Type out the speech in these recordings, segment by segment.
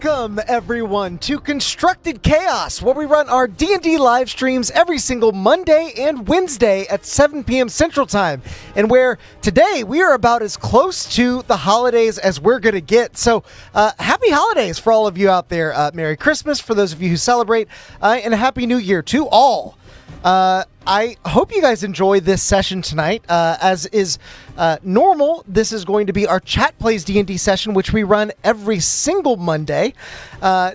Welcome, everyone, to Constructed Chaos, where we run our D&D live streams every single Monday and Wednesday at 7 p.m. Central Time, and where today we are about as close to the holidays as we're going to get. So, happy holidays for all of you out there. Merry Christmas for those of you who celebrate, and a Happy New Year to all. I hope you guys enjoy this session tonight. As is normal, this is going to be our Chat Plays D&D session, which we run every single Monday.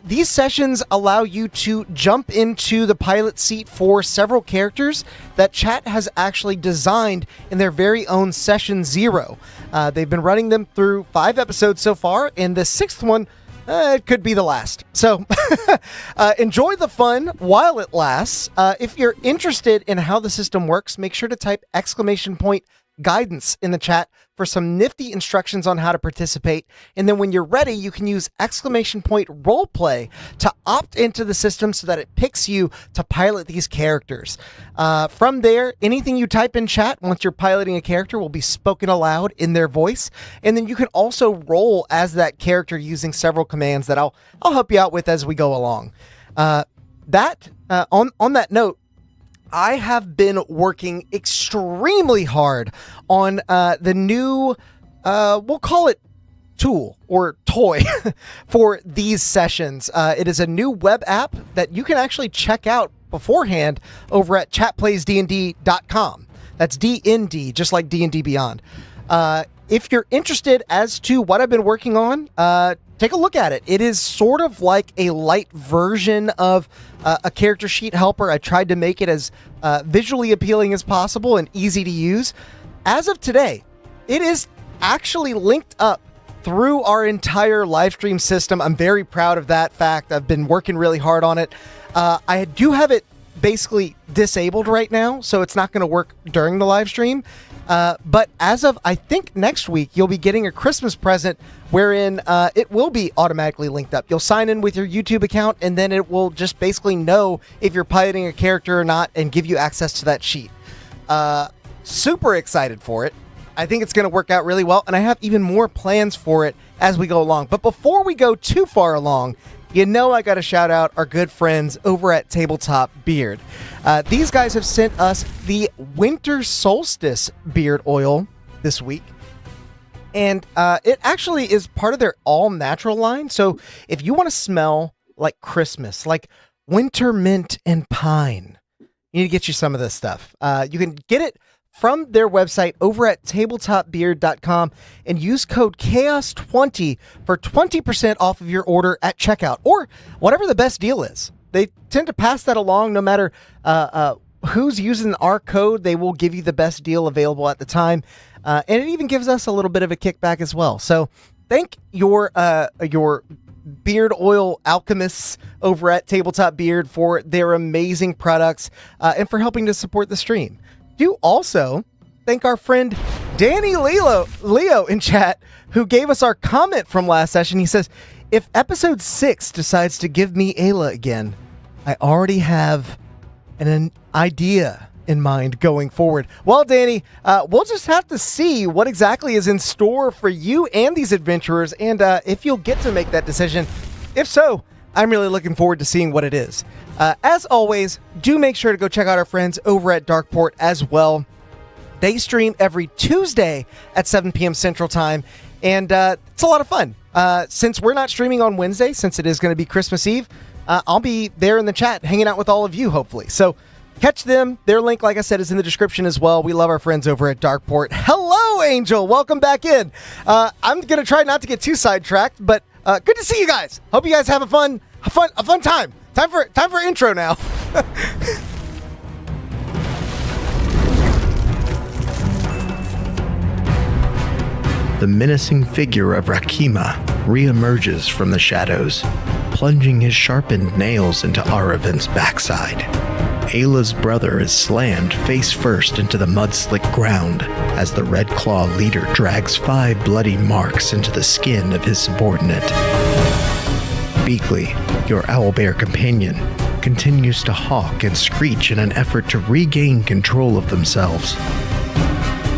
These sessions allow you to jump into the pilot seat for several characters that Chat has actually designed in their very own Session 0. They've been running them through 5 episodes so far, and the 6th one it could be the last. So enjoy the fun while it lasts. If you're interested in how the system works, make sure to type !guidance in the chat for some nifty instructions on how to participate. And then when you're ready, you can use !roleplay to opt into the system so that it picks you to pilot these characters. From there, anything you type in chat once you're piloting a character will be spoken aloud in their voice. And then you can also roll as that character using several commands that I'll help you out with as we go along. On that note, I have been working extremely hard on the new, we'll call it tool or toy for these sessions. It is a new web app that you can actually check out beforehand over at chatplaysdnd.com. That's DND, just like D&D Beyond. If you're interested as to what I've been working on, take a look at it. It is sort of like a light version of a character sheet helper. I tried to make it as visually appealing as possible and easy to use. As of today, it is actually linked up through our entire live stream system. I'm very proud of that fact. I've been working really hard on it. I do have it basically disabled right now, so it's not going to work during the live stream. But as of, I think, next week, you'll be getting a Christmas present wherein it will be automatically linked up. You'll sign in with your YouTube account, and then it will just basically know if you're piloting a character or not and give you access to that sheet. Super excited for it. I think it's going to work out really well, and I have even more plans for it as we go along. But before we go too far along, you know I got to shout out our good friends over at Tabletop Beard. These guys have sent us the Winter Solstice beard oil this week. And it actually is part of their all-natural line. So if you want to smell like Christmas, like winter mint and pine, you need to get you some of this stuff. You can get it from their website over at tabletopbeard.com and use code CHAOS20 for 20% off of your order at checkout, or whatever the best deal is. They tend to pass that along no matter who's using our code. They will give you the best deal available at the time. And it even gives us a little bit of a kickback as well. So thank your beard oil alchemists over at Tabletop Beard for their amazing products and for helping to support the stream. Do also thank our friend Danny Leo in chat, who gave us our comment from last session. He says, if episode 6 decides to give me Ayla again, I already have an idea in mind going forward. Well, Danny, we'll just have to see what exactly is in store for you and these adventurers, and if you'll get to make that decision. If so, I'm really looking forward to seeing what it is. As always, do make sure to go check out our friends over at Darkport as well. They stream every Tuesday at 7 p.m. Central Time, and it's a lot of fun. Since we're not streaming on Wednesday, since it is going to be Christmas Eve, I'll be there in the chat hanging out with all of you, hopefully. So catch them. Their link, like I said, is in the description as well. We love our friends over at Darkport. Hello, Angel. Welcome back in. I'm going to try not to get too sidetracked, but good to see you guys. Hope you guys have a fun time. Time for intro now. The menacing figure of Rakima reemerges from the shadows, plunging his sharpened nails into Aravin's backside. Ayla's brother is slammed face first into the mud-slick ground as the Red Claw leader drags 5 bloody marks into the skin of his subordinate. Beakley, your owlbear companion, continues to hawk and screech in an effort to regain control of themselves.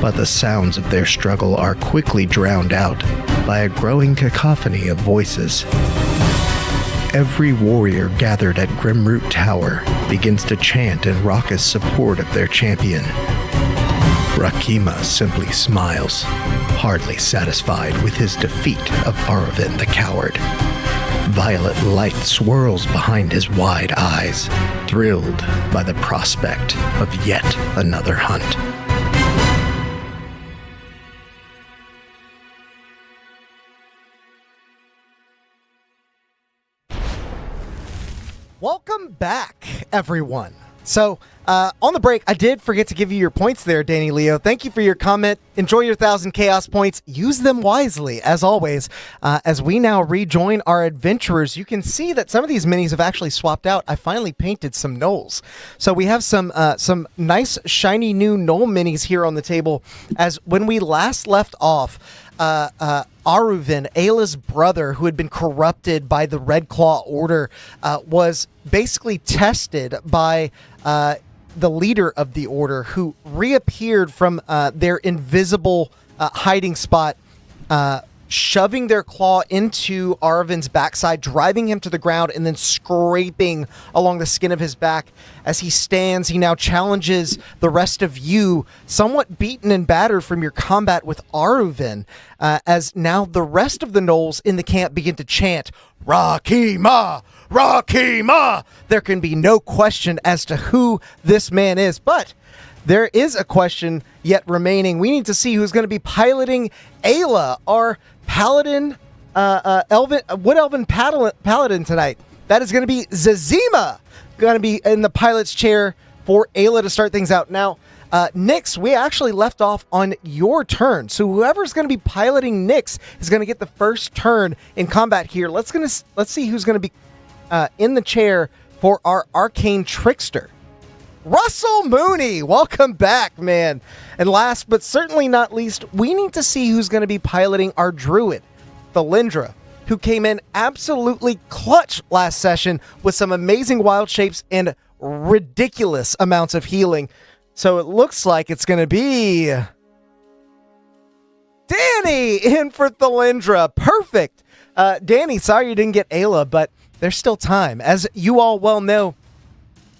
But the sounds of their struggle are quickly drowned out by a growing cacophony of voices. Every warrior gathered at Grimroot Tower begins to chant in raucous support of their champion. Rakima simply smiles, hardly satisfied with his defeat of Aravin the Coward. Violet light swirls behind his wide eyes, thrilled by the prospect of yet another hunt. Welcome back, everyone. So, on the break, I did forget to give you your points there, Danny Leo. Thank you for your comment. Enjoy your 1,000 chaos points. Use them wisely, as always. As we now rejoin our adventurers, you can see that some of these minis have actually swapped out. I finally painted some gnolls. So we have some nice, shiny new gnoll minis here on the table. As when we last left off, Aruvin, Ayla's brother, who had been corrupted by the Red Claw Order, was basically tested by the leader of the Order, who reappeared from their invisible hiding spot, shoving their claw into Arvin's backside, driving him to the ground, and then scraping along the skin of his back. As he stands, he now challenges the rest of you, somewhat beaten and battered from your combat with Aruvin, as now the rest of the gnolls in the camp begin to chant, Rakima! Rakima! There can be no question as to who this man is, but there is a question yet remaining. We need to see who's going to be piloting Ayla, our paladin, wood elven paladin tonight. That is going to be Zazima, going to be in the pilot's chair for Ayla to start things out. Now, Nyx, we actually left off on your turn, so whoever's going to be piloting Nyx is going to get the first turn in combat here. Let's see who's going to be in the chair for our arcane trickster. Russell Mooney, welcome back, man. And last but certainly not least, we need to see who's going to be piloting our druid, Thalindra, who came in absolutely clutch last session with some amazing wild shapes and ridiculous amounts of healing. So it looks like it's going to be Danny in for Thalindra. Perfect. Danny, sorry you didn't get Ayla, but there's still time. As you all well know,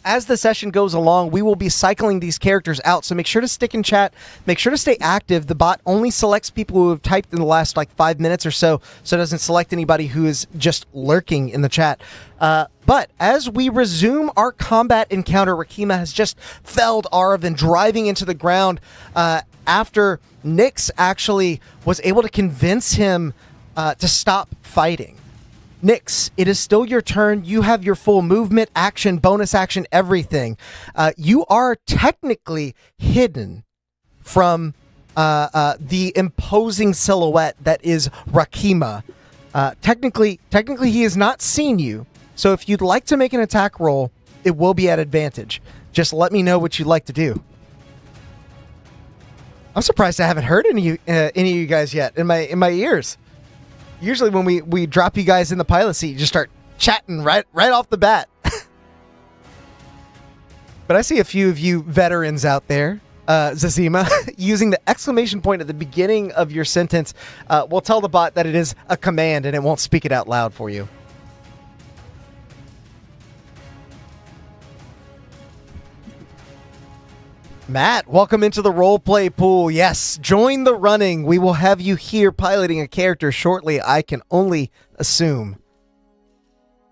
as the session goes along, we will be cycling these characters out, so make sure to stick in chat. Make sure to stay active. The bot only selects people who have typed in the last 5 minutes or so it doesn't select anybody who is just lurking in the chat. But as we resume our combat encounter, Rakima has just felled Arvin, driving into the ground after Nyx actually was able to convince him to stop fighting. Nyx, it is still your turn. You have your full movement, action, bonus action, everything. You are technically hidden from the imposing silhouette that is Rakima. Technically, he has not seen you. So if you'd like to make an attack roll, it will be at advantage. Just let me know what you'd like to do. I'm surprised I haven't heard any of you guys yet in my ears. Usually when we drop you guys in the pilot seat, you just start chatting right off the bat. But I see a few of you veterans out there, Zazima, using the exclamation point at the beginning of your sentence will tell the bot that it is a command and it won't speak it out loud for you. Matt, welcome into the roleplay pool. Yes, join the running. We will have you here piloting a character shortly, I can only assume.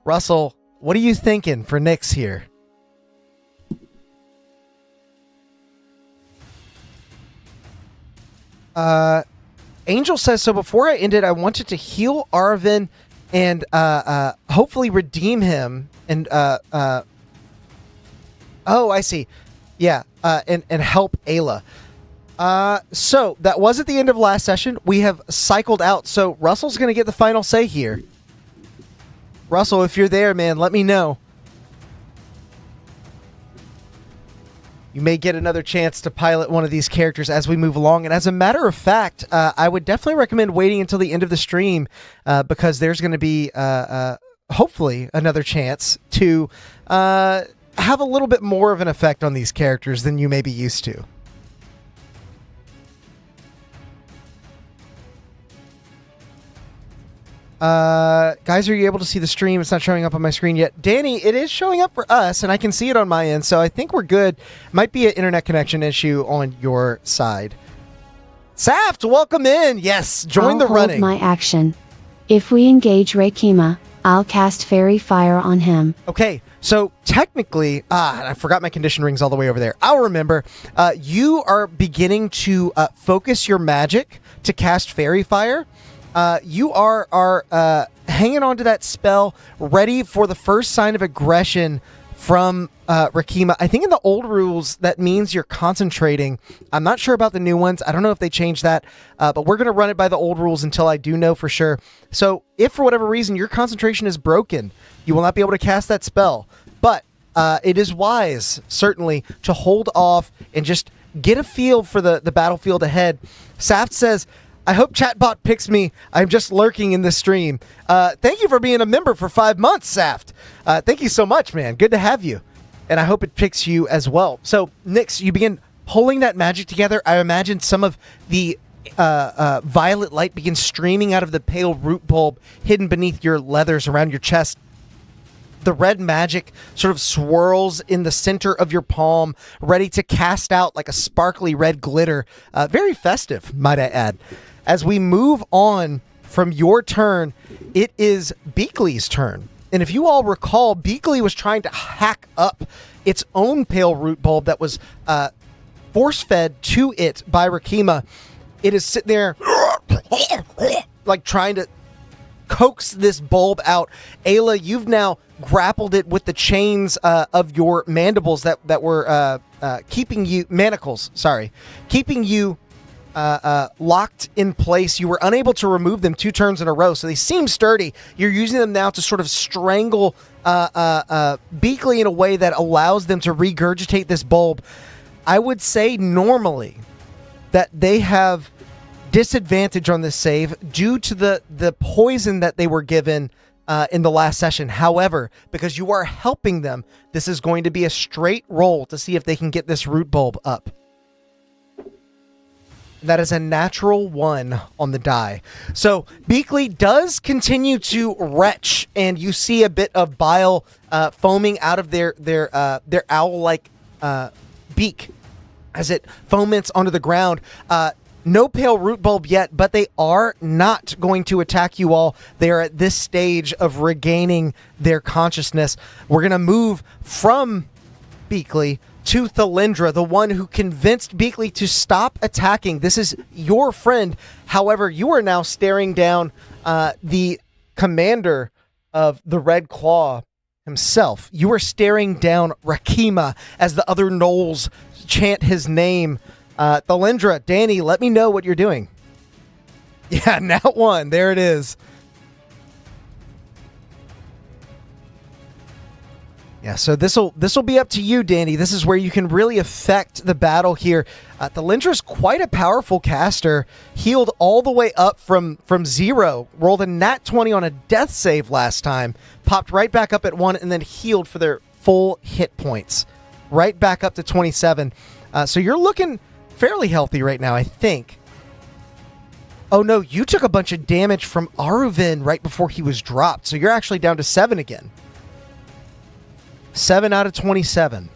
Russell, what are you thinking for Nyx here? Angel says, so before I ended, I wanted to heal Arvin and hopefully redeem him. And oh, I see. Yeah, and help Ayla. So that was at the end of last session. We have cycled out. So Russell's going to get the final say here. Russell, if you're there, man, let me know. You may get another chance to pilot one of these characters as we move along. And as a matter of fact, I would definitely recommend waiting until the end of the stream because there's going to be hopefully another chance to have a little bit more of an effect on these characters than you may be used to. Guys, are you able to see the stream? It's not showing up on my screen yet. Danny, it is showing up for us, and I can see it on my end, so I think we're good. Might be an internet connection issue on your side. Saft, welcome in. Yes, join the running. I'll hold my action. If we engage Rakima, I'll cast Fairy Fire on him. Okay, so technically, I forgot my condition rings all the way over there. I'll remember. You are beginning to focus your magic to cast Fairy Fire. You are hanging on to that spell, ready for the first sign of aggression from Rakima. I think in the old rules, that means you're concentrating. I'm not sure about the new ones. I don't know if they changed that, but we're going to run it by the old rules until I do know for sure. So if for whatever reason your concentration is broken, you will not be able to cast that spell. But it is wise, certainly, to hold off and just get a feel for the battlefield ahead. Saft says, I hope Chatbot picks me. I'm just lurking in this stream. Thank you for being a member for 5 months, Saft. Thank you so much, man. Good to have you. And I hope it picks you as well. So, Nyx, you begin pulling that magic together. I imagine some of the violet light begins streaming out of the pale root bulb hidden beneath your leathers around your chest. The red magic sort of swirls in the center of your palm, ready to cast out like a sparkly red glitter. Very festive, might I add. As we move on from your turn, it is Beakley's turn. And if you all recall, Beakley was trying to hack up its own pale root bulb that was force-fed to it by Rakima. It is sitting there like trying to coax this bulb out. Ayla, you've now grappled it with the chains of your mandibles that were keeping you keeping you locked in place. You were unable to remove them 2 turns in a row, so they seem sturdy. You're using them now to sort of strangle Beakley in a way that allows them to regurgitate this bulb. I would say normally that they have disadvantage on this save due to the poison that they were given in the last session. However, because you are helping them, this is going to be a straight roll to see if they can get this root bulb up. That is a natural 1 on the die. So Beakley does continue to retch, and you see a bit of bile foaming out of their owl-like beak as it foments onto the ground. No pale root bulb yet, but they are not going to attack you all. They are at this stage of regaining their consciousness. We're going to move from Beakley to Thalindra, the one who convinced Beakley to stop attacking. This is your friend. However, you are now staring down the commander of the Red Claw himself. You are staring down Rakima as the other gnolls chant his name. Thalindra, Danny, let me know what you're doing. Yeah, nat 1. There it is. Yeah, so this'll be up to you, Danny. This is where you can really affect the battle here. Thalindra's quite a powerful caster. Healed all the way up from 0. Rolled a nat 20 on a death save last time. Popped right back up at 1 and then healed for their full hit points. Right back up to 27. So you're looking fairly healthy right now, I think. Oh no, you took a bunch of damage from Aruvin right before he was dropped. So you're actually down to 7 again. 7 out of 27.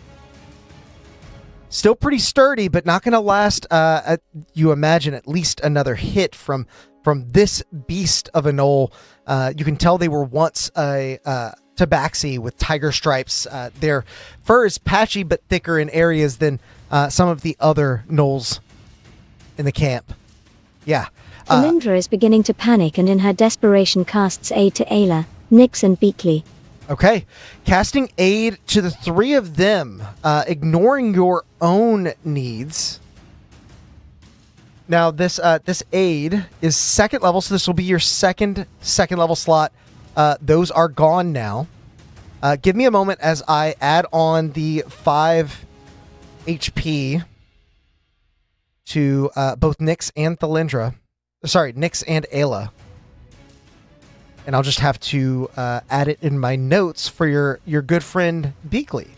Still pretty sturdy, but not going to last, you imagine, at least another hit from this beast of a gnoll. You can tell they were once a tabaxi with tiger stripes. Their fur is patchy but thicker in areas than some of the other gnolls in the camp. Yeah. Thalindra is beginning to panic and in her desperation casts aid to Ayla, Nyx and Beakley. Okay, casting aid to the 3 of them, ignoring your own needs. Now, this aid is 2nd level, so this will be your second level slot. Those are gone now. Give me a moment as I add on the 5 HP to both Nyx and Thalindra. Sorry, Nyx and Ayla. And I'll just have to add it in my notes for your good friend Beakley.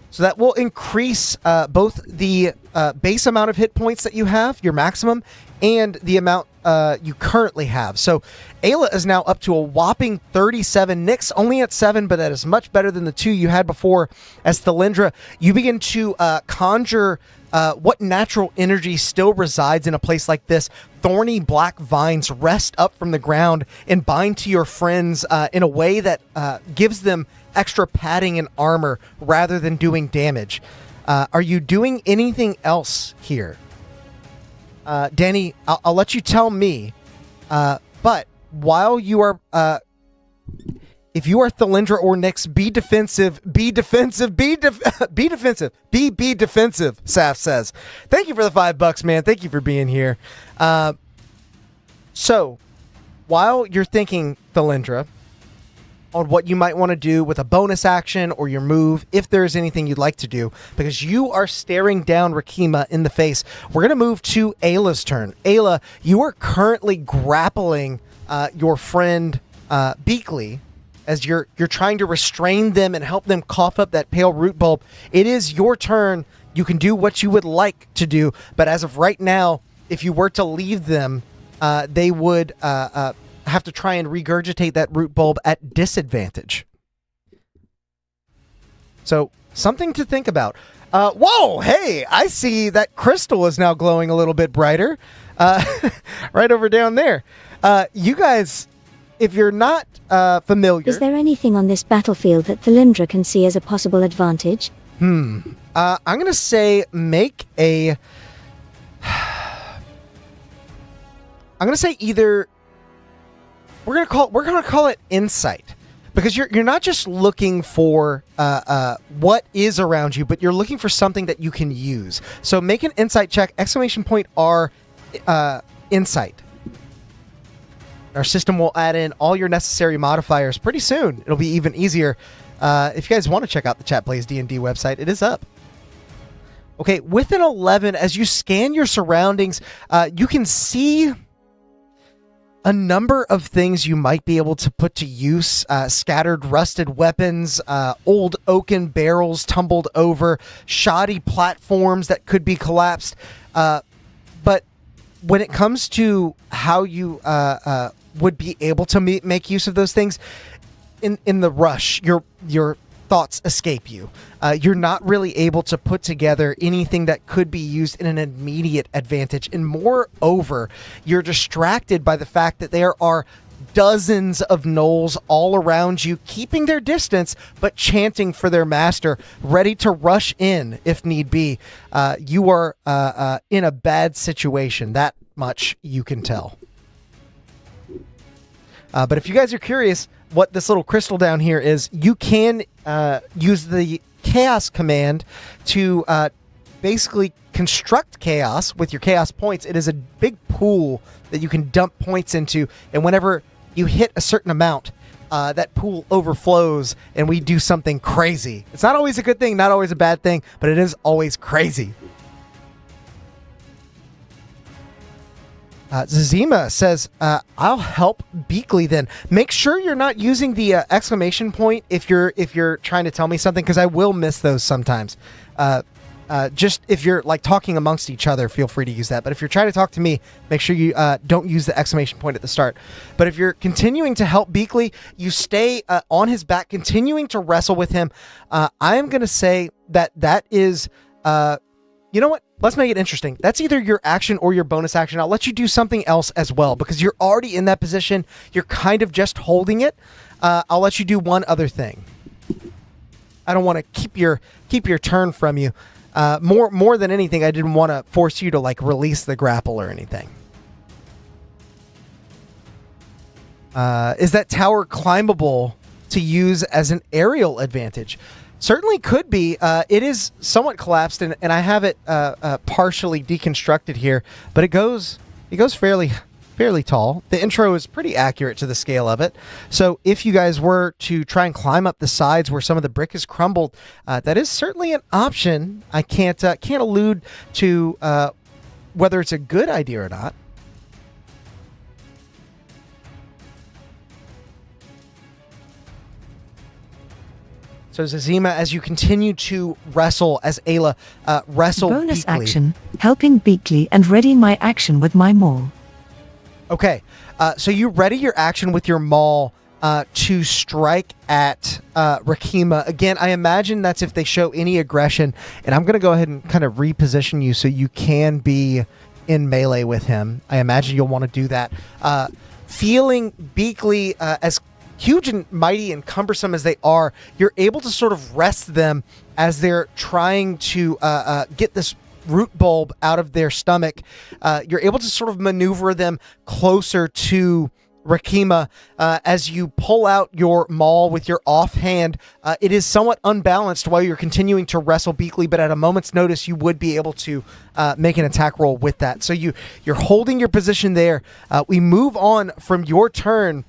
So that will increase both the base amount of hit points that you have, your maximum, and the amount you currently have. So Ayla is now up to a whopping 37. Nyx only at 7, but that is much better than the 2 you had before. As Thalindra, you begin to conjure what natural energy still resides in a place like this. Thorny black vines rest up from the ground and bind to your friends in a way that gives them extra padding and armor rather than doing damage. Are you doing anything else here? Danny, I'll let you tell me, but while you are, if you are Thalindra or Nyx, be defensive, be defensive, be defensive, be defensive, Saf says. Thank you for the $5, man. Thank you for being here. So, while you're thinking, Thalindra, on what you might want to do with a bonus action or your move, if there's anything you'd like to do, because you are staring down Rakima in the face. We're going to move to Ayla's turn. Ayla, you are currently grappling your friend Beakley as you're trying to restrain them and help them cough up that pale root bulb. It is your turn. You can do what you would like to do, but as of right now, if you were to leave them, they would have to try and regurgitate that root bulb at disadvantage. So, something to think about. Whoa, hey, I see that crystal is now glowing a little bit brighter. Right over down there. You guys, if you're not familiar... Is there anything on this battlefield that Thalindra can see as a possible advantage? I'm going to say make a... I'm going to say either... We're gonna call it insight, because you're not just looking for what is around you, but you're looking for something that you can use. So make an insight check! !R insight. Our system will add in all your necessary modifiers pretty soon. It'll be even easier. If you guys want to check out the Chat Plays D&D website, it is up. Okay, with an 11, as you scan your surroundings, you can see a number of things you might be able to put to use. Scattered rusted weapons, old oaken barrels tumbled over, shoddy platforms that could be collapsed. But when it comes to how you would be able to make use of those things, in the rush, your thoughts escape you. You're not really able to put together anything that could be used in an immediate advantage. And moreover, you're distracted by the fact that there are dozens of gnolls all around you, keeping their distance, but chanting for their master, ready to rush in if need be. You are in a bad situation. That much you can tell. But if you guys are curious what this little crystal down here is, you can use the chaos command to basically construct chaos with your chaos points. It is a big pool that you can dump points into, and whenever you hit a certain amount, that pool overflows and we do something crazy. It's not always a good thing, not always a bad thing, but it is always crazy. Zazima says, I'll help Beakley then. Make sure you're not using the exclamation point if you're trying to tell me something, because I will miss those sometimes. Just if you're like talking amongst each other, feel free to use that. But if you're trying to talk to me, make sure you don't use the exclamation point at the start. But if you're continuing to help Beakley, you stay on his back, continuing to wrestle with him. I am going to say that is... you know what? Let's make it interesting. That's either your action or your bonus action. I'll let you do something else as well, because you're already in that position. You're kind of just holding it. I'll let you do one other thing. I don't want to keep your turn from you. More than anything, I didn't want to force you to like release the grapple or anything. Is that tower climbable to use as an aerial advantage? Certainly could be. It is somewhat collapsed, and I have it partially deconstructed here, but it goes fairly tall. The intro is pretty accurate to the scale of it. So if you guys were to try and climb up the sides where some of the brick is crumbled, that is certainly an option. I can't allude to whether it's a good idea or not. So Zazima, as you continue to wrestle, as Ayla wrestle Bonus Beakley. action, helping Beakley and readying my action with my maul. Okay, so you ready your action with your maul to strike at Rakima. Again, I imagine that's if they show any aggression, and I'm going to go ahead and kind of reposition you so you can be in melee with him. I imagine you'll want to do that. Feeling Beakley as huge and mighty and cumbersome as they are, you're able to sort of rest them as they're trying to get this root bulb out of their stomach. You're able to sort of maneuver them closer to Rakima as you pull out your maul with your offhand. It is somewhat unbalanced while you're continuing to wrestle Beakley, but at a moment's notice, you would be able to make an attack roll with that. So you're holding your position there. We move on from your turn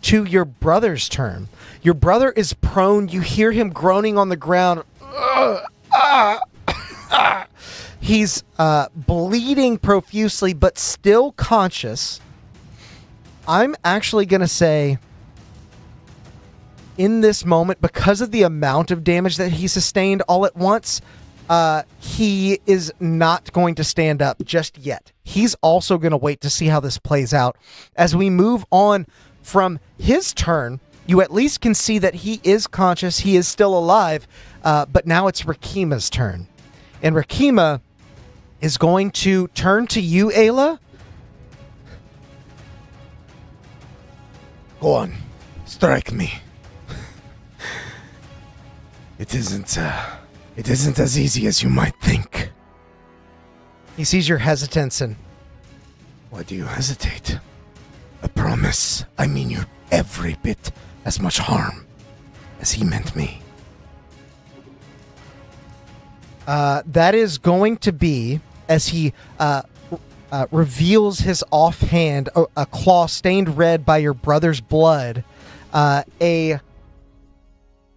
to your brother's turn. Your brother is prone. You hear him groaning on the ground. He's bleeding profusely, but still conscious. I'm actually going to say, in this moment, because of the amount of damage that he sustained all at once, he is not going to stand up just yet. He's also going to wait to see how this plays out. As we move on from his turn, you at least can see that he is conscious, he is still alive, but now it's Rakima's turn. And Rakima is going to turn to you, Ayla. Go on. Strike me. It isn't as easy as you might think. He sees your hesitance and... Why do you hesitate? I promise I mean you every bit as much harm as he meant me. That is going to be, as he reveals his offhand, a claw stained red by your brother's blood, a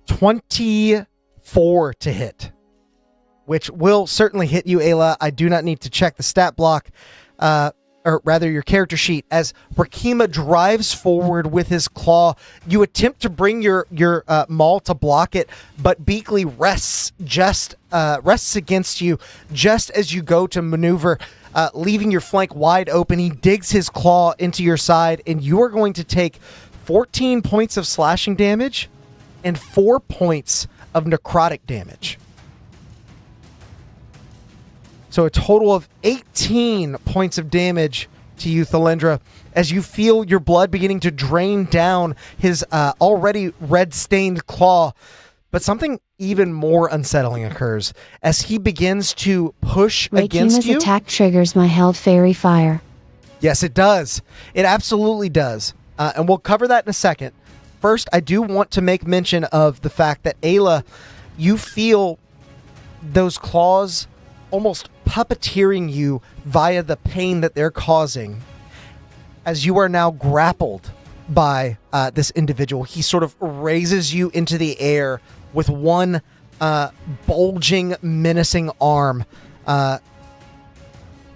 24 to hit, which will certainly hit you, Ayla. I do not need to check the stat block, or rather your character sheet. As Rakima drives forward with his claw, you attempt to bring your maul to block it, but Beakley rests against you just as you go to maneuver, leaving your flank wide open. He digs his claw into your side, and you are going to take 14 points of slashing damage and 4 points of necrotic damage. So a total of 18 points of damage to you, Thalendra, as you feel your blood beginning to drain down his already red-stained claw. But something even more unsettling occurs as he begins to push against you. Rakima's attack triggers my held fairy fire. Yes, it does. It absolutely does. And we'll cover that in a second. First, I do want to make mention of the fact that, Ayla, you feel those claws almost puppeteering you via the pain that they're causing as you are now grappled by this individual. He sort of raises you into the air with one bulging, menacing arm.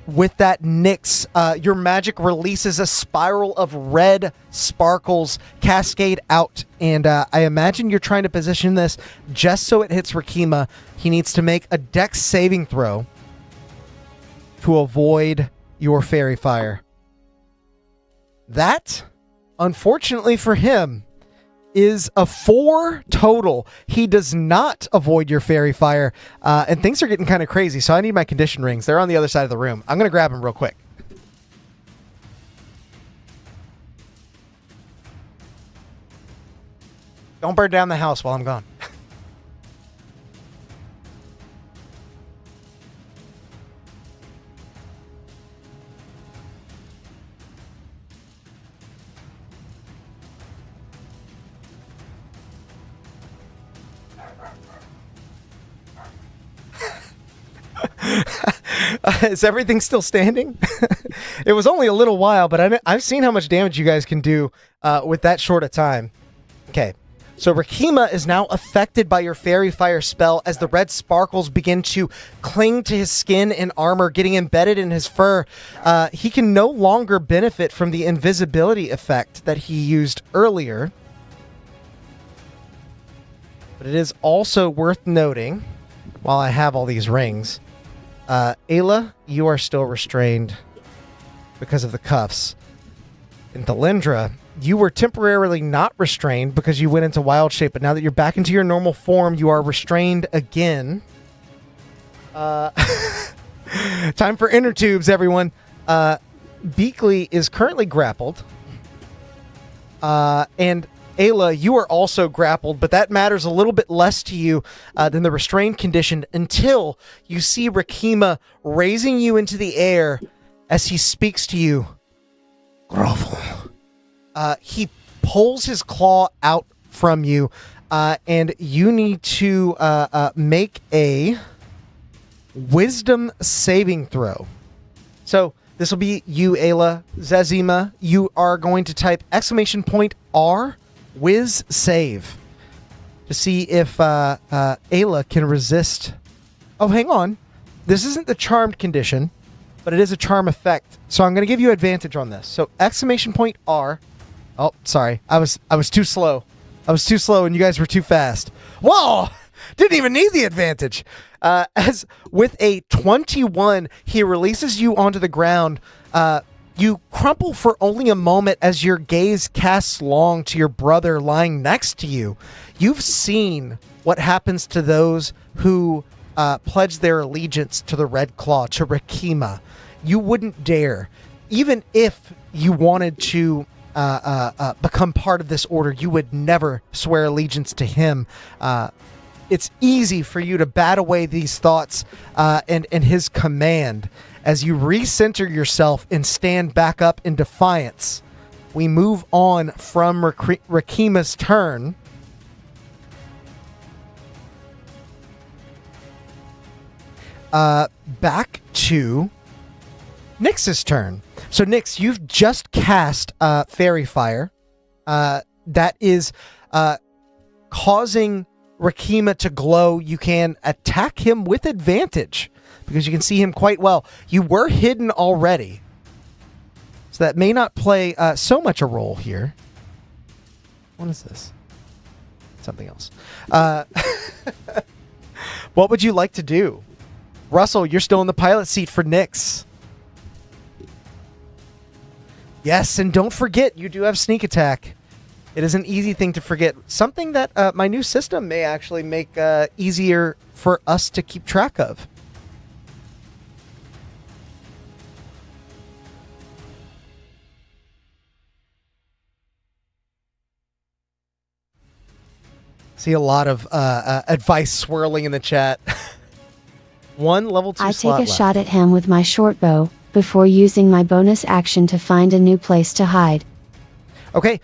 With that, Nyx, your magic releases a spiral of red sparkles cascade out, and I imagine you're trying to position this just so it hits Rakima. He needs to make a dex saving throw to avoid your fairy fire. That, unfortunately for him, is a 4 total. He does not avoid your fairy fire, and things are getting kind of crazy, so I need my condition rings. They're on the other side of the room. I'm going to grab them real quick. Don't burn down the house while I'm gone. Is everything still standing? It was only a little while, but I've seen how much damage you guys can do with that short a time. Okay, so Rakima is now affected by your fairy fire spell as the red sparkles begin to cling to his skin and armor, getting embedded in his fur. He can no longer benefit from the invisibility effect that he used earlier. But it is also worth noting, while I have all these rings, Ayla, you are still restrained because of the cuffs. And Delindra, you were temporarily not restrained because you went into wild shape, but now that you're back into your normal form, you are restrained again. Time for inner tubes, everyone. Beakley is currently grappled. And Ayla, you are also grappled, but that matters a little bit less to you than the restrained condition until you see Rakima raising you into the air as he speaks to you. Grovel. He pulls his claw out from you, and you need to make a wisdom saving throw. So this will be you, Ayla. Zazima, you are going to type !R Wiz save to see if Ayla can resist. Oh, hang on. This isn't the charmed condition, but it is a charm effect. So I'm going to give you advantage on this. So !R. Oh, sorry. I was too slow. I was too slow and you guys were too fast. Whoa! Didn't even need the advantage. As with a 21, he releases you onto the ground. You crumple for only a moment as your gaze casts long to your brother lying next to you. You've seen what happens to those who pledge their allegiance to the Red Claw, to Rakima. You wouldn't dare. Even if you wanted to become part of this order, you would never swear allegiance to him. It's easy for you to bat away these thoughts and his command as you recenter yourself and stand back up in defiance. We move on from Rakima's turn. Back to Nyx's turn. So Nyx, you've just cast Fairy Fire. That is causing Rakima to glow. You can attack him with advantage because you can see him quite well. You were hidden already, so that may not play so much a role here. What is this? Something else. What would you like to do? Russell, you're still in the pilot seat for Nyx. Yes, and don't forget, you do have sneak attack. It is an easy thing to forget. Something that my new system may actually make easier for us to keep track of. See a lot of advice swirling in the chat. One level 2 I slot take a left. shot at him with my short bow, before using my bonus action to find a new place to hide. Okay,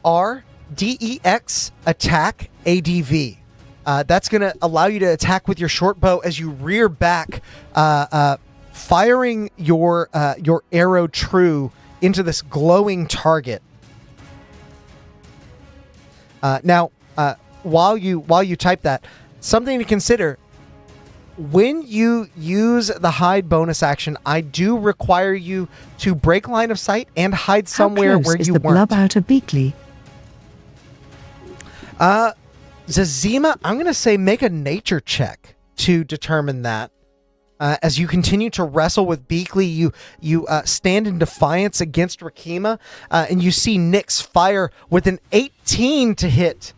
!R, DEX, attack, ADV. That's going to allow you to attack with your short bow as you rear back, firing your arrow true into this glowing target. Now, while you type that, something to consider. When you use the hide bonus action, I do require you to break line of sight and hide somewhere How close where is you the weren't. blub out of Beakley? Zazima, I'm going to say make a nature check to determine that. As you continue to wrestle with Beakley, you stand in defiance against Rakima, and you see Nyx fire with an 18 to hit.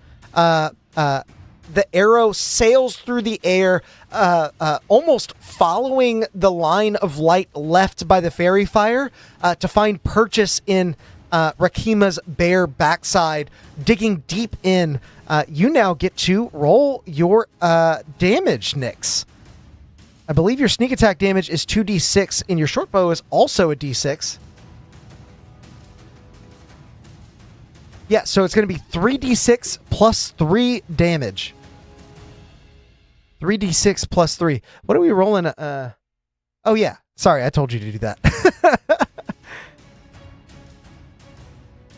The arrow sails through the air, almost following the line of light left by the fairy fire to find purchase in Rakima's bare backside, digging deep in. You now get to roll your damage, Nyx. I believe your sneak attack damage is 2d6, and your short bow is also a d6. Yeah, so it's going to be 3d6 plus 3 damage. 3d6 plus 3. What are we rolling? Oh, yeah. Sorry, I told you to do that.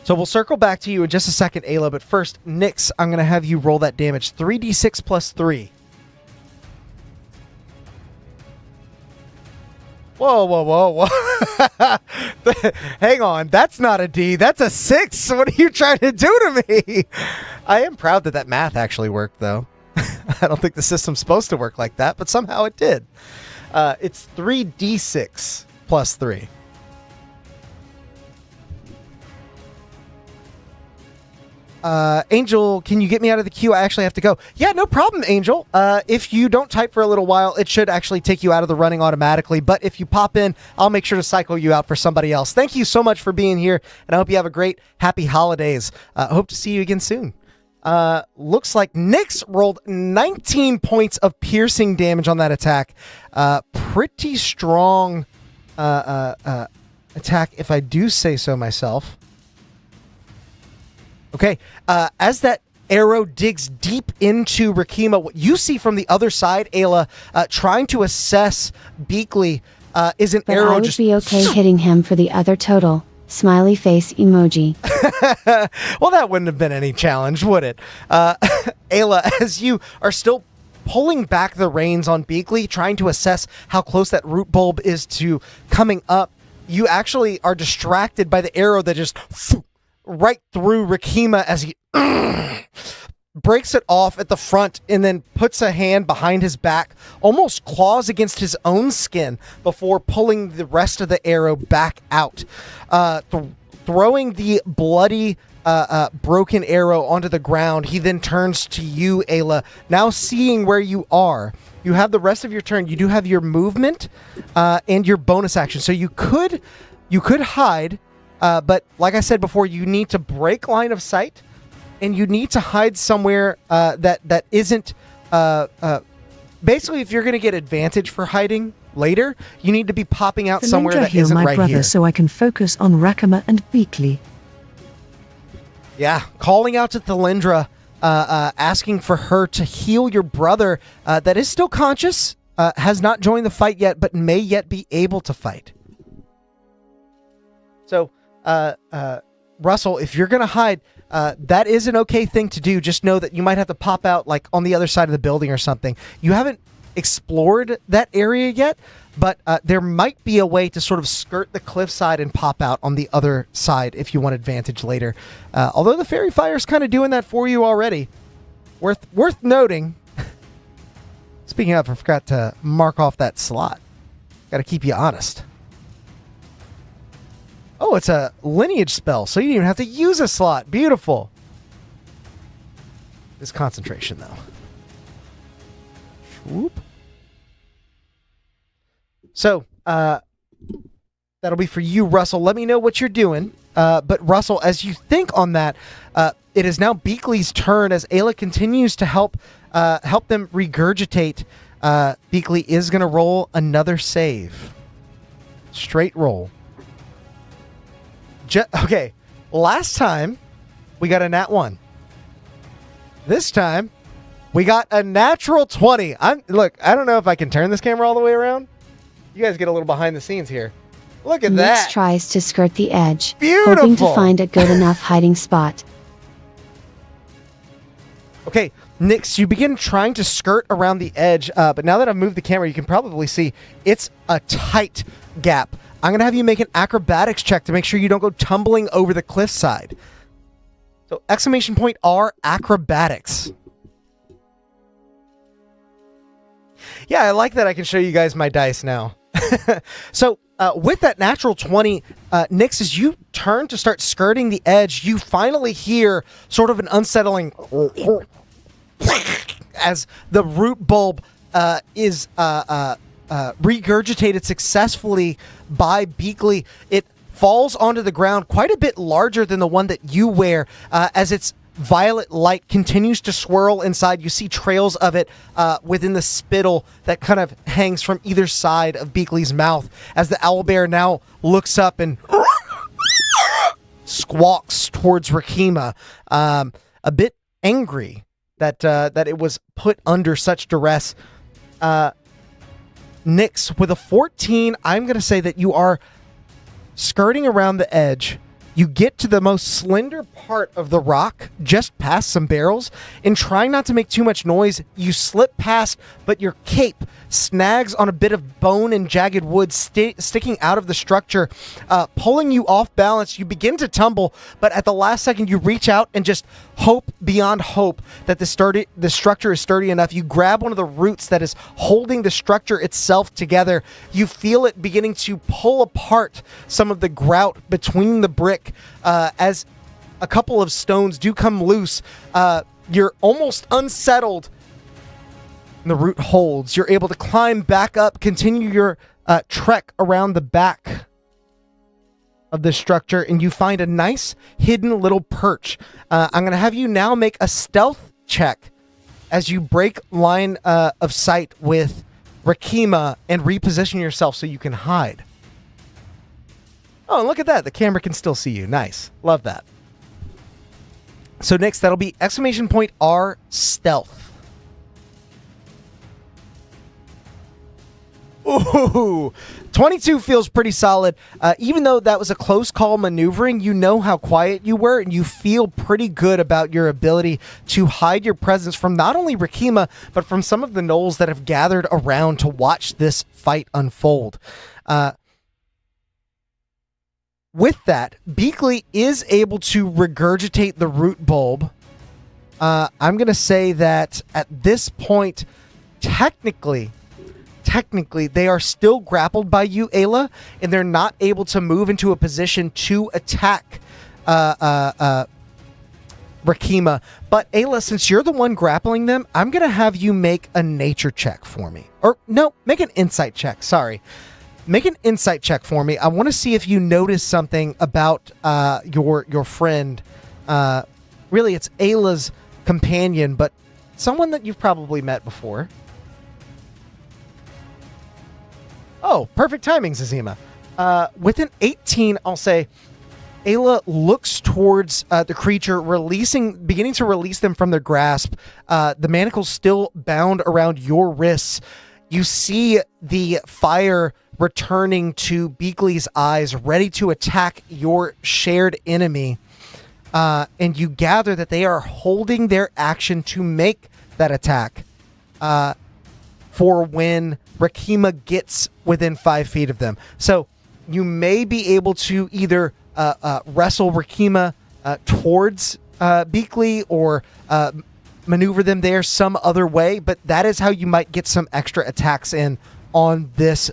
So we'll circle back to you in just a second, Ayla. But first, Nyx, I'm going to have you roll that damage. 3d6 plus 3. Whoa, whoa, whoa, whoa. Hang on. That's not a D. That's a 6. What are you trying to do to me? I am proud that that math actually worked, though. I don't think the system's supposed to work like that, but somehow it did. It's 3d6 plus 3. Angel, can you get me out of the queue? I actually have to go. Yeah, no problem, Angel. If you don't type for a little while, it should actually take you out of the running automatically. But if you pop in, I'll make sure to cycle you out for somebody else. Thank you so much for being here, and I hope you have a great, happy holidays. Hope to see you again soon. Looks like Nyx rolled 19 points of piercing damage on that attack. Pretty strong attack, if I do say so myself. Okay, as that arrow digs deep into Rakima, what you see from the other side, Ayla, trying to assess Beakley, is an arrow just... I would be okay hitting him for the other total. Smiley face emoji. Well, that wouldn't have been any challenge, would it? Ayla, as you are still pulling back the reins on Beakley, trying to assess how close that root bulb is to coming up, you actually are distracted by the arrow that just... right through Rakima as he breaks it off at the front and then puts a hand behind his back, almost claws against his own skin before pulling the rest of the arrow back out. Throwing the bloody, broken arrow onto the ground, he then turns to you, Ayla. Now seeing where you are, you have the rest of your turn. You do have your movement and your bonus action. So you could hide. But like I said before, you need to break line of sight, and you need to hide somewhere that isn't... basically, if you're going to get advantage for hiding later, you need to be popping out somewhere that isn't right here. So I can focus on Rakima and Beakley. Yeah, calling out to Thalindra, asking for her to heal your brother that is still conscious, has not joined the fight yet, but may yet be able to fight. So... Russell, if you're going to hide, that is an okay thing to do. Just know that you might have to pop out like on the other side of the building or something. You haven't explored that area yet, but there might be a way to sort of skirt the cliffside and pop out on the other side if you want advantage later. Although the fairy fire is kind of doing that for you already. Worth noting. Speaking of, I forgot to mark off that slot. Got to keep you honest. Oh, it's a lineage spell, so you didn't even have to use a slot. Beautiful. This concentration, though. Whoop. So, that'll be for you, Russell. Let me know what you're doing. But, Russell, as you think on that, it is now Beakley's turn as Ayla continues to help them regurgitate. Beakley is going to roll another save. Straight roll. Okay, last time we got a nat 1. This time we got a natural 20. Look, I don't know if I can turn this camera all the way around. You guys get a little behind the scenes here. Look at that. Nyx tries to skirt the edge, Beautiful. hoping to find a good enough hiding spot. Okay, Nyx, you begin trying to skirt around the edge, but now that I've moved the camera, you can probably see it's a tight gap. I'm going to have you make an acrobatics check to make sure you don't go tumbling over the cliffside. So, exclamation point R, acrobatics. Yeah, I like that I can show you guys my dice now. So, with that natural 20, Nyx, as you turn to start skirting the edge, you finally hear sort of an unsettling as the root bulb is... regurgitated successfully by Beakley. It falls onto the ground quite a bit larger than the one that you wear as its violet light continues to swirl inside. You see trails of it within the spittle that kind of hangs from either side of Beakley's mouth as the owlbear now looks up and squawks towards Rakima, a bit angry that it was put under such duress. Nyx, with a 14, I'm going to say that you are skirting around the edge. You get to the most slender part of the rock, just past some barrels, and trying not to make too much noise, you slip past, but your cape snags on a bit of bone and jagged wood sticking out of the structure, pulling you off balance. You begin to tumble, but at the last second, you reach out and just hope beyond hope that the structure is sturdy enough. You grab one of the roots that is holding the structure itself together. You feel it beginning to pull apart some of the grout between the brick as a couple of stones do come loose. You're almost unsettled. And the root holds. You're able to climb back up, continue your trek around the back of this structure, and you find a nice hidden little perch. I'm going to have you now make a stealth check as you break line of sight with Rakima and reposition yourself so you can hide. Oh, and look at that. The camera can still see you. Nice. Love that. So next, that'll be !R stealth. Ooh, 22 feels pretty solid. Even though that was a close call maneuvering, you know how quiet you were, and you feel pretty good about your ability to hide your presence from not only Rakima, but from some of the gnolls that have gathered around to watch this fight unfold. With that, Beakley is able to regurgitate the root bulb. I'm going to say that at this point, technically, they are still grappled by you, Ayla, and they're not able to move into a position to attack Rakima. But Ayla, since you're the one grappling them, I'm going to have you make a nature check for me. Or, no, make an insight check. Sorry. Make an insight check for me. I want to see if you notice something about your friend. Really, it's Ayla's companion, but someone that you've probably met before. Oh, perfect timing, Zazima. With an 18, I'll say Ayla looks towards the creature, beginning to release them from their grasp. The manacle's still bound around your wrists. You see the fire returning to Beakley's eyes, ready to attack your shared enemy. And you gather that they are holding their action to make that attack for when Rakima gets within 5 feet of them. So you may be able to either wrestle Rakima towards Beakley or maneuver them there some other way, but that is how you might get some extra attacks in on this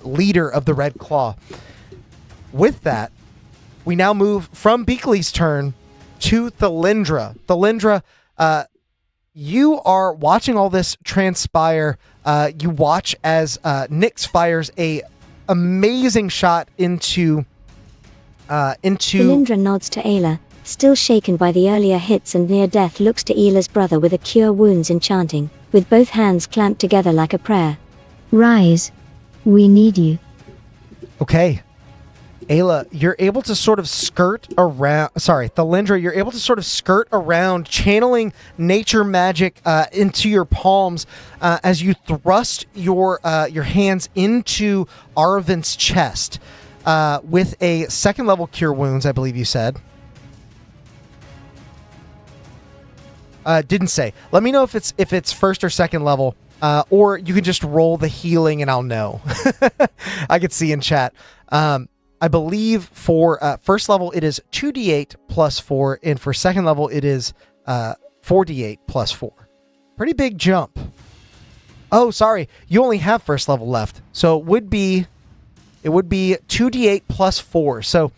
leader of the Red Claw. With that, we now move from Beakley's turn to Thalindra. Thalindra, you are watching all this transpire. You watch as Nyx fires a amazing shot into Thalindra nods to Ayla, still shaken by the earlier hits, and near death looks to Ayla's brother with a cure wounds enchanting, with both hands clamped together like a prayer. Rise. We need you. Okay. Ayla, you're able to sort of skirt around... Sorry, Thalindra, you're able to sort of skirt around, channeling nature magic into your palms as you thrust your hands into Aravin's chest with a second-level Cure Wounds, I believe you said. Didn't say. Let me know if it's first or second level. Or you can just roll the healing and I'll know. I could see in chat. I believe for first level it is 2d8 plus 4, and for second level it is 4d8 plus 4. Pretty big jump. Oh, sorry. You only have first level left. So it would be 2d8 plus 4. So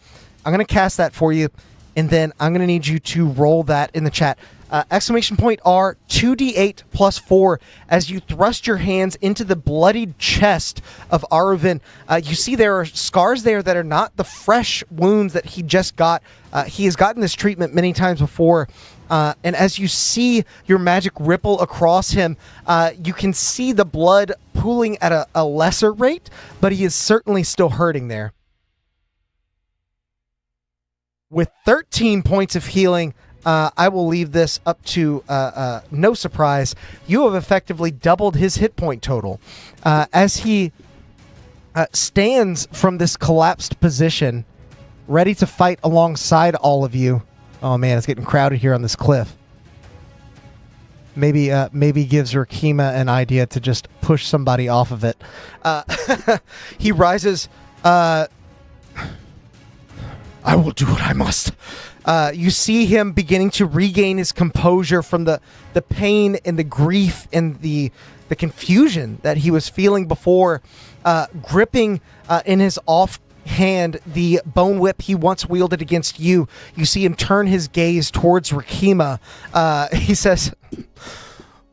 I'm going to cast that for you, and then I'm going to need you to roll that in the chat. !R 2d8 plus 4 as you thrust your hands into the bloodied chest of Aravin. You see there are scars there that are not the fresh wounds that he just got. He has gotten this treatment many times before. And as you see your magic ripple across him, you can see the blood pooling at a lesser rate, but he is certainly still hurting there. With 13 points of healing, I will leave this up to no surprise. You have effectively doubled his hit point total. As he stands from this collapsed position, ready to fight alongside all of you. Oh man, it's getting crowded here on this cliff. Maybe gives Rakima an idea to just push somebody off of it. He rises. I will do what I must. You see him beginning to regain his composure from the pain and the grief and the the confusion that he was feeling before, gripping in his hand the bone whip he once wielded against you. You see him turn his gaze towards Rakima. He says,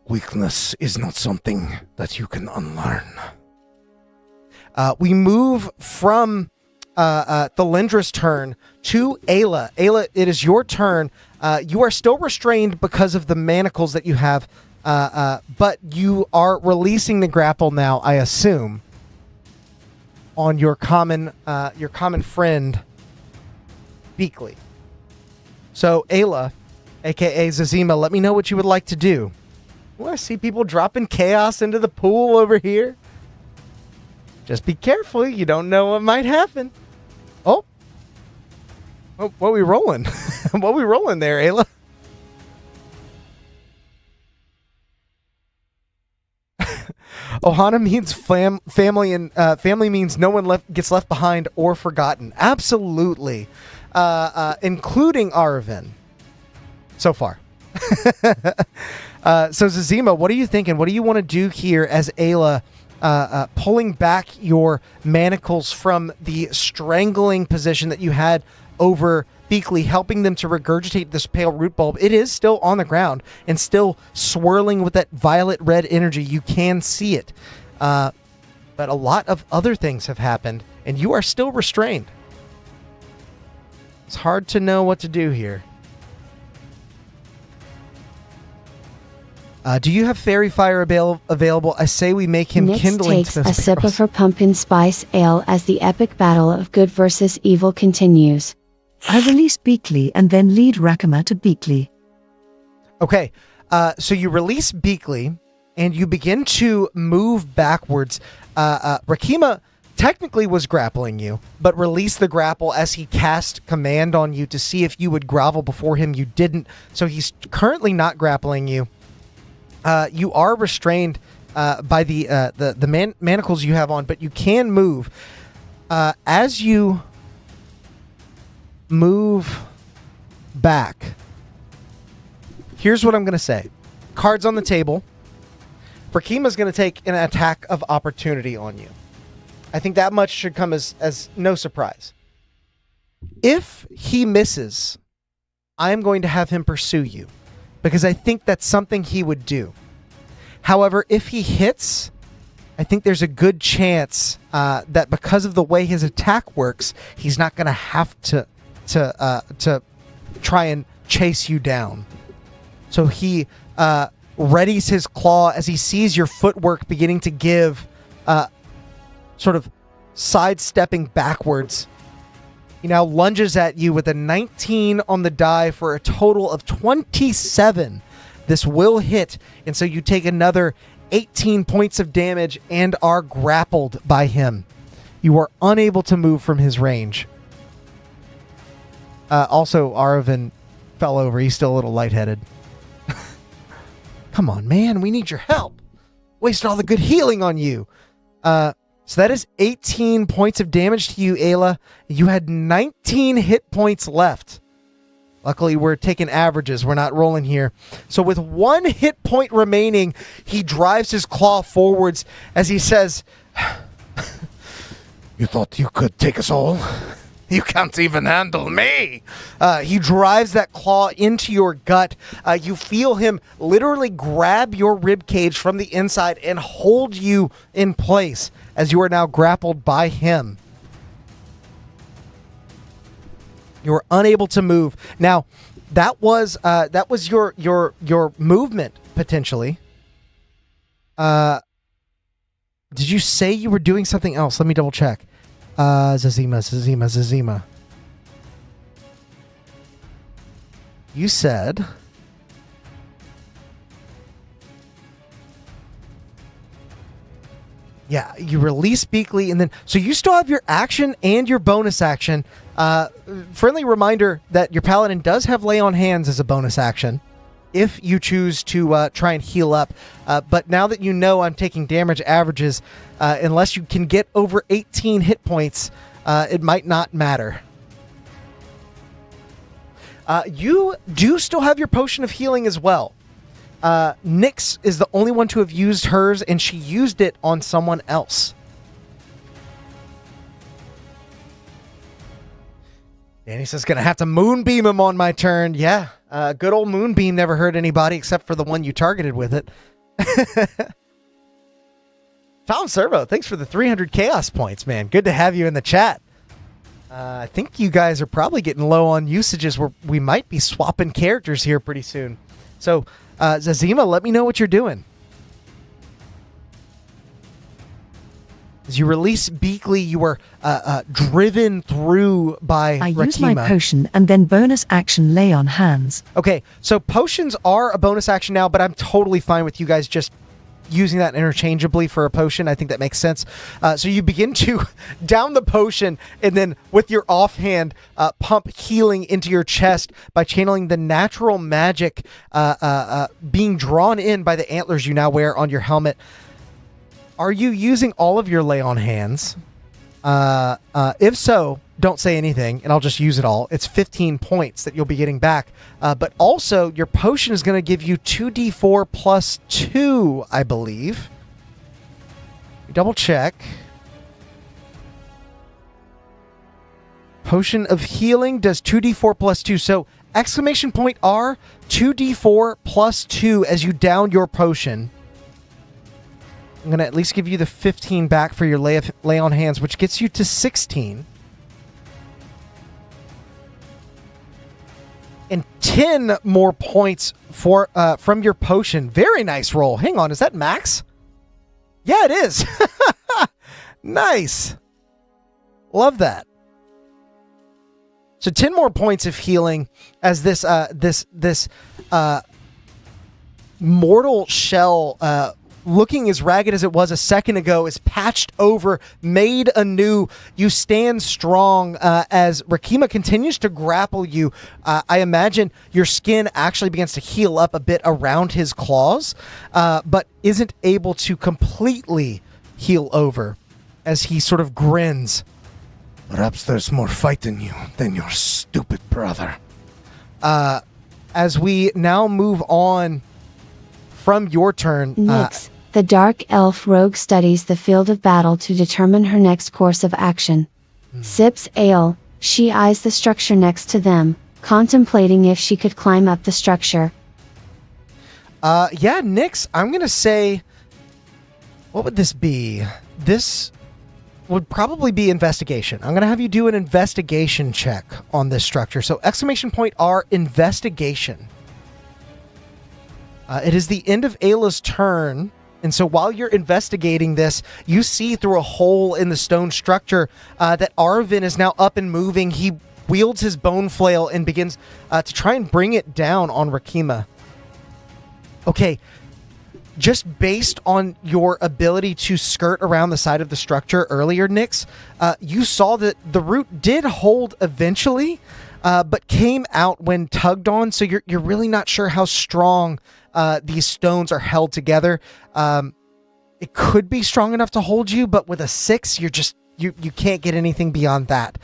Weakness is not something that you can unlearn. we move from Thalindra's turn to Ayla. Ayla, it is your turn. You are still restrained because of the manacles that you have, but you are releasing the grapple now, I assume, on your common friend, Beakley. So, Ayla, aka Zazima, let me know what you would like to do. I see people dropping chaos into the pool over here. Just be careful. You don't know what might happen. Oh, what are we rolling? What are we rolling there, Ayla? Ohana means family, and family means no one gets left behind or forgotten. Absolutely. Including Aravan. So far. So Zazima, what are you thinking? What do you want to do here as Ayla pulling back your manacles from the strangling position that you had over Beakley, helping them to regurgitate this pale root bulb? It is still on the ground and still swirling with that violet red energy. You can see it. But a lot of other things have happened, and you are still restrained. It's hard to know what to do here. Do you have fairy fire available? I say we make him Nix kindling takes to a this sip barrel. of her pumpkin spice ale as the epic battle of good versus evil continues. I release Beakley and then lead Rakima to Beakley. Okay, so you release Beakley, and you begin to move backwards. Rakima technically was grappling you, but released the grapple as he cast command on you to see if you would grovel before him. You didn't, so he's currently not grappling you. You are restrained by the manacles you have on, but you can move. As you move back, here's what I'm going to say. Cards on the table. Rakima's going to take an attack of opportunity on you. I think that much should come as no surprise. If he misses, I'm going to have him pursue you, because I think that's something he would do. However, if he hits, I think there's a good chance that because of the way his attack works, he's not going to have to try and chase you down. So he readies his claw as he sees your footwork beginning to give, sort of sidestepping backwards. He now lunges at you with a 19 on the die for a total of 27. This will hit, and so you take another 18 points of damage and are grappled by him. You are unable to move from his range. Also, Aravan fell over. He's still a little lightheaded. Come on, man. We need your help. Wasted all the good healing on you. So that is 18 points of damage to you, Ayla. You had 19 hit points left. Luckily, we're taking averages. We're not rolling here. So with 1 hit point remaining, he drives his claw forwards as he says, You thought you could take us all? You can't even handle me. He drives that claw into your gut. You feel him literally grab your rib cage from the inside and hold you in place as you are now grappled by him. You are unable to move. Now, that was your movement potentially. Did you say you were doing something else? Let me double check. Zazima. You said yeah, you release Beakley, and then so you still have your action and your bonus action. Friendly reminder that your paladin does have lay on hands as a bonus action if you choose to try and heal up. But now that you know I'm taking damage averages, unless you can get over 18 hit points, it might not matter. You do still have your potion of healing as well. Nyx is the only one to have used hers, and she used it on someone else. Danny says, gonna have to moonbeam him on my turn. Yeah, good old moonbeam never hurt anybody except for the one you targeted with it. Tom Servo, thanks for the 300 chaos points, man. Good to have you in the chat. I think you guys are probably getting low on usages where we might be swapping characters here pretty soon. So, Zazima, let me know what you're doing. As you release Beakley, you were driven through by I Rakima. use my potion and then bonus action lay on hands. Okay, so potions are a bonus action now, but I'm totally fine with you guys just using that interchangeably for a potion. I think that makes sense. So you begin to down the potion and then with your offhand pump healing into your chest by channeling the natural magic being drawn in by the antlers you now wear on your helmet. Are you using all of your lay on hands? If so, don't say anything, and I'll just use it all. It's 15 points that you'll be getting back. But also, your potion is going to give you 2d4 plus 2, I believe. Double check. Potion of Healing does 2d4 plus 2. So, exclamation point R, 2d4 plus 2 as you down your potion. I'm going to at least give you the 15 back for your lay on hands, which gets you to 16. And 10 more points for from your potion. Very nice roll. Hang on, is that max? Yeah, it is. Nice. Love that. So 10 more points of healing as this mortal shell looking as ragged as it was a second ago, is patched over, made anew. You stand strong as Rakima continues to grapple you. I imagine your skin actually begins to heal up a bit around his claws, but isn't able to completely heal over as he sort of grins. Perhaps there's more fight in you than your stupid brother. As we now move on from your turn... Nyx, the dark elf rogue studies the field of battle to determine her next course of action. Sips ale, she eyes the structure next to them, contemplating if she could climb up the structure. Yeah, Nyx, I'm going to say... What would this be? This would probably be investigation. I'm going to have you do an investigation check on this structure. So exclamation point R, investigation. It is the end of Ayla's turn, and so while you're investigating this, you see through a hole in the stone structure that Arvin is now up and moving. He wields his bone flail and begins to try and bring it down on Rakima. Okay, just based on your ability to skirt around the side of the structure earlier, Nyx, you saw that the root did hold eventually, but came out when tugged on, so you're really not sure how strong these stones are held together. It could be strong enough to hold you, but with a 6, you're just you can't get anything beyond that.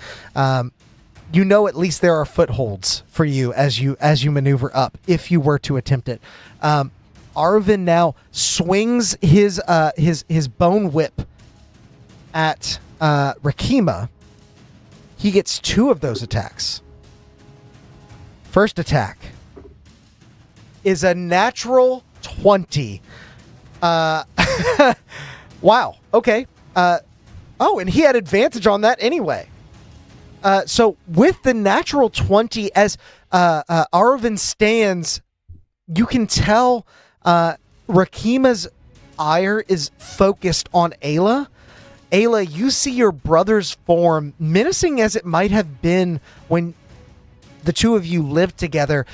You know, at least there are footholds for you as you maneuver up if you were to attempt it. Arvin now swings his bone whip at Rakima. He gets 2 of those attacks. First attack is a natural 20. Wow. Okay. Oh, and he had advantage on that anyway. So with the natural 20, as Arvin stands, you can tell Rakima's ire is focused on Ayla. Ayla, you see your brother's form, menacing as it might have been when the two of you lived together.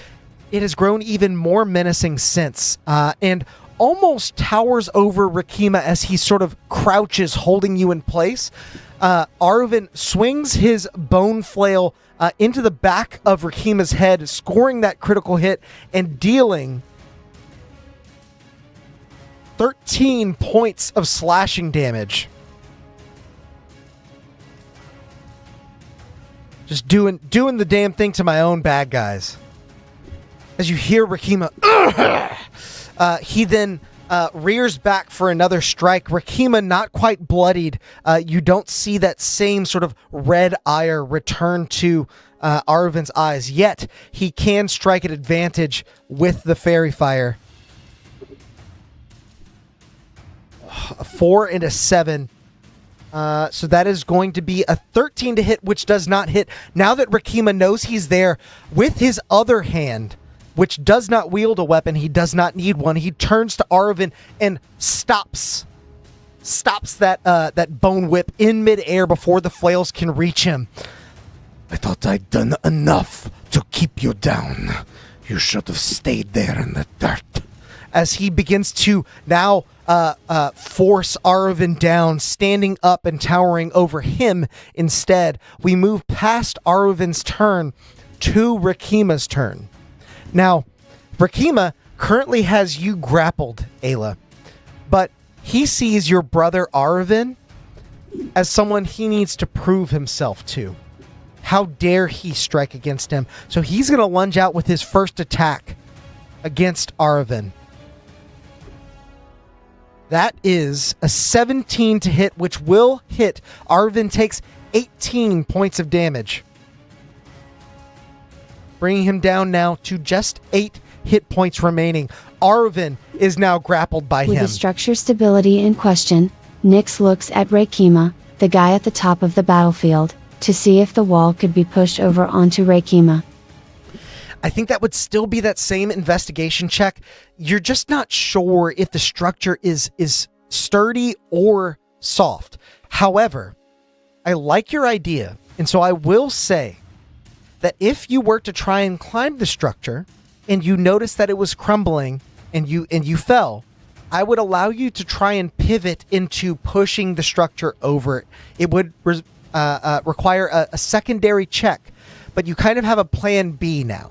It has grown even more menacing since, and almost towers over Rakima as he sort of crouches, holding you in place. Arvin swings his bone flail into the back of Rakima's head, scoring that critical hit and dealing 13 points of slashing damage. Just doing the damn thing to my own bad guys. As you hear Rakima, he then rears back for another strike. Rakima not quite bloodied. You don't see that same sort of red ire return to Arvin's eyes, yet he can strike at advantage with the fairy fire. 4 and a 7. So that is going to be a 13 to hit, which does not hit. Now that Rakima knows he's there, with his other hand, which does not wield a weapon, he does not need one, he turns to Arvin and stops that bone whip in midair before the flails can reach him. I thought I'd done enough to keep you down. You should have stayed there in the dirt. As he begins to now force Arvin down, standing up and towering over him instead. We move past Arvin's turn to Rakima's turn. Now, Rakima currently has you grappled, Ayla, but he sees your brother Arvin as someone he needs to prove himself to. How dare he strike against him? So he's going to lunge out with his first attack against Arvin. That is a 17 to hit, which will hit. Arvin takes 18 points of damage, bringing him down now to just 8 hit points remaining. Arvin is now grappled by him. With the structure stability in question, Nyx looks at Rakima, the guy at the top of the battlefield, to see if the wall could be pushed over onto Rakima. I think that would still be that same investigation check. You're just not sure if the structure is sturdy or soft. However, I like your idea, and so I will say that if you were to try and climb the structure and you notice that it was crumbling and you fell, I would allow you to try and pivot into pushing the structure over it. It would require a secondary check, but you kind of have a plan B now.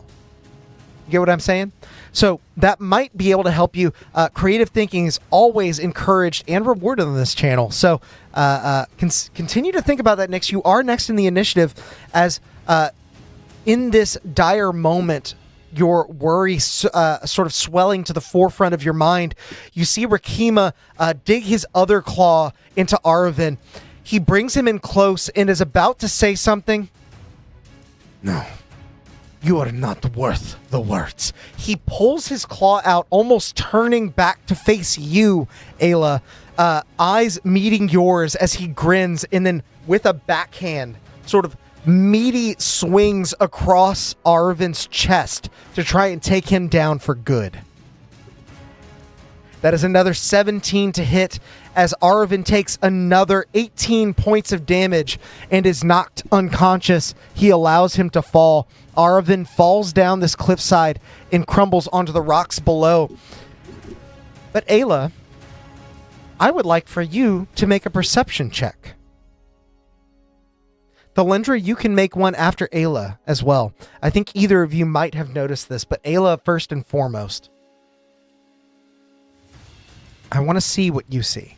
You get what I'm saying? So that might be able to help you. Creative thinking is always encouraged and rewarded on this channel. So continue to think about that next. You are next in the initiative as in this dire moment, your worry sort of swelling to the forefront of your mind. You see Rakima dig his other claw into Arvin. He brings him in close and is about to say something. No. You are not worth the words. He pulls his claw out, almost turning back to face you, Ayla. Eyes meeting yours as he grins, and then with a backhand, sort of meaty swings across Arvin's chest to try and take him down for good. That is another 17 to hit as Arvin takes another 18 points of damage and is knocked unconscious. He allows him to fall. Arvin falls down this cliffside and crumbles onto the rocks below. But Ayla, I would like for you to make a perception check. Thalendra, you can make one after Ayla as well. I think either of you might have noticed this, but Ayla first and foremost. I want to see what you see.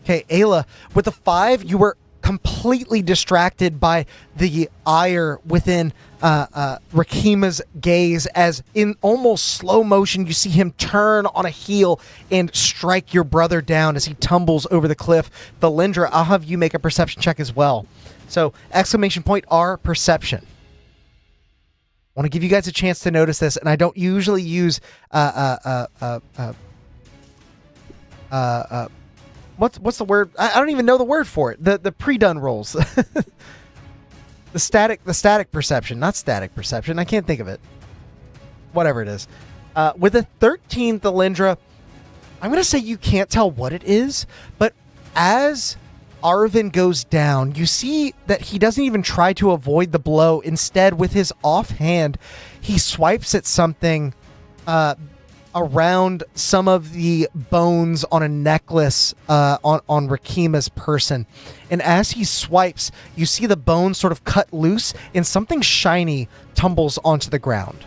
Okay, Ayla, with a 5, you were completely distracted by the ire within Rakima's gaze as in almost slow motion you see him turn on a heel and strike your brother down as he tumbles over the cliff. Thalendra, I'll have you make a perception check as well. So, exclamation point R, perception. I want to give you guys a chance to notice this, and I don't usually use what's the word? I don't even know the word for it. The pre-done rolls. the static perception, not static perception. I can't think of it. Whatever it is. With a 13, Thalendra, I'm going to say you can't tell what it is, but as Arvin goes down, you see that he doesn't even try to avoid the blow. Instead, with his offhand, he swipes at something around some of the bones on a necklace on Rakima's person. And as he swipes, you see the bones sort of cut loose and something shiny tumbles onto the ground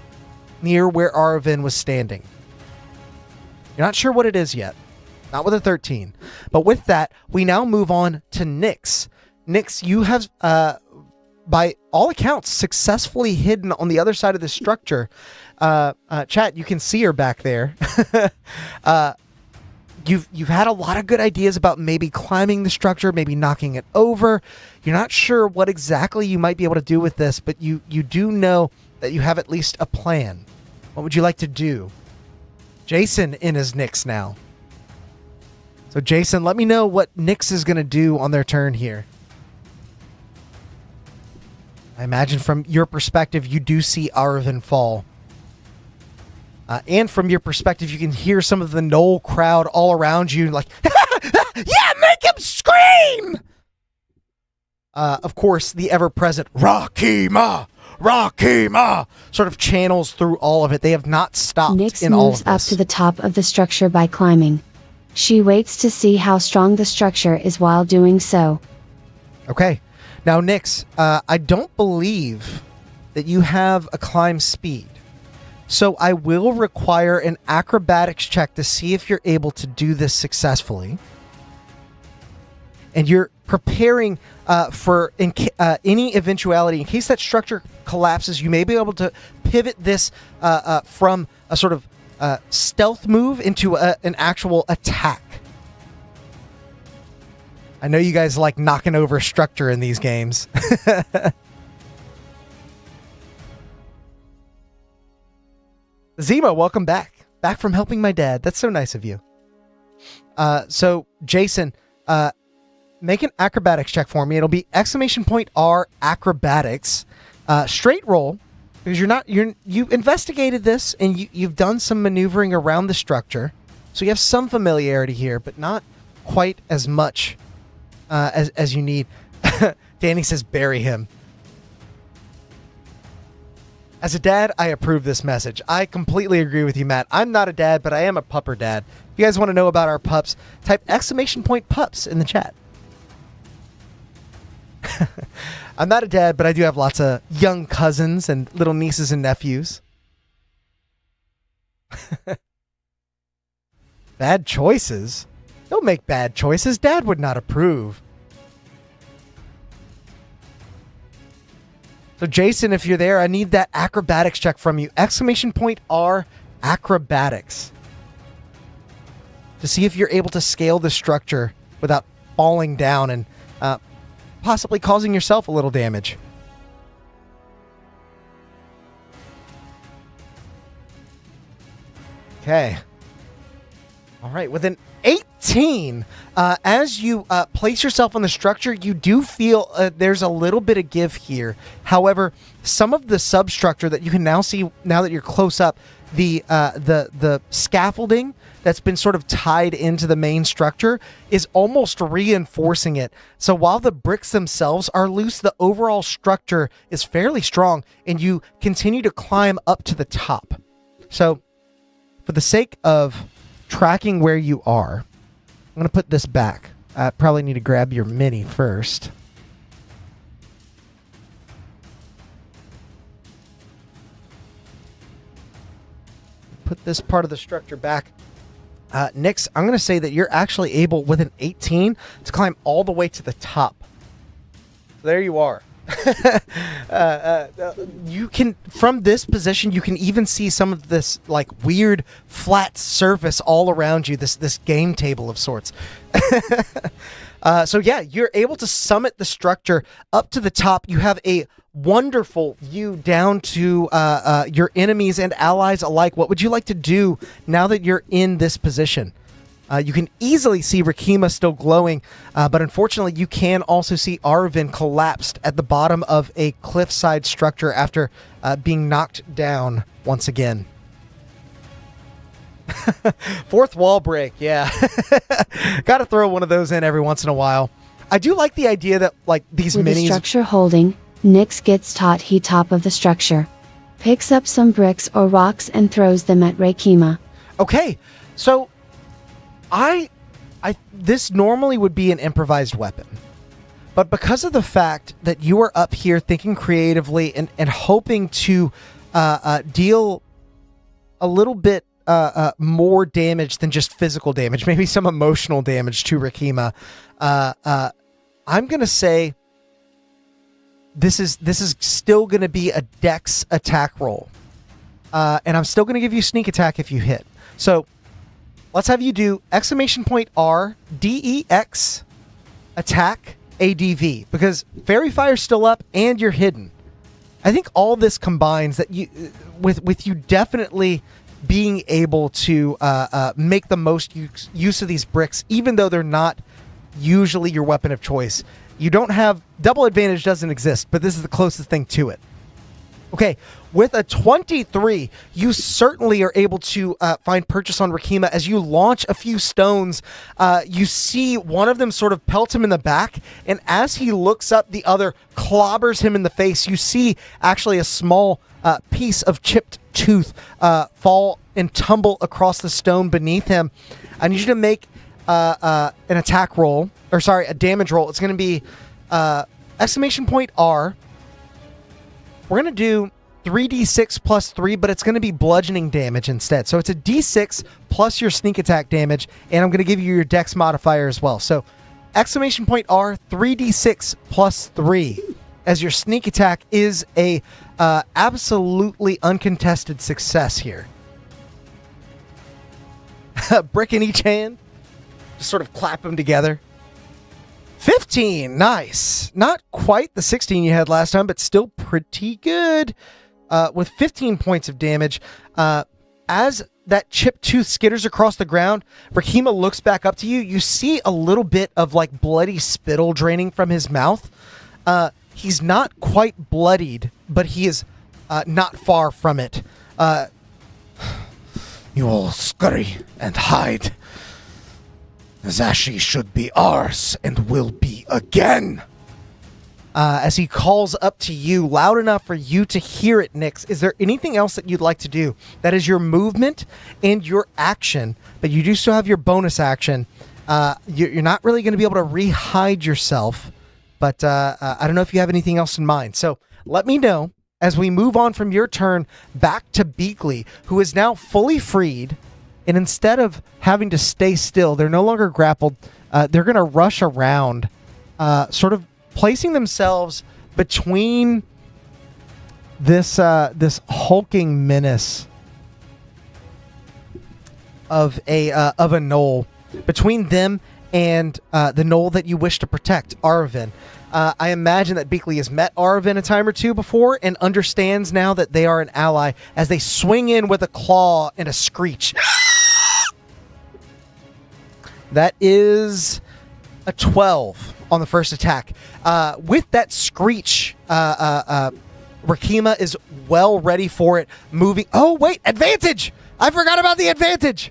near where Arvin was standing. You're not sure what it is yet. Not with a 13. But with that, we now move on to Nyx. Nyx, you have, by all accounts, successfully hidden on the other side of the structure. Chat, you can see her back there. You've had a lot of good ideas about maybe climbing the structure, maybe knocking it over. You're not sure what exactly you might be able to do with this, but you do know that you have at least a plan. What would you like to do? Jason in his Nyx now. So Jason, let me know what Nyx is going to do on their turn here. I imagine from your perspective, you do see Arvin fall. And from your perspective, you can hear some of the Knoll crowd all around you, like, yeah, make him scream! Of course, the ever-present Rakima! Rakima! Sort of channels through all of it. They have not stopped Nyx in all moves of this. up to the top of the structure by climbing. She waits to see how strong the structure is while doing so. Okay. Now, Nyx, I don't believe that you have a climb speed. So I will require an acrobatics check to see if you're able to do this successfully. And you're preparing for any eventuality. In case that structure collapses, you may be able to pivot this from a sort of stealth move into an actual attack. I know you guys like knocking over structure in these games. Zima, welcome back. Back from helping my dad. That's so nice of you. So, Jason, make an acrobatics check for me. It'll be !R acrobatics. Straight roll, because you investigated this and you've done some maneuvering around the structure. So you have some familiarity here, but not quite as much as you need. Danny says bury him. As a dad, I approve this message. I completely agree with you, Matt. I'm not a dad, but I am a pupper dad. If you guys want to know about our pups, type !pups in the chat. I'm not a dad, but I do have lots of young cousins and little nieces and nephews. Bad choices? Don't make bad choices. Dad would not approve. So Jason, if you're there, I need that acrobatics check from you. !R acrobatics. To see if you're able to scale the structure without falling down and possibly causing yourself a little damage. Okay. All right, with an 18, as you place yourself on the structure, you do feel there's a little bit of give here. However, some of the substructure that you can now see, now that you're close up, the scaffolding that's been sort of tied into the main structure is almost reinforcing it. So while the bricks themselves are loose, the overall structure is fairly strong, and you continue to climb up to the top. So for the sake of tracking where you are, I'm going to put this back. I probably need to grab your mini first. Put this part of the structure back. Nyx, I'm going to say that you're actually able, with an 18, to climb all the way to the top. There you are. You can, from this position, you can even see some of this like weird flat surface all around you, this game table of sorts. So yeah, you're able to summit the structure up to the top. You have a wonderful view down to your enemies and allies alike. What would you like to do now that you're in this position? You can easily see Rakima still glowing, but unfortunately you can also see Arvin collapsed at the bottom of a cliffside structure after being knocked down once again. Fourth wall break, yeah. Gotta throw one of those in every once in a while. I do like the idea that like these With minis... the structure holding, Nyx gets top of the structure, picks up some bricks or rocks and throws them at Rakima. Okay, so... this normally would be an improvised weapon, but because of the fact that you are up here thinking creatively and hoping to deal a little bit more damage than just physical damage, maybe some emotional damage to Rakima. I'm gonna say this is still gonna be a dex attack roll, and I'm still gonna give you sneak attack if you hit. So let's have you do !R DEX attack ADV, because Fairy Fire's still up and you're hidden. I think all this combines that you with you definitely being able to make the most use of these bricks, even though they're not usually your weapon of choice. You don't have double advantage, doesn't exist, but this is the closest thing to it. Okay, with a 23, you certainly are able to find purchase on Rakima. As you launch a few stones, you see one of them sort of pelt him in the back, and as he looks up, the other clobbers him in the face. You see actually a small piece of chipped tooth fall and tumble across the stone beneath him. I need you to make an attack roll, or sorry, a damage roll. It's going to be !R. We're going to do 3d6 plus 3, but it's going to be bludgeoning damage instead. So it's a d6 plus your sneak attack damage, and I'm going to give you your dex modifier as well. So !R, 3d6 plus 3, as your sneak attack is a absolutely uncontested success here. Brick in each hand. Just sort of clap them together. 15, nice. Not quite the 16 you had last time, but still pretty good. With 15 points of damage. As that chipped tooth skitters across the ground, Rakima looks back up to you. You see a little bit of like bloody spittle draining from his mouth. He's not quite bloodied, but he is not far from it. You all scurry and hide. Zashi should be ours and will be again. As he calls up to you loud enough for you to hear it, Nyx, is there anything else that you'd like to do? That is your movement and your action, but you do still have your bonus action. You're not really going to be able to re-hide yourself, but I don't know if you have anything else in mind. So let me know as we move on from your turn back to Beakley, who is now fully freed. And instead of having to stay still, they're no longer grappled. They're going to rush around, sort of placing themselves between this hulking menace of a knoll, between them and the knoll that you wish to protect, Aravan. I imagine that Beakley has met Aravan a time or two before and understands now that they are an ally as they swing in with a claw and a screech. That is a 12 on the first attack. With that screech, Rakima is well ready for it. Moving. Oh, wait, advantage! I forgot about the advantage!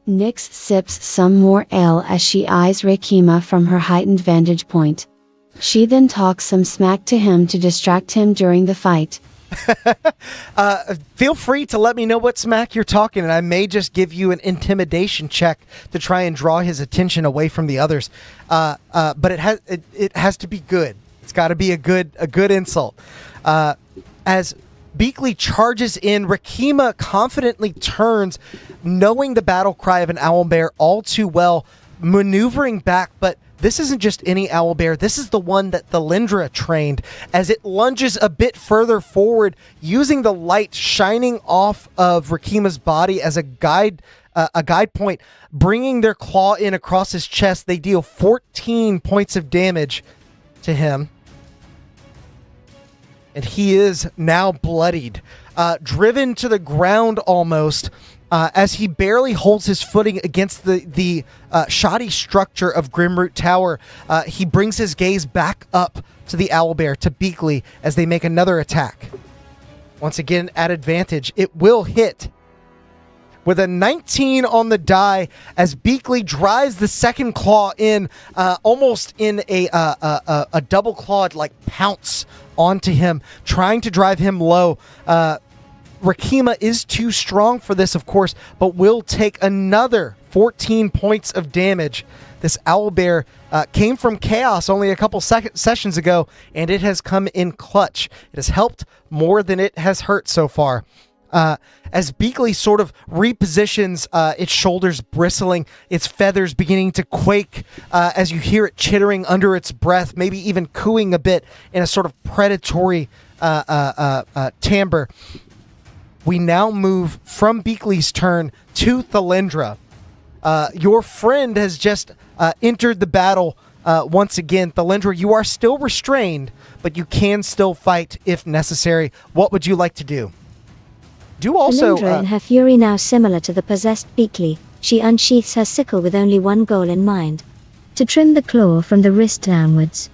Nyx sips some more ale as she eyes Rakima from her heightened vantage point. She then talks some smack to him to distract him during the fight. Feel free to let me know what smack you're talking, and I may just give you an intimidation check to try and draw his attention away from the others. But it has to be good. It's got to be a good insult. As Beakley charges in, Rakima confidently turns, knowing the battle cry of an owlbear all too well, maneuvering back, but this isn't just any owlbear. This is the one that the Lindra trained, as it lunges a bit further forward, using the light shining off of Rakima's body as a guide point, bringing their claw in across his chest. They deal 14 points of damage to him. And he is now bloodied, driven to the ground almost, as he barely holds his footing against the shoddy structure of Grimroot Tower. He brings his gaze back up to the owlbear, to Beakley, as they make another attack. Once again, at advantage, it will hit. With a 19 on the die, as Beakley drives the second claw in, almost in a double-clawed like pounce onto him, trying to drive him low. Rakima is too strong for this, of course, but will take another 14 points of damage. This owlbear came from chaos only a couple sessions ago, and it has come in clutch. It has helped more than it has hurt so far. as Beakley sort of repositions, its shoulders bristling, its feathers beginning to quake as you hear it chittering under its breath, maybe even cooing a bit in a sort of predatory timbre. We now move from Beakley's turn to Thalindra. Your friend has just entered the battle once again. Thalindra, you are still restrained, but you can still fight if necessary. What would you like to do? Do also... Thalindra, in her fury now similar to the possessed Beakley, she unsheaths her sickle with only one goal in mind. To trim the claw from the wrist downwards,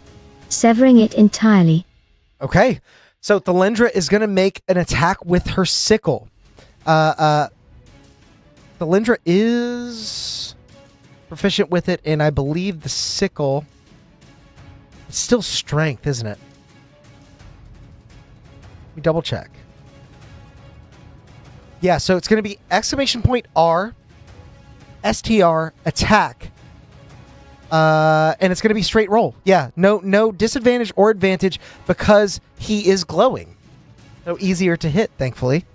severing it entirely. Okay, so Thalindra is going to make an attack with her sickle. Thalindra is proficient with it, and I believe the sickle... It's still strength, isn't it? Let me double check. Yeah, so it's going to be exclamation point R, STR, attack. And it's going to be straight roll. Yeah, no disadvantage or advantage because he is glowing. So easier to hit, thankfully.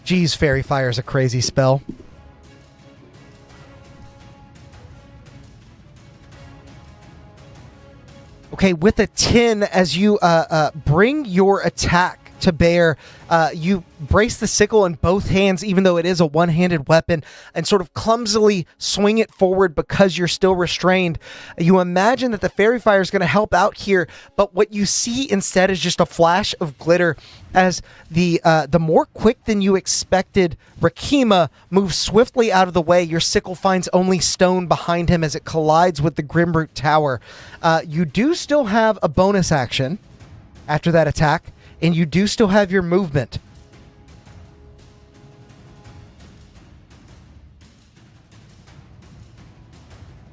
Geez, Fairy Fire is a crazy spell. Okay, with a 10, as you bring your attack to bear, you brace the sickle in both hands, even though it is a one-handed weapon, and sort of clumsily swing it forward because you're still restrained. You imagine that the fairy fire is going to help out here, but what you see instead is just a flash of glitter as the more quick than you expected Rakima moves swiftly out of the way. Your sickle finds only stone behind him as it collides with the Grimroot Tower. You do still have a bonus action after that attack, and you do still have your movement.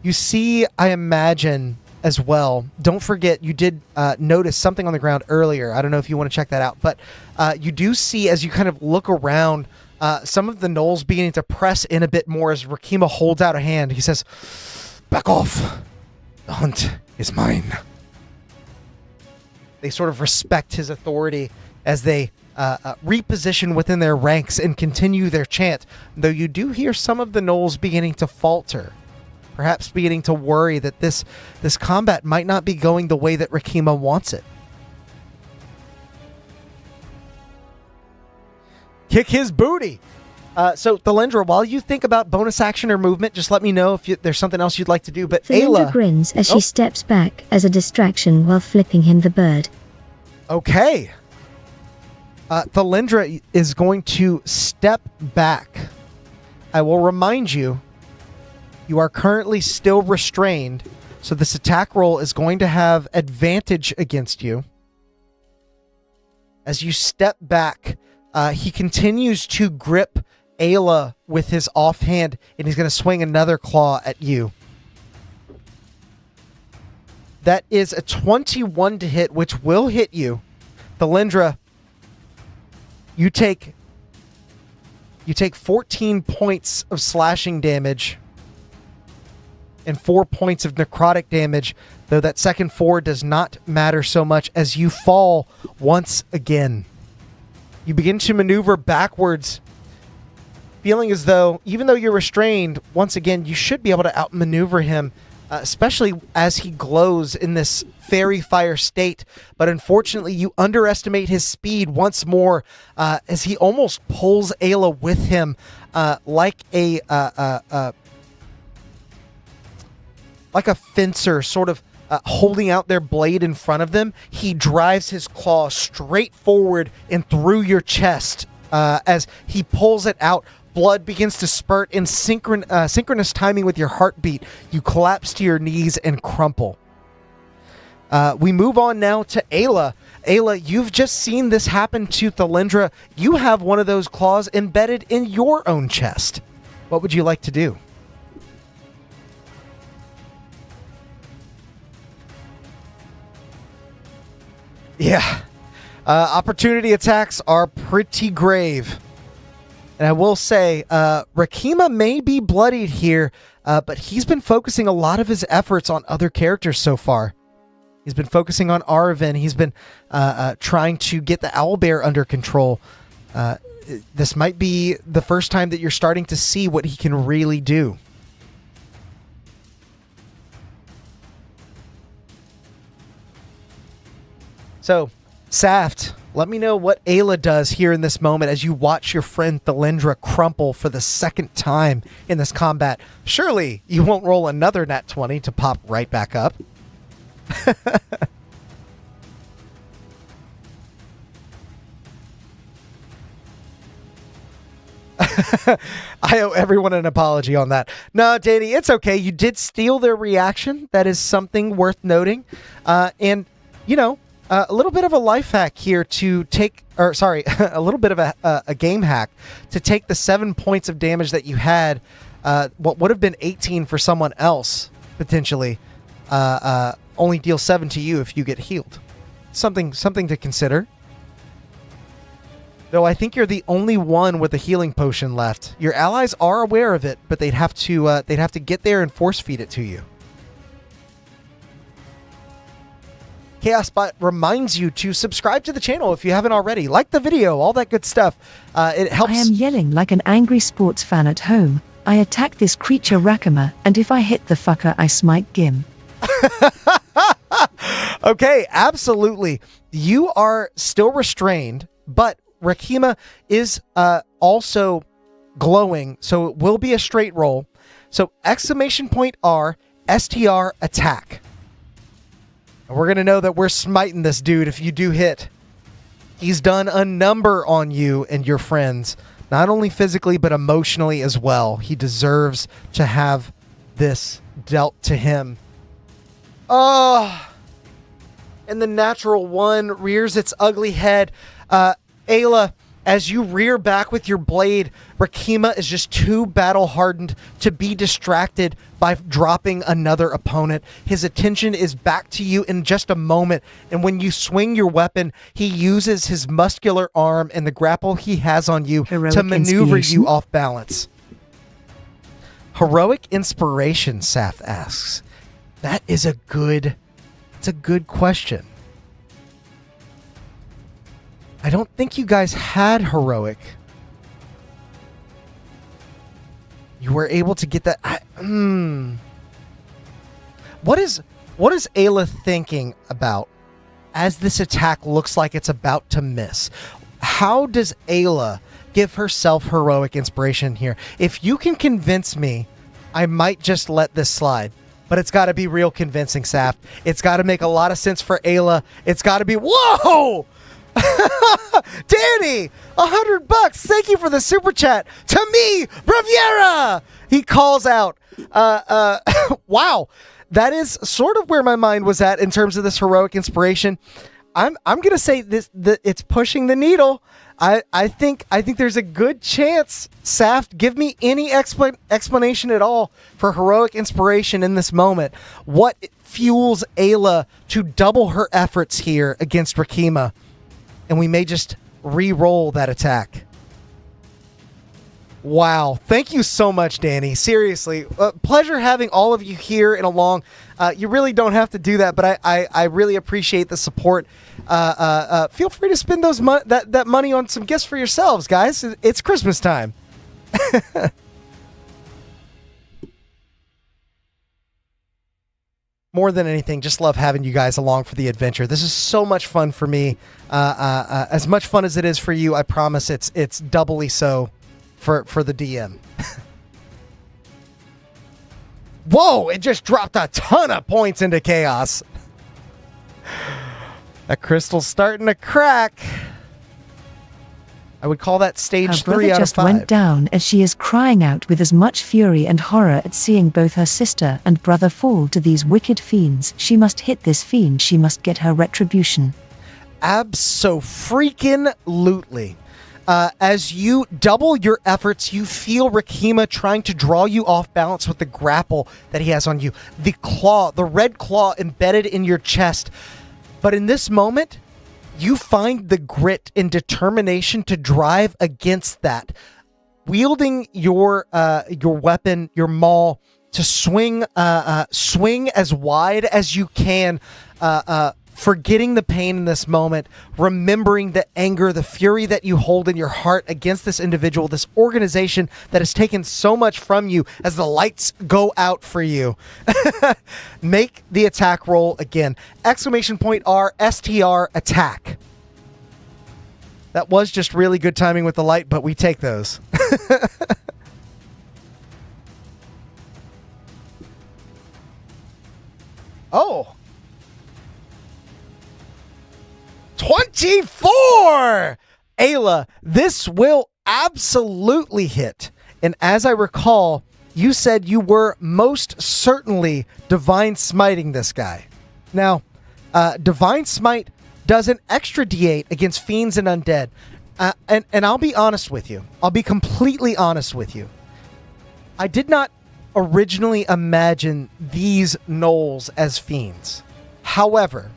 You see, I imagine, as well, don't forget, you did notice something on the ground earlier. I don't know if you want to check that out, but you do see, as you kind of look around, some of the gnolls beginning to press in a bit more as Rakima holds out a hand. He says, "Back off. The hunt is mine." They sort of respect his authority as they reposition within their ranks and continue their chant, though you do hear some of the gnolls beginning to falter, perhaps beginning to worry that this combat might not be going the way that Rakima wants it. Kick his booty! So, Thalindra, while you think about bonus action or movement, just let me know if there's something else you'd like to do. But Thalindra Ayla grins as she steps back as a distraction while flipping him the bird. Okay. Thalindra is going to step back. I will remind you, you are currently still restrained, so this attack roll is going to have advantage against you. As you step back, he continues to grip Ayla with his offhand, and he's going to swing another claw at you. That is a 21 to hit, which will hit you. Thalindra, you take 14 points of slashing damage and 4 points of necrotic damage, though that second 4 does not matter so much as you fall once again. You begin to maneuver backwards, feeling as though, even though you're restrained, once again, you should be able to outmaneuver him, especially as he glows in this fairy fire state. But unfortunately, you underestimate his speed once more as he almost pulls Ayla with him like a fencer, sort of holding out their blade in front of them. He drives his claw straight forward and through your chest as he pulls it out. Blood begins to spurt in synchronous timing with your heartbeat. You collapse to your knees and crumple. We move on now to Ayla. Ayla, you've just seen this happen to Thalindra. You have one of those claws embedded in your own chest. What would you like to do? Yeah. Opportunity attacks are pretty grave. And I will say, Rakima may be bloodied here, but he's been focusing a lot of his efforts on other characters so far. He's been focusing on Arvin. He's been trying to get the owlbear under control. This might be the first time that you're starting to see what he can really do. So, Saft, let me know what Ayla does here in this moment as you watch your friend Thalindra crumple for the second time in this combat. Surely you won't roll another nat 20 to pop right back up. I owe everyone an apology on that. No, Danny, it's okay. You did steal their reaction. That is something worth noting. And, you know, a little bit of a life hack here to take, or sorry, a little bit of a game hack to take the 7 points of damage that you had, what would have been 18 for someone else, potentially, only deal 7 to you if you get healed. Something to consider. Though I think you're the only one with a healing potion left. Your allies are aware of it, but they'd have to get there and force feed it to you. ChaosBot reminds you to subscribe to the channel if you haven't already. Like the video, all that good stuff. It helps. I am yelling like an angry sports fan at home. I attack this creature Rakama, and if I hit the fucker, I smite Gim. Okay, absolutely. You are still restrained, but Rakima is also glowing, so it will be a straight roll. So exclamation point R, STR, attack. And we're going to know that we're smiting this dude if you do hit. He's done a number on you and your friends, not only physically, but emotionally as well. He deserves to have this dealt to him. Oh, and the natural one rears its ugly head. Ayla, as you rear back with your blade, Rakima is just too battle-hardened to be distracted by dropping another opponent. His attention is back to you in just a moment, and when you swing your weapon, he uses his muscular arm and the grapple he has on you to maneuver you off balance. Heroic inspiration, Saf asks. That is it's a good question. I don't think you guys had heroic. You were able to get that. What is Ayla thinking about as this attack looks like it's about to miss? How does Ayla give herself heroic inspiration here? If you can convince me, I might just let this slide. But it's got to be real convincing, Saf. It's got to make a lot of sense for Ayla. It's got to be... Whoa! Danny, $100. Thank you for the super chat. To me, Braviera. He calls out. Wow, that is sort of where my mind was at in terms of this heroic inspiration. I'm gonna say it's pushing the needle. I think there's a good chance. Saft, give me any explanation at all for heroic inspiration in this moment. What fuels Ayla to double her efforts here against Rakima? And we may just re-roll that attack. Wow. Thank you so much, Danny. Seriously. Pleasure having all of you here and along. You really don't have to do that, but I really appreciate the support. Feel free to spend that money on some gifts for yourselves, guys. It's Christmas time. More than anything, just love having you guys along for the adventure. This is so much fun for me. As much fun as it is for you, I promise it's doubly so for the DM. Whoa, it just dropped a ton of points into chaos. That crystal's starting to crack. I would call that stage 3 out of 5. Her brother just went down as she is crying out with as much fury and horror at seeing both her sister and brother fall to these wicked fiends. She must hit this fiend. She must get her retribution. Abso-freaking-lutely. As you double your efforts, you feel Rakima trying to draw you off balance with the grapple that he has on you. The claw, the red claw embedded in your chest. But in this moment, you find the grit and determination to drive against that. Wielding your weapon, your maul, to swing as wide as you can forgetting the pain in this moment, remembering the anger, the fury that you hold in your heart against this individual, this organization that has taken so much from you as the lights go out for you. Make the attack roll again. Exclamation point R, STR, attack. That was just really good timing with the light, but we take those. Oh. 24! Ayla, this will absolutely hit. And as I recall, you said you were most certainly divine smiting this guy. Now, divine smite does an extra d8 against fiends and undead. And I'll be honest with you. I'll be completely honest with you. I did not originally imagine these gnolls as fiends. However,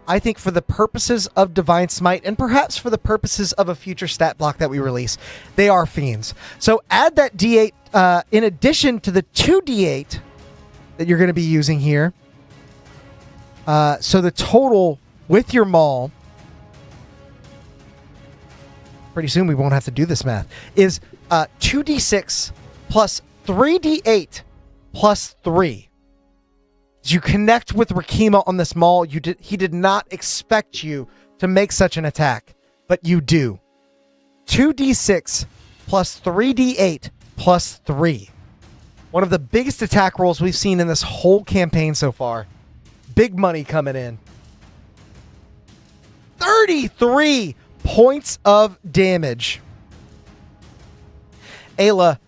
I think for the purposes of Divine Smite, and perhaps for the purposes of a future stat block that we release, they are fiends. So add that d8 in addition to the 2d8 that you're going to be using here. So the total with your maul, pretty soon we won't have to do this math, is 2d6 plus 3d8 plus 3. As you connect with Rakima on this maul, he did not expect you to make such an attack, but you do. 2d6 plus 3d8 plus 3. One of the biggest attack rolls we've seen in this whole campaign so far. Big money coming in. 33 points of damage. Ayla,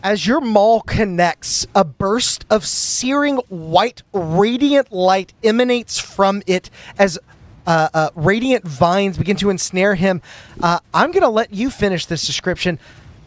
as your maul connects, a burst of searing white radiant light emanates from it as radiant vines begin to ensnare him. I'm going to let you finish this description.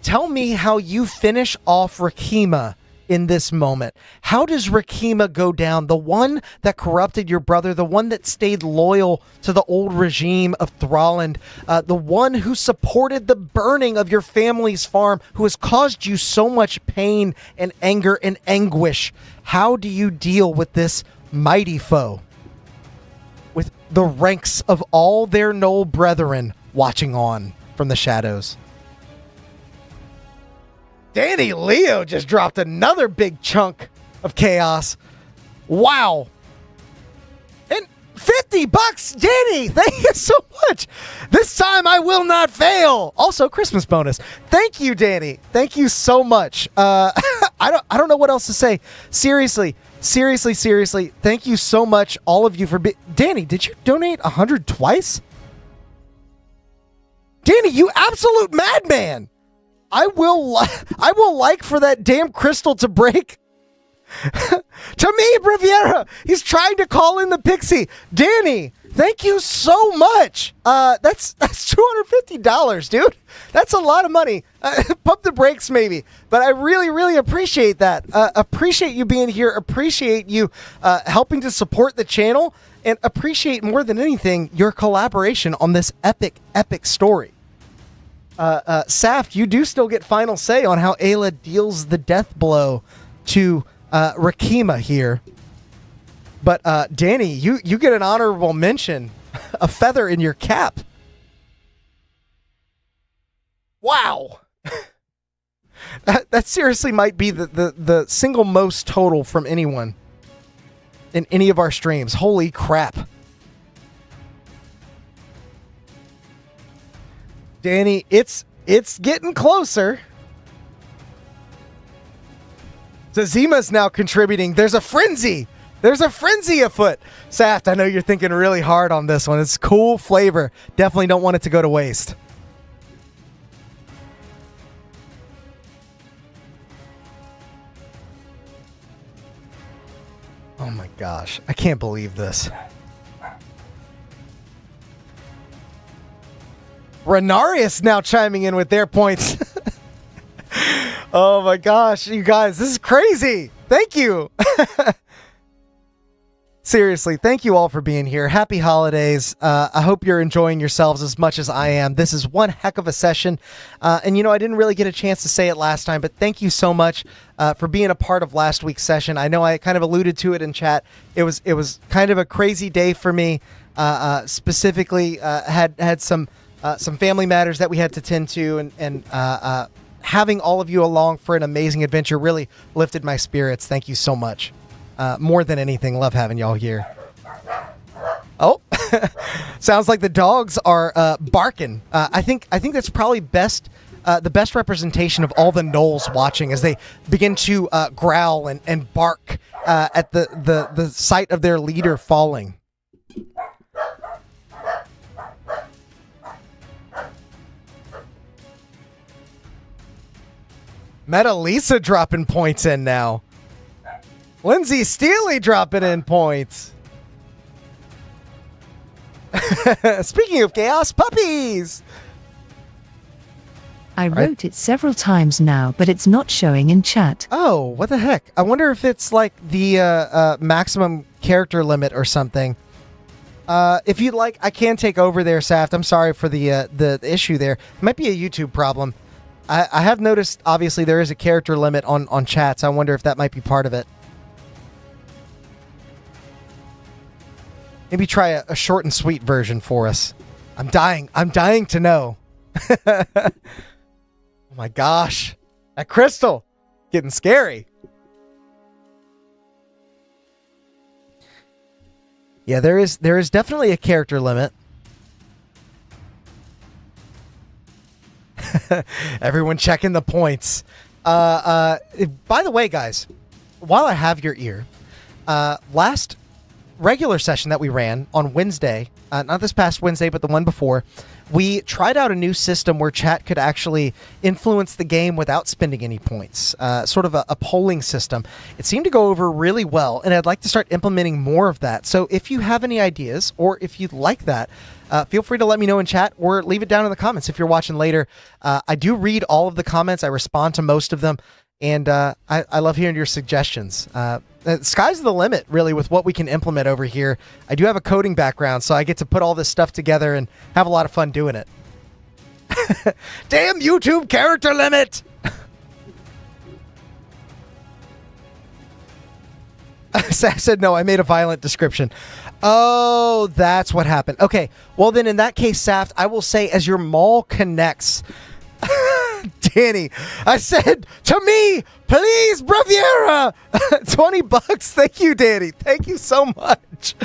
Tell me how you finish off Rakima in this moment. How does Rakima go down? The one that corrupted your brother, the one that stayed loyal to the old regime of Thralland, the one who supported the burning of your family's farm, who has caused you so much pain and anger and anguish. How do you deal with this mighty foe? With the ranks of all their gnoll brethren watching on from the shadows. Danny Leo just dropped another big chunk of chaos. Wow. And $50, Danny. Thank you so much. This time I will not fail. Also, Christmas bonus. Thank you, Danny. Thank you so much. I don't know what else to say. Seriously. Thank you so much, all of you, for Danny, did you donate 100 twice? Danny, you absolute madman. I will like for that damn crystal to break. To me, Riviera. He's trying to call in the pixie. Danny, thank you so much. That's $250, dude. That's a lot of money. Pump the brakes, maybe. But I really, really appreciate that. Appreciate you being here. Appreciate you helping to support the channel. And appreciate more than anything your collaboration on this epic, epic story. Saft, you do still get final say on how Ayla deals the death blow to Rakima here. But Danny, you get an honorable mention, a feather in your cap. Wow. that seriously might be the single most total from anyone in any of our streams. Holy crap. Danny, it's getting closer. Zazima's now contributing. There's a frenzy. There's a frenzy afoot. Saft, I know you're thinking really hard on this one. It's cool flavor. Definitely don't want it to go to waste. Oh my gosh. I can't believe this. Renarius now chiming in with their points. Oh my gosh, you guys, this is crazy. Thank you. Seriously, thank you all for being here. Happy holidays. I hope you're enjoying yourselves as much as I am. This is one heck of a session. And I didn't really get a chance to say it last time, but thank you so much for being a part of last week's session. I know I kind of alluded to it in chat. It was kind of a crazy day for me. Specifically, had some family matters that we had to tend to, and having all of you along for an amazing adventure really lifted my spirits. Thank you so much. More than anything, love having y'all here. Oh, sounds like the dogs are barking. I think that's probably the best representation of all the gnolls watching as they begin to growl and bark at the sight of their leader falling. Meta Lisa dropping points in now. Lindsay Steely dropping in points. Speaking of chaos, puppies. I wrote it several times now, but it's not showing in chat. Oh, what the heck? I wonder if it's like the maximum character limit or something. If you'd like, I can take over there, Saft. I'm sorry for the issue there. It might be a YouTube problem. I have noticed, obviously, there is a character limit on chats. I wonder if that might be part of it. Maybe try a short and sweet version for us. I'm dying to know. Oh my gosh. That crystal. Getting scary. Yeah, there is definitely a character limit. Everyone checking the points. By the way, guys, while I have your ear, last regular session that we ran on Wednesday, not this past Wednesday, but the one before, we tried out a new system where chat could actually influence the game without spending any points, sort of a polling system. It seemed to go over really well, and I'd like to start implementing more of that. So if you have any ideas, or if you'd like that, feel free to let me know in chat, or leave it down in the comments if you're watching later. I do read all of the comments. I respond to most of them, and I love hearing your suggestions. Sky's the limit, really, with what we can implement over here. I do have a coding background, so I get to put all this stuff together and have a lot of fun doing it. Damn YouTube character limit! Sam said, no, I made a violent description. Oh, that's what happened. Okay, well then in that case, Saft, I will say as your maul connects... Danny, I said, to me, please, Braviera! $20. Thank you, Danny. Thank you so much.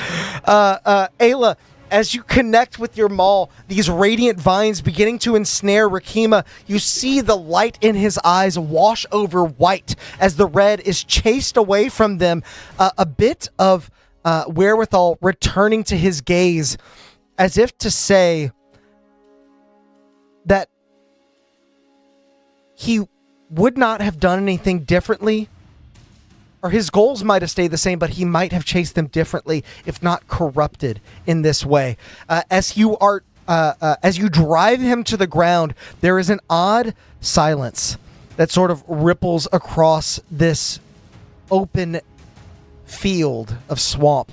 Ayla, as you connect with your maul, these radiant vines beginning to ensnare Rakima, you see the light in his eyes wash over white as the red is chased away from them. A bit of wherewithal returning to his gaze, as if to say that he would not have done anything differently, or his goals might have stayed the same, but he might have chased them differently if not corrupted in this way. As you drive him to the ground, there is an odd silence that sort of ripples across this open field of swamp.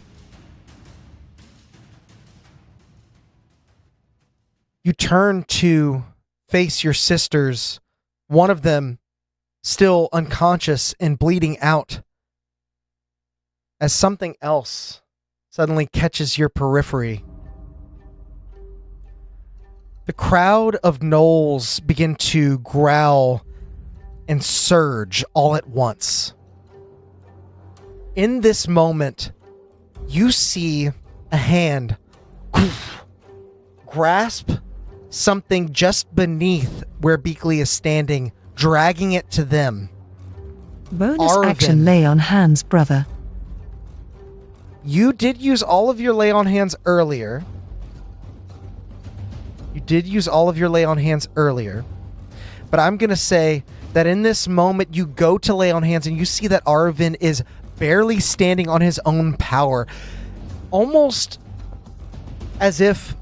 You turn to face your sisters, one of them still unconscious and bleeding out, as something else suddenly catches your periphery. The crowd of gnolls begin to growl and surge all at once. In this moment, you see a hand grasp something just beneath where Beakley is standing, dragging it to them. Bonus Arvin. action, lay on hands, brother. You did use all of your lay on hands earlier. But I'm going to say that in this moment, you go to lay on hands and you see that Arvin is barely standing on his own power. Almost as if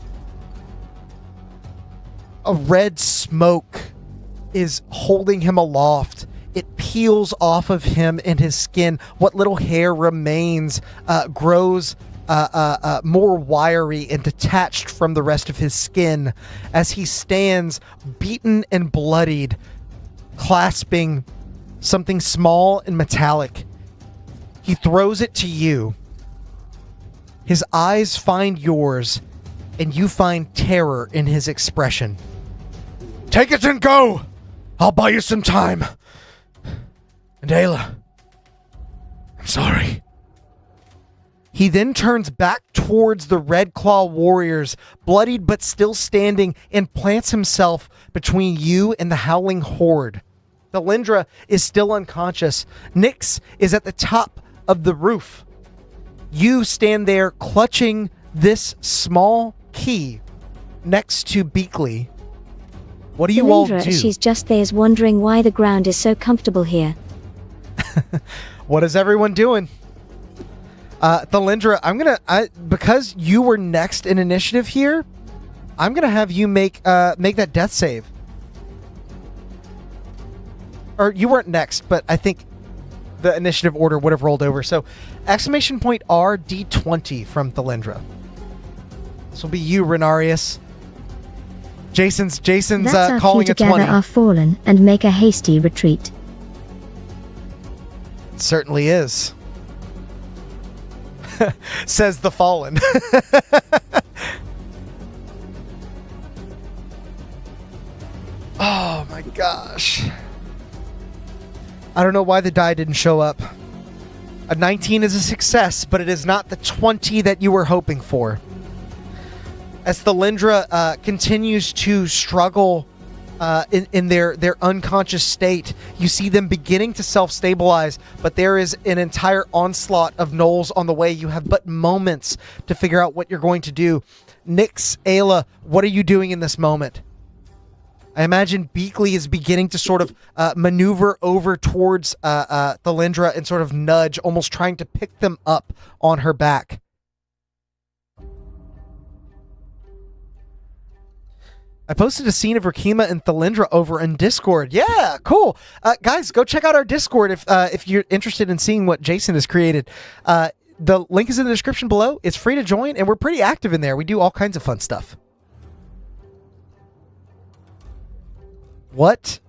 a red smoke is holding him aloft it peels off of him and his skin. What little hair remains grows more wiry and detached from the rest of his skin as he stands beaten and bloodied, clasping something small and metallic. He throws it to you. His eyes find yours, and you find terror in his expression. Take it and go! I'll buy you some time. And Ayla, I'm sorry. He then turns back towards the Red Claw warriors, bloodied but still standing, and plants himself between you and the howling horde. Thalindra is still unconscious. Nyx is at the top of the roof. You stand there clutching this small key next to Beakley. What do you all do? She's just there wondering why the ground is so comfortable here. What is everyone doing? Thalindra, because you were next in initiative here, I'm gonna have you make that death save. Or you weren't next, but I think the initiative order would have rolled over. So, exclamation point R D20 from Thalindra. This will be you, Renarius. Jason's That's calling a 20. Gather our fallen and make a hasty retreat. It certainly is. Says the fallen. Oh my gosh. I don't know why the die didn't show up. A 19 is a success, but it is not the 20 that you were hoping for. As Thalindra continues to struggle in their unconscious state, you see them beginning to self-stabilize, but there is an entire onslaught of gnolls on the way. You have but moments to figure out what you're going to do. Nyx, Ayla, what are you doing in this moment? I imagine Beakley is beginning to sort of maneuver over towards Thalindra and sort of nudge, almost trying to pick them up on her back. I posted a scene of Rakima and Thalindra over in Discord. Yeah, cool. Guys, go check out our Discord if you're interested in seeing what Jason has created. The link is in the description below. It's free to join, and we're pretty active in there. We do all kinds of fun stuff. What?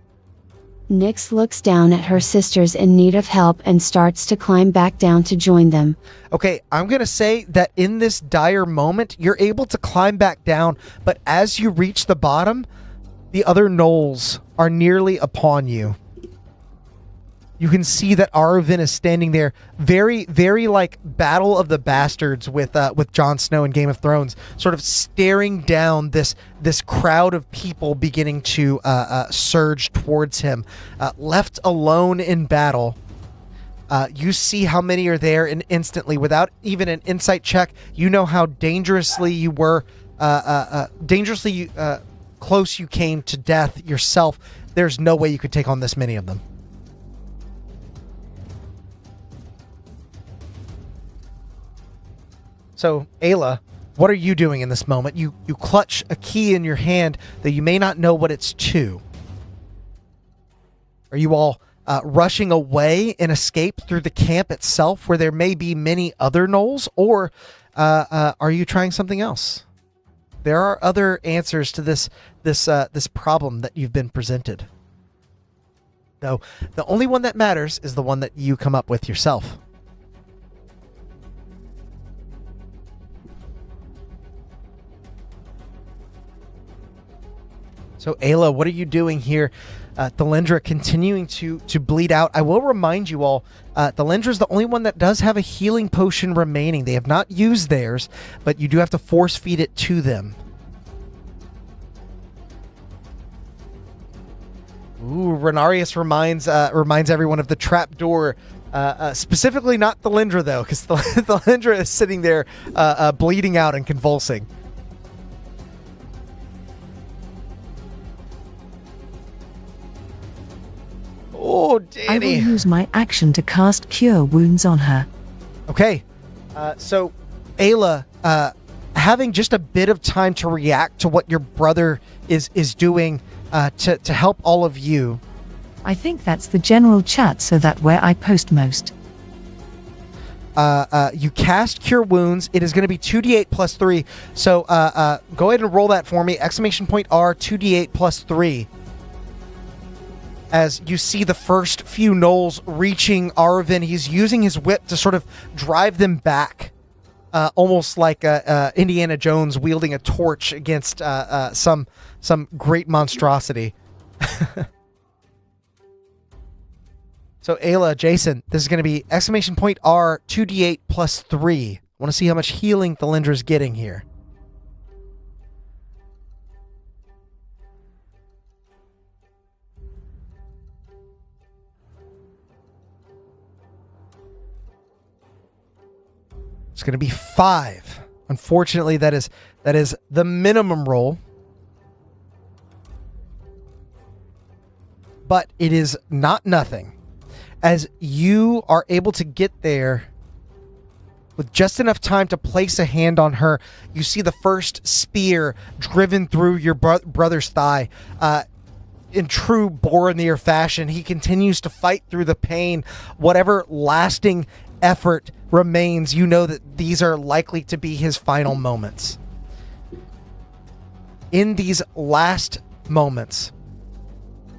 Nyx looks down at her sisters in need of help and starts to climb back down to join them. Okay, I'm going to say that in this dire moment, you're able to climb back down, but as you reach the bottom, the other gnolls are nearly upon you. You can see that Arvin is standing there, very, very like Battle of the Bastards with Jon Snow in Game of Thrones, sort of staring down this crowd of people beginning to surge towards him. Left alone in battle, you see how many are there, and instantly, without even an insight check, you know how dangerously you were, close you came to death yourself. There's no way you could take on this many of them. So, Ayla, what are you doing in this moment? You clutch a key in your hand, though you may not know what it's to. Are you all rushing away and escape through the camp itself, where there may be many other gnolls, or are you trying something else? There are other answers to this problem that you've been presented. Though the only one that matters is the one that you come up with yourself. So, Ayla, what are you doing here? Thalindra continuing to bleed out. I will remind you all, Thalindra is the only one that does have a healing potion remaining. They have not used theirs, but you do have to force feed it to them. Ooh, Renarius reminds everyone of the trap door. Specifically not Thalindra, though, because Thalindra is sitting there bleeding out and convulsing. Oh, Danny. I will use my action to cast Cure Wounds on her. Okay. So, Ayla, having just a bit of time to react to what your brother is doing to help all of you, I think that's the general chat, so that where I post most. You cast Cure Wounds. It is going to be 2d8 plus 3. So go ahead and roll that for me. Exclamation point R, 2d8 plus 3. As you see the first few gnolls reaching Arvin, he's using his whip to sort of drive them back. Almost like Indiana Jones wielding a torch against some great monstrosity. So Ayla, Jason, this is going to be exclamation point R, 2d8 plus 3. I want to see how much healing Thalindra's getting here. It's going to be 5. Unfortunately, that is the minimum roll. But it is not nothing. As you are able to get there with just enough time to place a hand on her, you see the first spear driven through your brother's thigh. In true Boromir fashion, he continues to fight through the pain. Whatever lasting effort remains, you know that these are likely to be his final moments. In these last moments,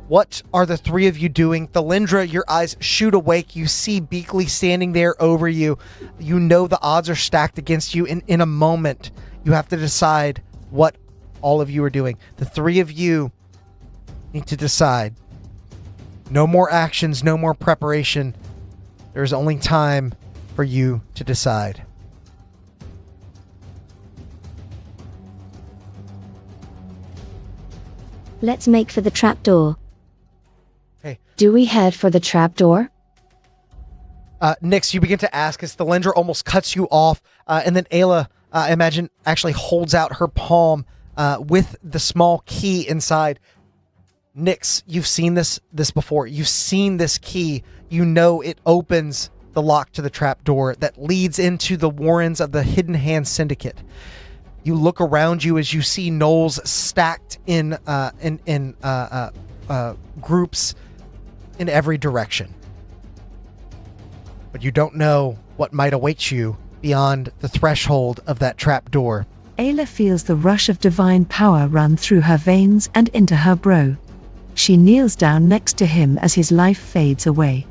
what are the three of you doing? Thalindra, your eyes shoot awake. You see Beakley standing there over you. You know the odds are stacked against you. In a moment, you have to decide what all of you are doing. The three of you need to decide. No more actions, no more preparation. There's only time for you to decide. Let's make for the trapdoor. Do we head for the trapdoor? Nyx, you begin to ask as Thalindra almost cuts you off, and then Ayla, I imagine, actually holds out her palm with the small key inside. Nyx, you've seen this before. You've seen this key. You know it opens the lock to the trapdoor that leads into the warrens of the Hidden Hand Syndicate. You look around you as you see gnolls stacked in groups in every direction. But you don't know what might await you beyond the threshold of that trapdoor. Ayla feels the rush of divine power run through her veins and into her brow. She kneels down next to him as his life fades away.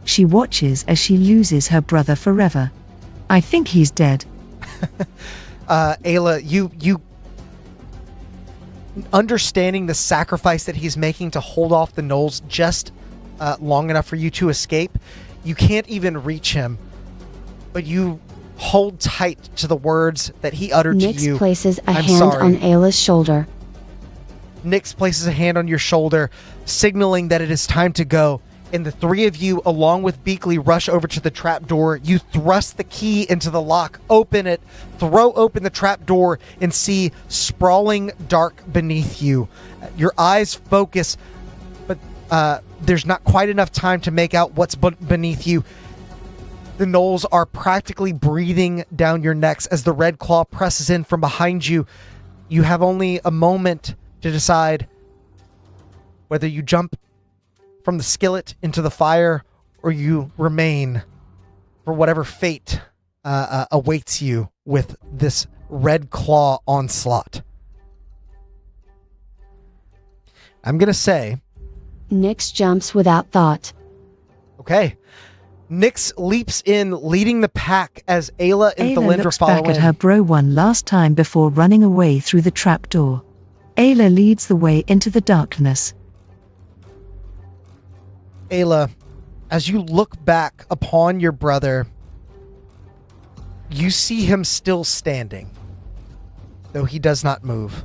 She watches as she loses her brother forever. I think he's dead. Ayla, you understanding the sacrifice that he's making to hold off the gnolls just long enough for you to escape, you can't even reach him, but you hold tight to the words that he uttered Nyx to you. Places a hand on Ayla's shoulder. Nyx places a hand on your shoulder, signaling that it is time to go. And the three of you, along with Beakley, rush over to the trapdoor. You thrust the key into the lock, open it, throw open the trapdoor, and see sprawling dark beneath you. Your eyes focus, but there's not quite enough time to make out what's beneath you. The gnolls are practically breathing down your necks as the red claw presses in from behind you. You have only a moment to decide whether you jump from the skillet into the fire or you remain for whatever fate awaits you with this red claw onslaught. I'm going to say... Nyx jumps without thought. Okay. Nyx leaps in, leading the pack as Ayla and Thalindra looks follow back at in. her bro one last time before running away through the trapdoor. Ayla leads the way into the darkness. Ayla, as you look back upon your brother, you see him still standing, though he does not move.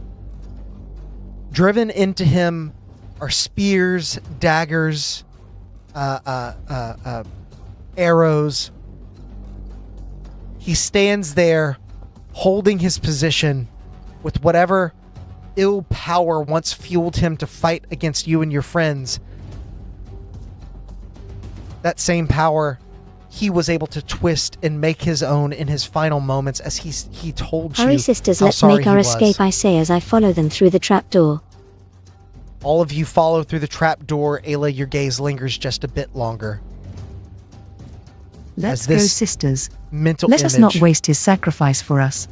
Driven into him are spears, daggers, arrows. He stands there, holding his position with whatever ill power once fueled him to fight against you and your friends. That same power he was able to twist and make his own in his final moments as he told you Hurry, sisters, how let's sorry make our he was. escape, I say as I follow them through the trapdoor. All of you follow through the trap door. Ayla, your gaze lingers just a bit longer. Let's go, sisters. Mental Let image. us not waste his sacrifice for us.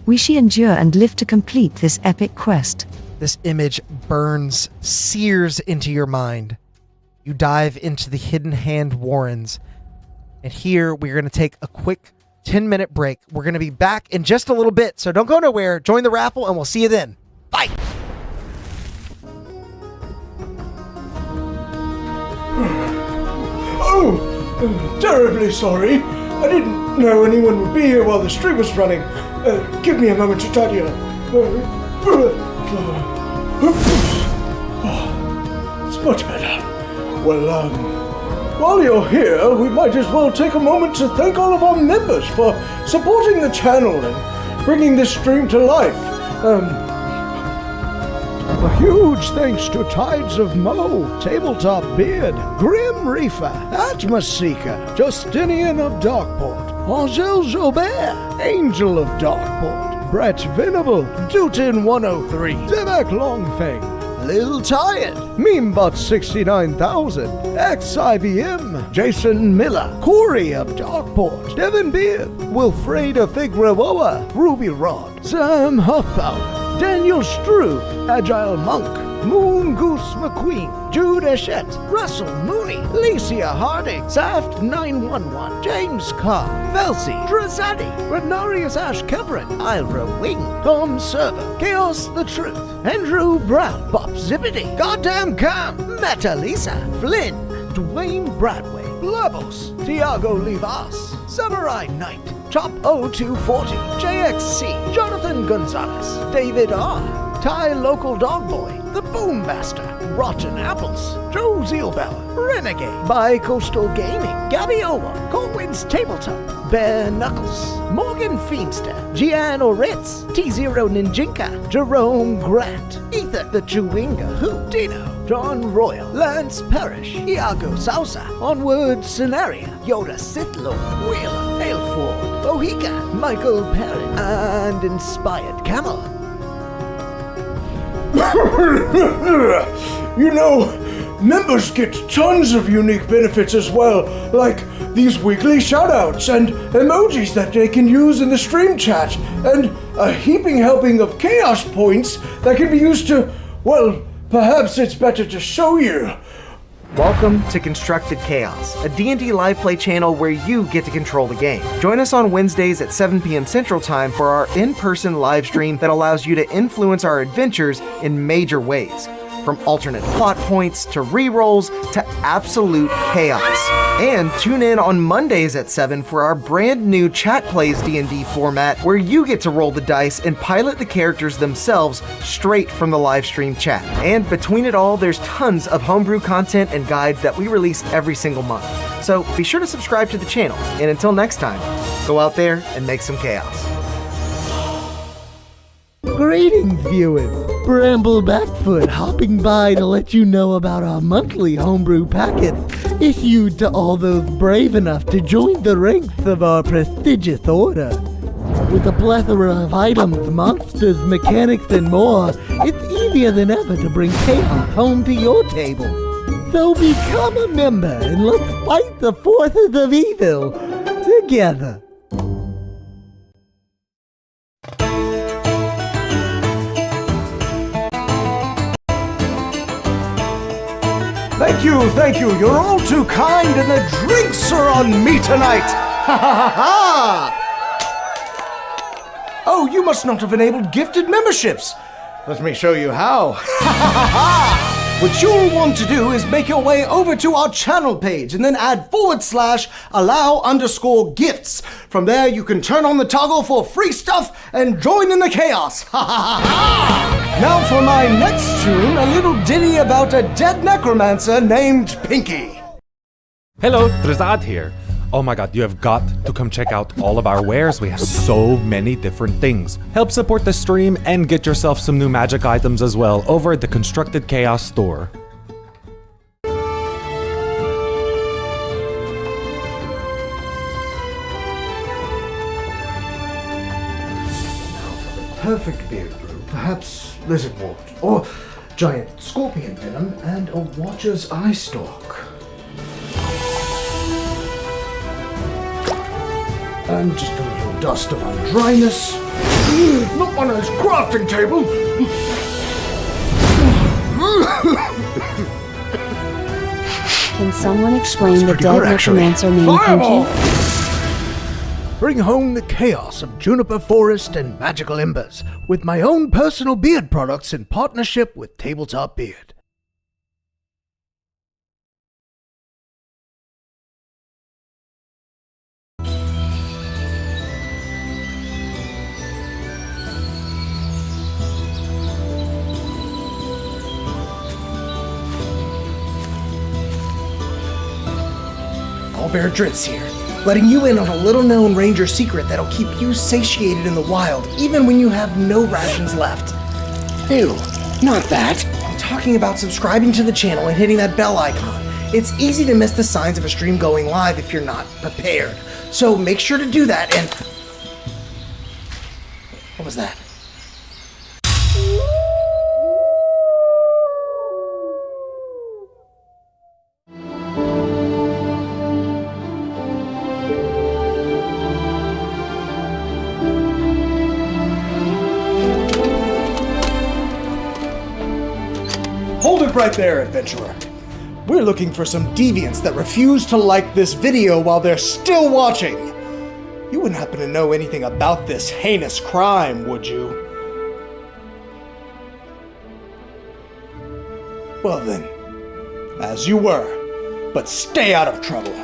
We shall endure and live to complete this epic quest. This image burns, sears into your mind. You dive into the Hidden Hand Warrens. And here we're going to take a quick 10-minute break. We're going to be back in just a little bit, so don't go nowhere. Join the raffle, and we'll see you then. Bye! Oh, terribly sorry. I didn't know anyone would be here while the stream was running. Give me a moment to tidy up. It's much better. Well, while you're here, we might as well take a moment to thank all of our members for supporting the channel and bringing this stream to life. A huge thanks to Tides of Mo, Tabletop Beard, Grim Reaper, Atmos Seeker, Justinian of Darkport, Angel Jobert, Angel of Darkport, Brett Venable, Dutin 103, Zebek Longfang, Lil Tired, Memebot 69000, XIVM, Jason Miller, Corey of Darkport, Devin Beard, Wilfredo Figueroa, Ruby Rod, Sam Huffpower, Daniel Struve, Agile Monk, Moon Goose McQueen, Jude Eshett, Russell Mooney, Licia Harding, Saft 911, James Carr, Velsi, Drazadi, Renarius Ash Kevrin, Ira Wing, Tom Server, Chaos the Truth, Andrew Brown, Bob Zippity, Goddamn Cam, Meta Lisa, Flynn, Dwayne Bradway, Blabos, Tiago Livas, Samurai Knight, Chop 0240, JXC, Jonathan Gonzalez, David R., Thai Local Dog Boy, The Boom Master, Rotten Apples, Joe Zielbauer, Renegade, Bi-Coastal Gaming, Gabby Owen, Colwyn's Tabletop, Bear Knuckles, Morgan Feemster, Gian Oritz, T0 Ninjinka, Jerome Grant, Ether the Chewinga Who, Dino, John Royal, Lance Parrish, Iago Sousa, Onward Scenario, Yoda Sitlo, Wheeler, Ailford, Bohica, Michael Perry, and Inspired Camel. You know, members get tons of unique benefits as well, like these weekly shoutouts and emojis that they can use in the stream chat, and a heaping helping of chaos points that can be used to, well, perhaps it's better to show you. Welcome to Constructed Chaos, a D&D live play channel where you get to control the game. Join us on Wednesdays at 7 p.m. Central Time for our in-person live stream that allows you to influence our adventures in major ways. From alternate plot points to rerolls to absolute chaos. And tune in on Mondays at 7 for our brand new Chat Plays D&D format where you get to roll the dice and pilot the characters themselves straight from the live stream chat. And between it all, there's tons of homebrew content and guides that we release every single month. So be sure to subscribe to the channel. And until next time, go out there and make some chaos. Greetings, viewers. Bramble Backfoot hopping by to let you know about our monthly homebrew packet issued to all those brave enough to join the ranks of our prestigious order. With a plethora of items, monsters, mechanics, and more, it's easier than ever to bring chaos home to your table. So become a member and let's fight the forces of evil together. Thank you, you're all too kind and the drinks are on me tonight! Ha ha ha ha! Oh, you must not have enabled gifted memberships! Let me show you how. Ha ha ha ha! What you'll want to do is make your way over to our channel page and then add /allow_gifts. From there, you can turn on the toggle for free stuff and join in the chaos. Ha ha ha ha! Now for my next tune, a little ditty about a dead necromancer named Pinky. Hello, Drazad here. Oh my god, you have got to come check out all of our wares. We have so many different things. Help support the stream and get yourself some new magic items as well over at the Constructed Chaos store. Perfect beard brew, perhaps lizardwort, or giant scorpion venom, and a watcher's eye stalk. And just a little dust of undryness. Not on his crafting table! Can someone explain the pretty dead good, actually. necromancer name Fireball! Pinky? Bring home the chaos of juniper forest and magical embers with my own personal beard products in partnership with Tabletop Beard. Owlbear Dritz here, letting you in on a little-known ranger secret that'll keep you satiated in the wild, even when you have no rations left. Ew, not that. I'm talking about subscribing to the channel and hitting that bell icon. It's easy to miss the signs of a stream going live if you're not prepared. So make sure to do that and... What was that? Hold it right there, adventurer. We're looking for some deviants that refuse to like this video while they're still watching. You wouldn't happen to know anything about this heinous crime, would you? Well then, as you were, but stay out of trouble.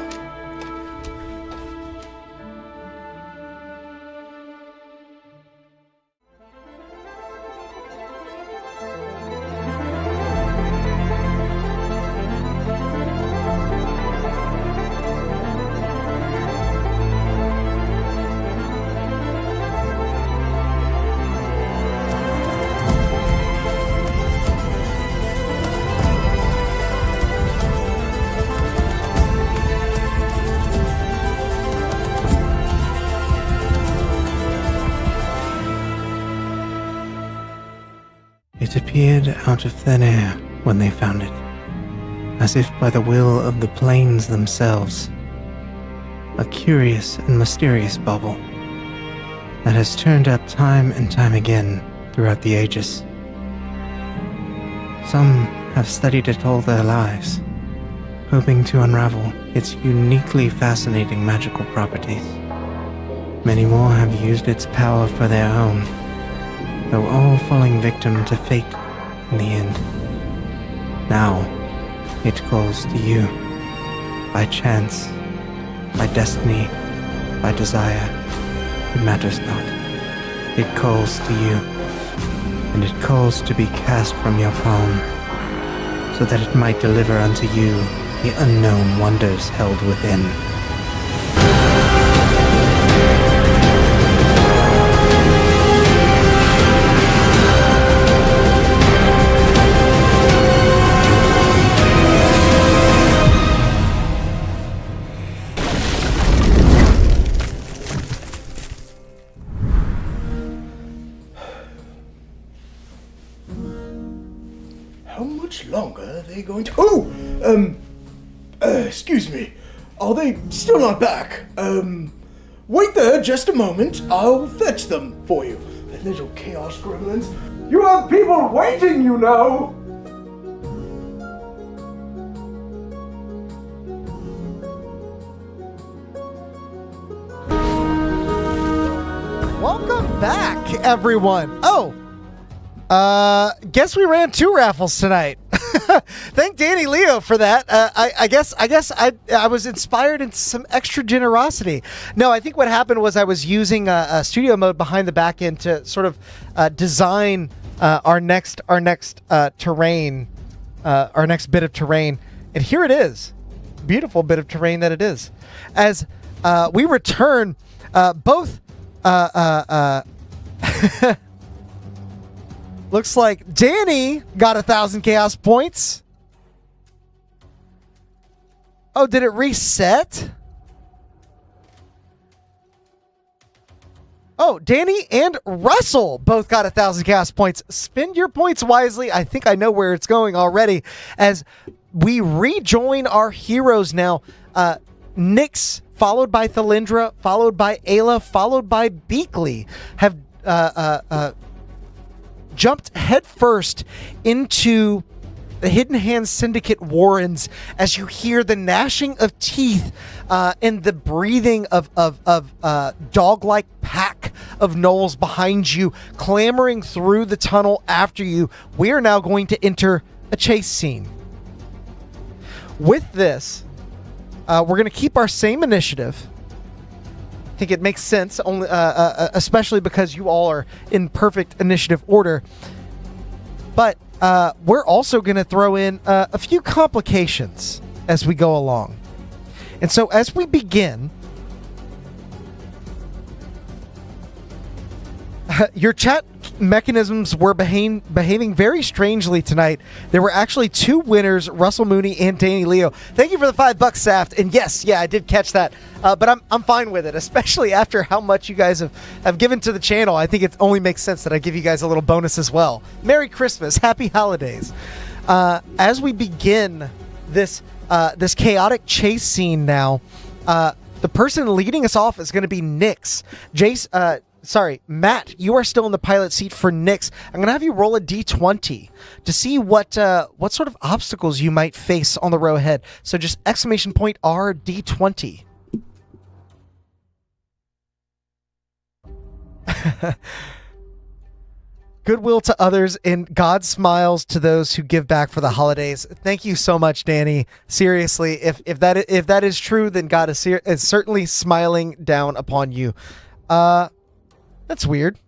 It appeared out of thin air when they found it, as if by the will of the plains themselves. A curious and mysterious bauble that has turned up time and time again throughout the ages. Some have studied it all their lives, hoping to unravel its uniquely fascinating magical properties. Many more have used its power for their own, though all falling victim to fate in the end. Now, it calls to you. By chance, by destiny, by desire, it matters not. It calls to you, and it calls to be cast from your palm, so that it might deliver unto you the unknown wonders held within. How much longer are they going to... excuse me. Are they still not back? Wait there just a moment. I'll fetch them for you. The little chaos gremlins. You have people waiting, you know! Welcome back, everyone. Oh, guess we ran 2 raffles tonight. Thank Danny Leo for that. I guess I was inspired into some extra generosity. No, I think what happened was I was using a studio mode behind the back end to sort of design our next terrain, our next bit of terrain, and here it is, beautiful bit of terrain that it is. As we return, both. Looks like Danny got 1,000 chaos points. Oh, did it reset? Oh, Danny and Russell both got 1,000 chaos points. Spend your points wisely. I think I know where it's going already. As we rejoin our heroes now. Nyx, followed by Thalindra, followed by Ayla, followed by Beakley, have jumped headfirst into the Hidden Hands Syndicate Warrens as you hear the gnashing of teeth and the breathing of dog-like pack of gnolls behind you, clamoring through the tunnel after you. We are now going to enter a chase scene. With this, we're going to keep our same initiative. I think it makes sense, only especially because you all are in perfect initiative order. But we're also going to throw in a few complications as we go along. And so as we begin, your chat mechanisms were behaving very strangely tonight. There were actually two winners, Russell Mooney and Danny Leo. Thank you for the $5, Saft. And yes, I did catch that. But I'm fine with it, especially after how much you guys have given to the channel. I think it only makes sense that I give you guys a little bonus as well. Merry Christmas. Happy holidays. As we begin this chaotic chase scene now, the person leading us off is going to be Nyx. Matt, you are still in the pilot seat for Nyx. I'm going to have you roll a d20 to see what sort of obstacles you might face on the road ahead. So just !R d20. Goodwill to others and God smiles to those who give back for the holidays. Thank you so much, Danny. Seriously, if that is true, then God is certainly smiling down upon you. That's weird.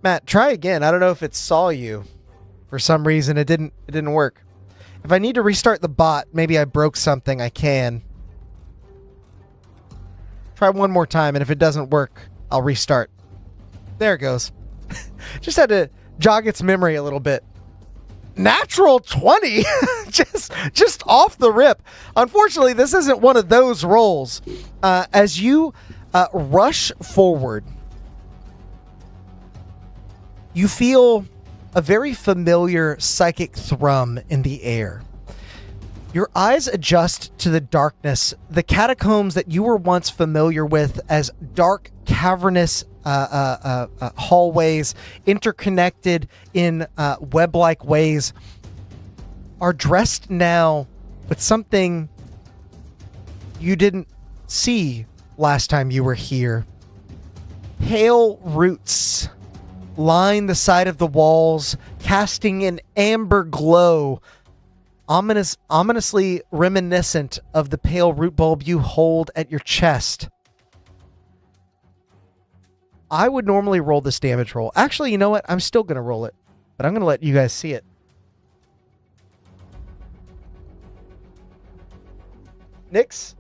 Matt, try again. I don't know if it saw you. For some reason, it didn't work. If I need to restart the bot, maybe I broke something, I can. Try one more time, and if it doesn't work, I'll restart. There it goes. Just had to jog its memory a little bit. Natural 20! just off the rip. Unfortunately, this isn't one of those rolls. As you rush forward, you feel a very familiar psychic thrum in the air. Your eyes adjust to the darkness, the catacombs that you were once familiar with as dark, cavernous hallways, interconnected in web-like ways, are dressed now with something you didn't see last time you were here. Pale roots line the side of the walls, casting an amber glow, ominously reminiscent of the pale root bulb you hold at your chest. I would normally roll this damage roll. Actually, you know what? I'm still going to roll it, but I'm going to let you guys see it. Nyx,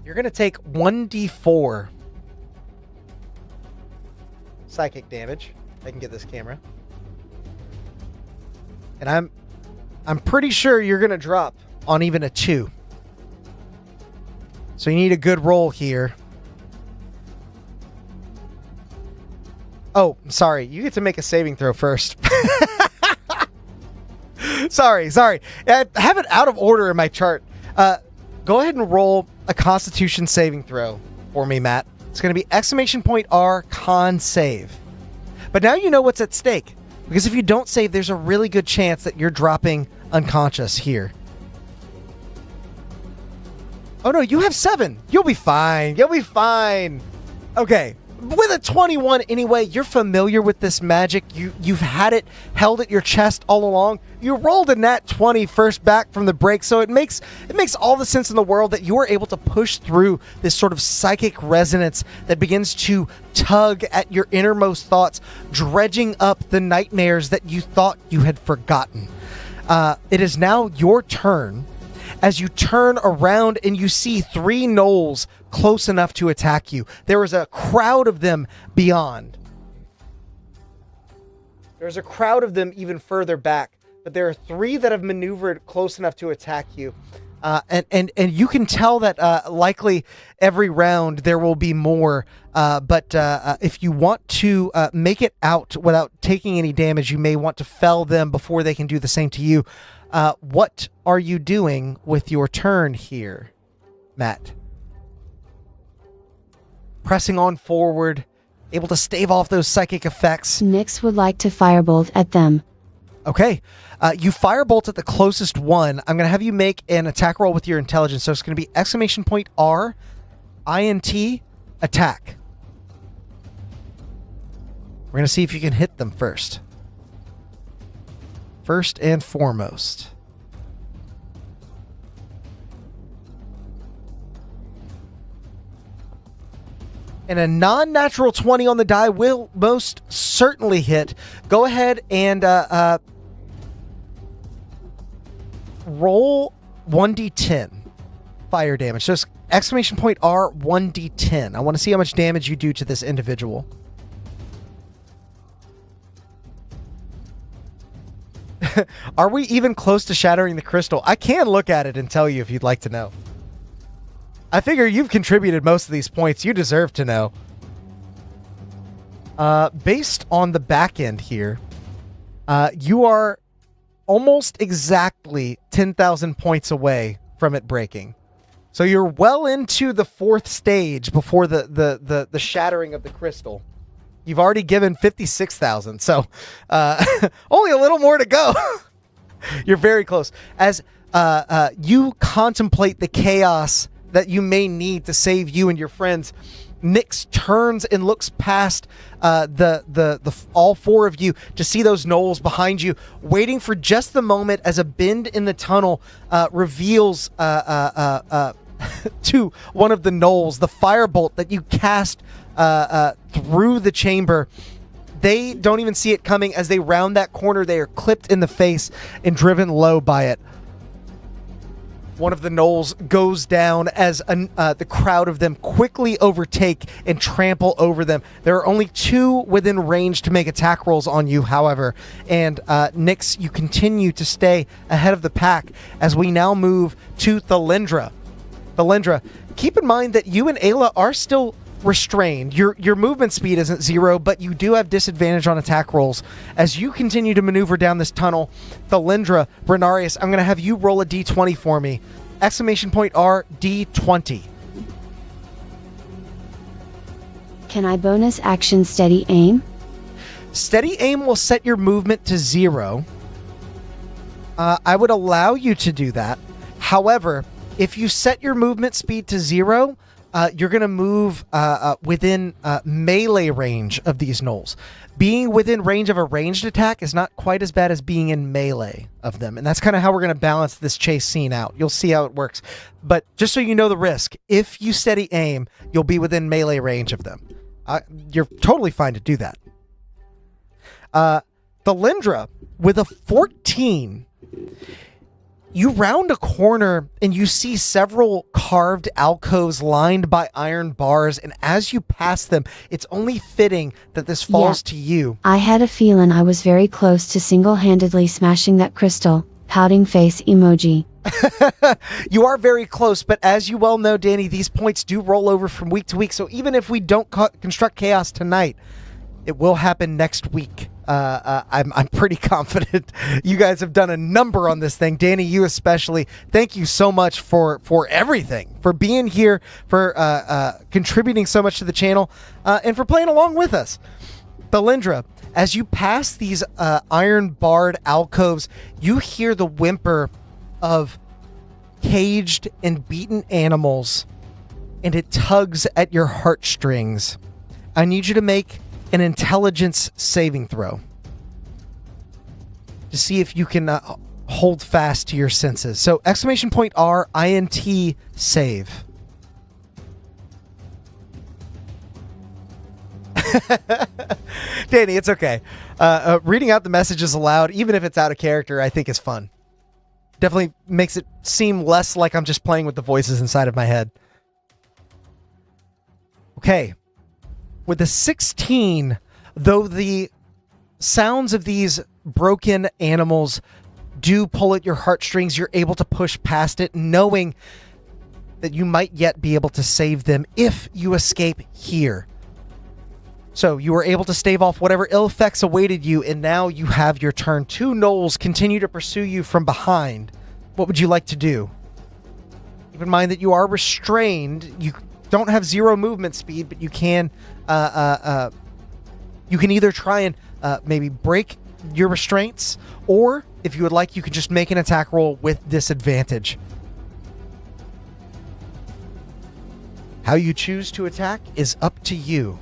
you're going to take 1d4 psychic damage. I can get this camera. And I'm pretty sure you're going to drop on even a 2. So you need a good roll here. Oh, sorry. You get to make a saving throw first. Sorry. I have it out of order in my chart. Go ahead and roll a Constitution saving throw for me, Matt. It's going to be !R con save. But now you know what's at stake. Because if you don't save, there's a really good chance that you're dropping unconscious here. Oh no, you have 7. You'll be fine. Okay. With a 21 anyway, you're familiar with this magic. You've had it held at your chest all along. You rolled a nat 20 first back from the break, so it makes all the sense in the world that you are able to push through this sort of psychic resonance that begins to tug at your innermost thoughts, dredging up the nightmares that you thought you had forgotten. It is now your turn as you turn around and you see 3 gnolls close enough to attack you. There is a crowd of them beyond. There's a crowd of them even further back, but there are 3 that have maneuvered close enough to attack you. And you can tell that likely every round there will be more. But if you want to make it out without taking any damage, you may want to fell them before they can do the same to you. What are you doing with your turn here, Matt? Pressing on forward, able to stave off those psychic effects. Nyx would like to firebolt at them. Okay. You firebolt at the closest one. I'm going to have you make an attack roll with your intelligence. So it's going to be !R, INT, attack. We're going to see if you can hit them first. First and foremost. And a non-natural 20 on the die will most certainly hit. Go ahead and roll 1d10 fire damage. So it's !R 1d10. I want to see how much damage you do to this individual. Are we even close to shattering the crystal? I can look at it and tell you if you'd like to know. I figure you've contributed most of these points. You deserve to know. Based on the back end here, you are almost exactly 10,000 points away from it breaking. So you're well into the 4th stage before the shattering of the crystal. You've already given 56,000, so only a little more to go. You're very close. As you contemplate the chaos that you may need to save you and your friends, Nyx turns and looks past all 4 of you to see those gnolls behind you, waiting for just the moment as a bend in the tunnel reveals to one of the gnolls the firebolt that you cast through the chamber. They don't even see it coming. As they round that corner, they are clipped in the face and driven low by it. One of the gnolls goes down as the crowd of them quickly overtake and trample over them. There are only 2 within range to make attack rolls on you, however. And Nyx, you continue to stay ahead of the pack as we now move to Thalindra. Thalindra, keep in mind that you and Ayla are still restrained. Your movement speed isn't 0, but you do have disadvantage on attack rolls. As you continue to maneuver down this tunnel, Thalindra, Brenarius, I'm going to have you roll a d20 for me. !R d20. Can I bonus action steady aim? Steady aim will set your movement to 0. I would allow you to do that. However, if you set your movement speed to 0, you're going to move within melee range of these gnolls. Being within range of a ranged attack is not quite as bad as being in melee of them. And that's kind of how we're going to balance this chase scene out. You'll see how it works. But just so you know the risk, if you steady aim, you'll be within melee range of them. You're totally fine to do that. Thalindra, with a 14... You round a corner and you see several carved alcoves lined by iron bars, and as you pass them, it's only fitting that this falls to you. I had a feeling I was very close to single-handedly smashing that crystal. Pouting face emoji. You are very close, but as you well know, Danny, these points do roll over from week to week, so even if we don't construct chaos tonight, it will happen next week. I'm pretty confident. You guys have done a number on this thing. Danny, you especially. Thank you so much for everything, for being here, for contributing so much to the channel, and for playing along with us. Thalindra, as you pass these iron-barred alcoves, you hear the whimper of caged and beaten animals, and it tugs at your heartstrings. I need you to make an intelligence saving throw to see if you can hold fast to your senses. So !R INT save. Danny, it's okay. Reading out the messages aloud, even if it's out of character, I think is fun. Definitely makes it seem less like I'm just playing with the voices inside of my head. Okay. With a 16, though the sounds of these broken animals do pull at your heartstrings, you're able to push past it, knowing that you might yet be able to save them if you escape here. So you were able to stave off whatever ill effects awaited you, and now you have your turn. 2 gnolls continue to pursue you from behind. What would you like to do? Keep in mind that you are restrained. You don't have 0 movement speed, but you can either try and maybe break your restraints, or if you would like, you can just make an attack roll with disadvantage. How you choose to attack is up to you.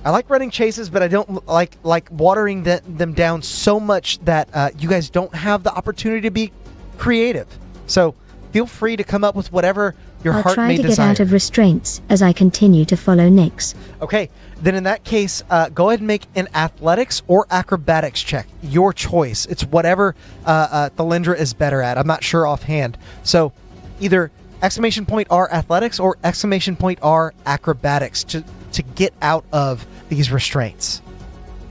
I like running chases, but I don't like watering them down so much that you guys don't have the opportunity to be creative. So feel free to come up with whatever your heart may desire. I'll try to get out of restraints as I continue to follow Nyx. Okay, then in that case, go ahead and make an athletics or acrobatics check. Your choice. It's whatever Thalindra is better at. I'm not sure offhand. So either !R athletics or !R acrobatics to get out of these restraints.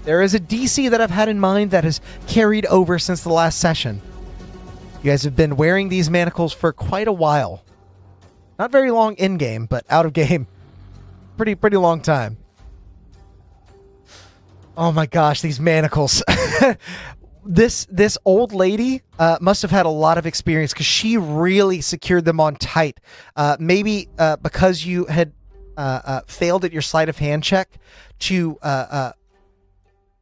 There is a DC that I've had in mind that has carried over since the last session. You guys have been wearing these manacles for quite a while. Not very long in-game, but out of game, pretty long time. Oh my gosh, these manacles. This old lady must have had a lot of experience because she really secured them on tight. Maybe because you had failed at your sleight of hand check to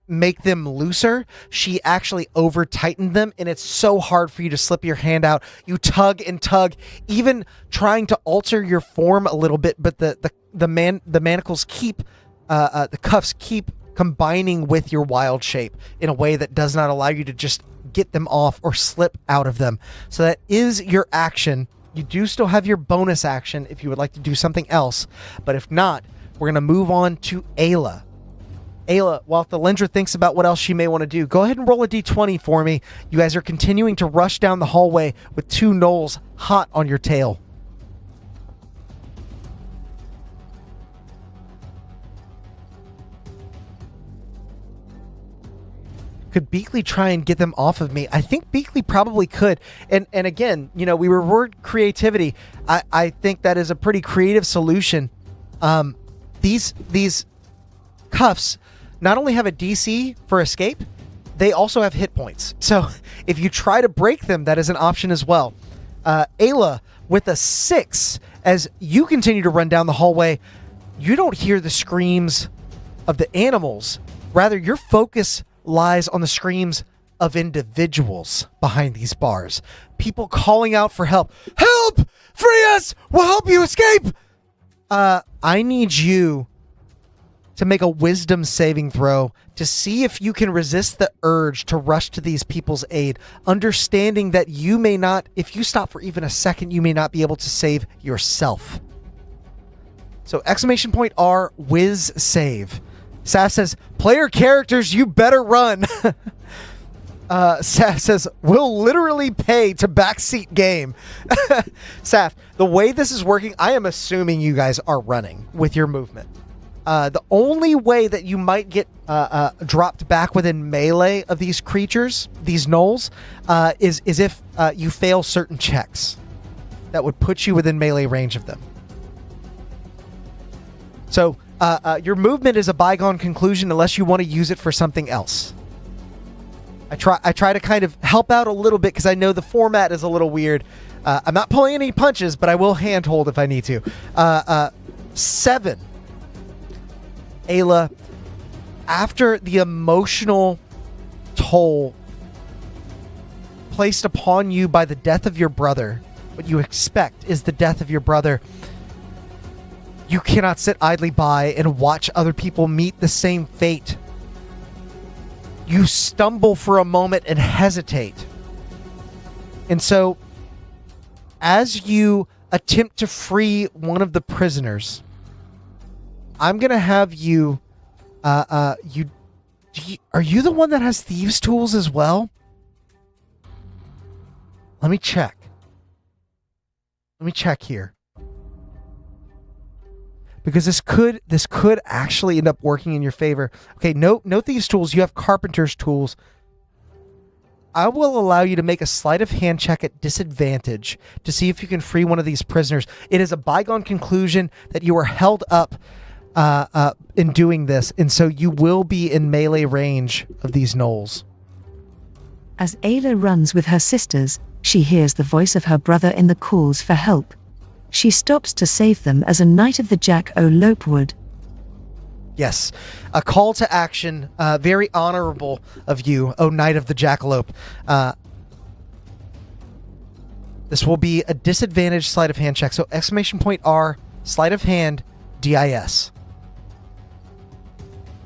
make them looser, she actually over tightened them, and it's so hard for you to slip your hand out. You tug and tug, even trying to alter your form a little bit, but the manacles keep the cuffs keep combining with your wild shape in a way that does not allow you to just get them off or slip out of them. So that is your action. You do still have your bonus action if you would like to do something else, but if not, we're going to move on to Ayla. Ayla, while Thalindra thinks about what else she may want to do, go ahead and roll a d20 for me. You guys are continuing to rush down the hallway with 2 gnolls hot on your tail. Could Beakley try and get them off of me? I think Beakley probably could. And again, we reward creativity. I think that is a pretty creative solution. These cuffs not only have a DC for escape, they also have hit points. So if you try to break them, that is an option as well. Ayla, with a 6, as you continue to run down the hallway, you don't hear the screams of the animals. Rather, your focus lies on the screams of individuals behind these bars. People calling out for help. Help! Free us! We'll help you escape! I need you to make a wisdom saving throw to see if you can resist the urge to rush to these people's aid, understanding that you may not, if you stop for even a second, you may not be able to save yourself. So !R, whiz save. Saf says, player characters, you better run. Saf says, we'll literally pay to backseat game. Saf, the way this is working, I am assuming you guys are running with your movement. The only way that you might get dropped back within melee of these creatures, these gnolls, is if you fail certain checks that would put you within melee range of them. So your movement is a bygone conclusion unless you want to use it for something else. I try to kind of help out a little bit because I know the format is a little weird. I'm not pulling any punches, but I will handhold if I need to. 7. Ayla, after the emotional toll placed upon you by the death of your brother, what you expect is the death of your brother, you cannot sit idly by and watch other people meet the same fate. You stumble for a moment and hesitate. And so, as you attempt to free one of the prisoners, I'm going to have you, are you the one that has thieves' tools as well? Let me check. Let me check here. Because this could actually end up working in your favor. Okay, no thieves' tools. You have carpenter's tools. I will allow you to make a sleight of hand check at disadvantage to see if you can free one of these prisoners. It is a bygone conclusion that you are held up in doing this, and so you will be in melee range of these gnolls. As Ayla runs with her sisters, she hears the voice of her brother in the calls for help. She stops to save them as a Knight of the Jackalope would. Yes, a call to action, very honorable of you, O Knight of the Jackalope. This will be a disadvantage sleight of hand check, so exclamation point R, sleight of hand, DIS.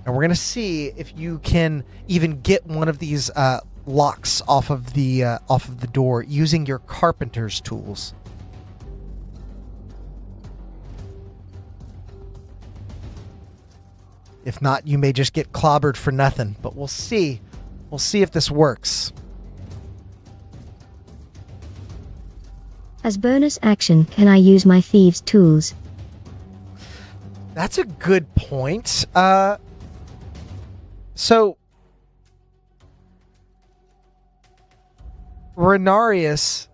And we're going to see if you can even get one of these locks off of the door using your carpenter's tools. If not, you may just get clobbered for nothing, but we'll see. We'll see if this works. As bonus action, can I use my thieves' tools? That's a good point. So Renarius,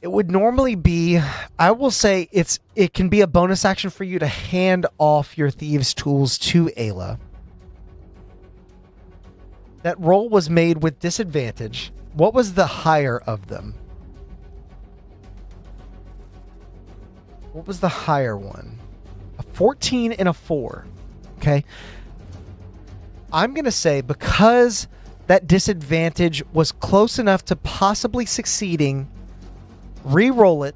it would normally be, I will say it can be a bonus action for you to hand off your thieves' tools to Ayla. That roll was made with disadvantage. What was the higher of them? What was the higher one? A 14 and a 4. Okay. I'm going to say because that disadvantage was close enough to possibly succeeding, re-roll it,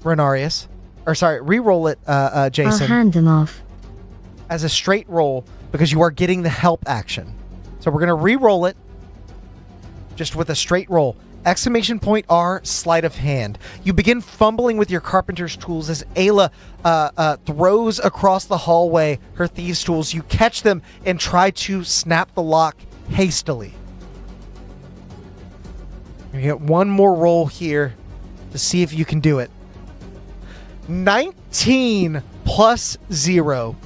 Renarius. Or sorry, re-roll it, Jason. I'll hand them off. As a straight roll because you are getting the help action. So we're going to re-roll it just with a straight roll. Exclamation point R, sleight of hand. You begin fumbling with your carpenter's tools as Ayla throws across the hallway her thieves' tools. You catch them and try to snap the lock hastily. You get one more roll here to see if you can do it. 19 plus 0,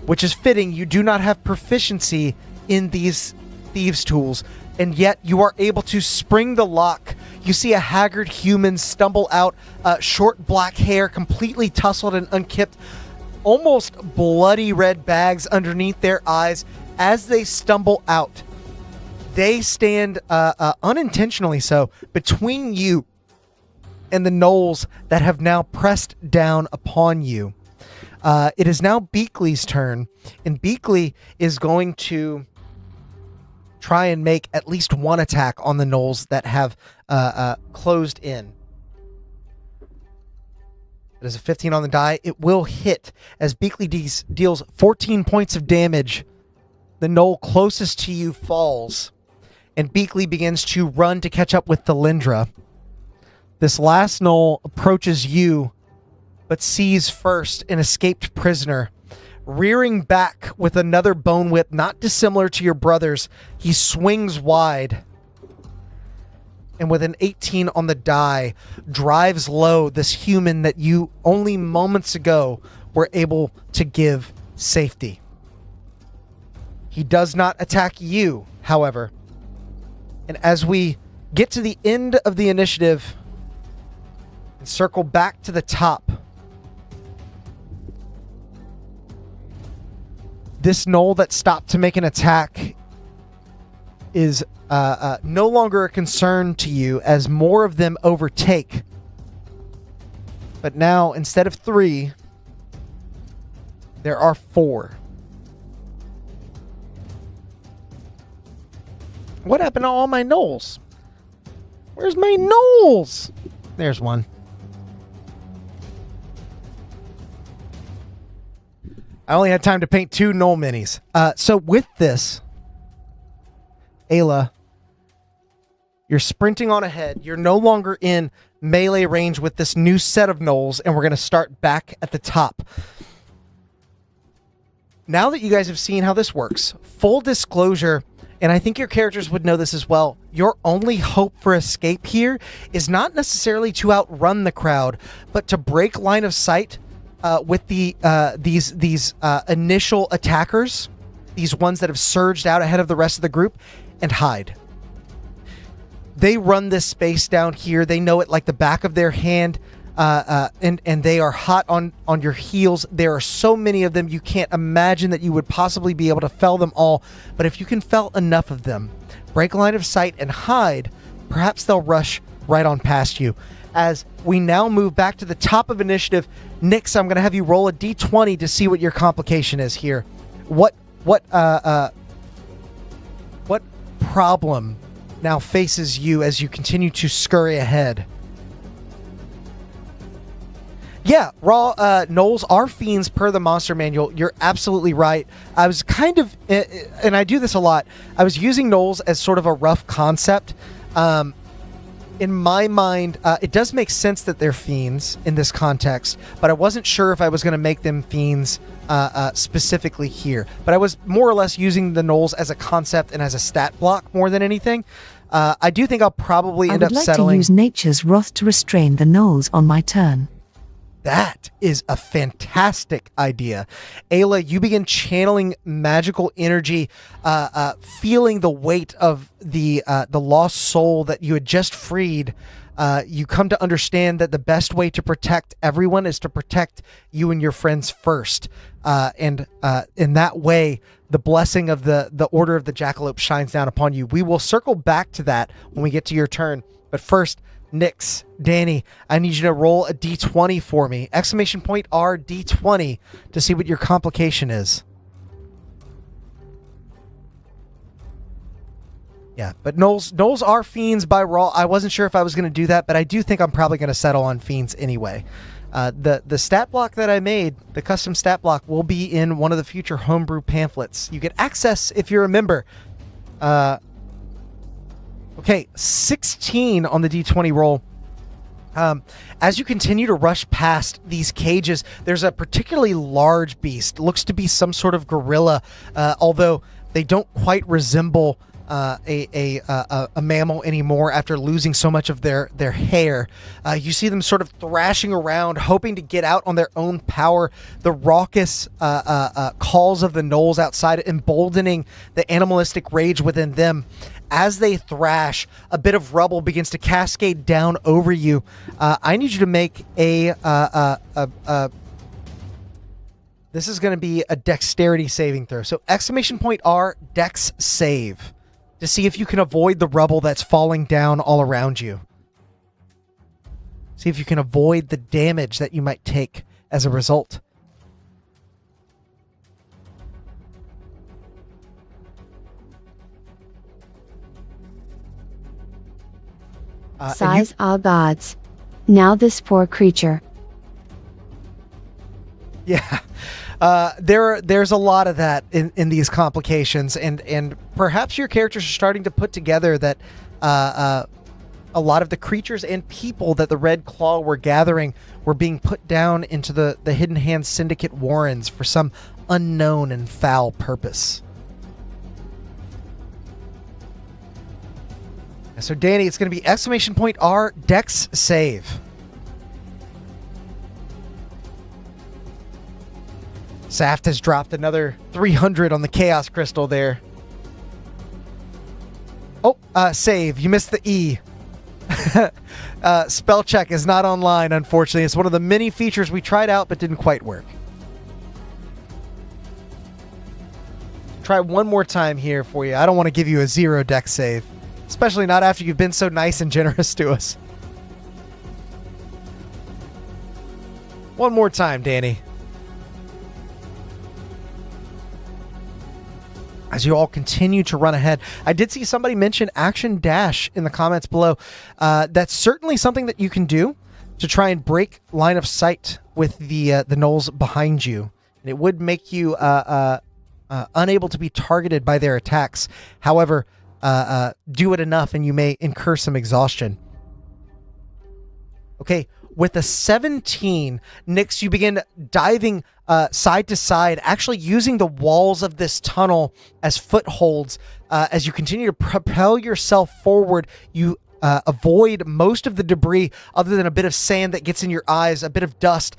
which is fitting. You do not have proficiency in these thieves' tools, and yet you are able to spring the lock. You see a haggard human stumble out, short black hair, completely tousled and unkempt, almost bloody red bags underneath their eyes. As they stumble out, they stand, unintentionally so, between you and the gnolls that have now pressed down upon you. It is now Beakley's turn, and Beakley is going to try and make at least one attack on the gnolls that have closed in. It is a 15 on the die. It will hit as Beakley deals 14 points of damage. The gnoll closest to you falls, and Beakley begins to run to catch up with Delindra. This last gnoll approaches you, but sees first an escaped prisoner. Rearing back with another bone whip, not dissimilar to your brother's, he swings wide. And with an 18 on the die, drives low this human that you only moments ago were able to give safety. He does not attack you, however. And as we get to the end of the initiative and circle back to the top, this gnoll that stopped to make an attack is no longer a concern to you as more of them overtake. But now, instead of 3, there are 4. What happened to all my gnolls? Where's my gnolls? There's one. I only had time to paint 2 gnoll minis. So with this, Ayla, you're sprinting on ahead. You're no longer in melee range with this new set of gnolls, and we're going to start back at the top. Now that you guys have seen how this works, full disclosure, and I think your characters would know this as well, your only hope for escape here is not necessarily to outrun the crowd, but to break line of sight with these initial attackers these ones that have surged out ahead of the rest of the group, and hide. They run this space down here. They know it like the back of their hand, and they are hot on your heels. There are so many of them, you can't imagine that you would possibly be able to fell them all. But if you can fell enough of them, break line of sight and hide, perhaps they'll rush right on past you. As we now move back to the top of initiative, Nyx, I'm going to have you roll a d20 to see what your complication is here. What problem now faces you as you continue to scurry ahead? Yeah, raw gnolls are fiends per the monster manual. You're absolutely right. I was kind of, and I do this a lot, I was using gnolls as sort of a rough concept. In my mind, it does make sense that they're fiends in this context, but I wasn't sure if I was going to make them fiends specifically here. But I was more or less using the gnolls as a concept and as a stat block more than anything. I do think I'll probably end up settling... I would like to use Nature's Wrath to restrain the gnolls on my turn. That is a fantastic idea. Ayla, you begin channeling magical energy, feeling the weight of the lost soul that you had just freed. You come to understand that the best way to protect everyone is to protect you and your friends first. And in that way, the blessing of the Order of the Jackalope shines down upon you. We will circle back to that when we get to your turn. But first, Nyx, Danny, I need you to roll a d20 for me. Exclamation point R d20 to see what your complication is. Yeah, but gnolls are fiends by raw. I wasn't sure if I was going to do that, but I do think I'm probably going to settle on fiends anyway. The stat block that I made, the custom stat block, will be in one of the future homebrew pamphlets. You get access if you're a member. Okay, 16 on the d20 roll. As you continue to rush past these cages, there's a particularly large beast. Looks to be some sort of gorilla, although they don't quite resemble a mammal anymore after losing so much of their hair. You see them sort of thrashing around, hoping to get out on their own power. The raucous calls of the gnolls outside emboldening the animalistic rage within them. As they thrash, a bit of rubble begins to cascade down over you. I need you to make this is going to be a dexterity saving throw. So exclamation point R, dex save, to see if you can avoid the rubble that's falling down all around you. See if you can avoid the damage that you might take as a result. Size all gods. Now this poor creature. Yeah. There's a lot of that in these complications, and perhaps your characters are starting to put together that a lot of the creatures and people that the Red Claw were gathering were being put down into the Hidden Hand Syndicate warrens for some unknown and foul purpose. So Danny, it's going to be exclamation point R, dex save. Saft has dropped another 300 on the Chaos Crystal there. Oh, save. You missed the E. Spell check is not online, unfortunately. It's one of the many features we tried out but didn't quite work. Try one more time here for you. I don't want to give you a 0 dex save. Especially not after you've been so nice and generous to us. One more time, Danny. As you all continue to run ahead, I did see somebody mention action dash in the comments below. That's certainly something that you can do to try and break line of sight with the gnolls behind you. And it would make you unable to be targeted by their attacks. However, do it enough and you may incur some exhaustion. Okay, with a 17, Nyx, you begin diving side to side, actually using the walls of this tunnel as footholds. As you continue to propel yourself forward, you avoid most of the debris other than a bit of sand that gets in your eyes, a bit of dust.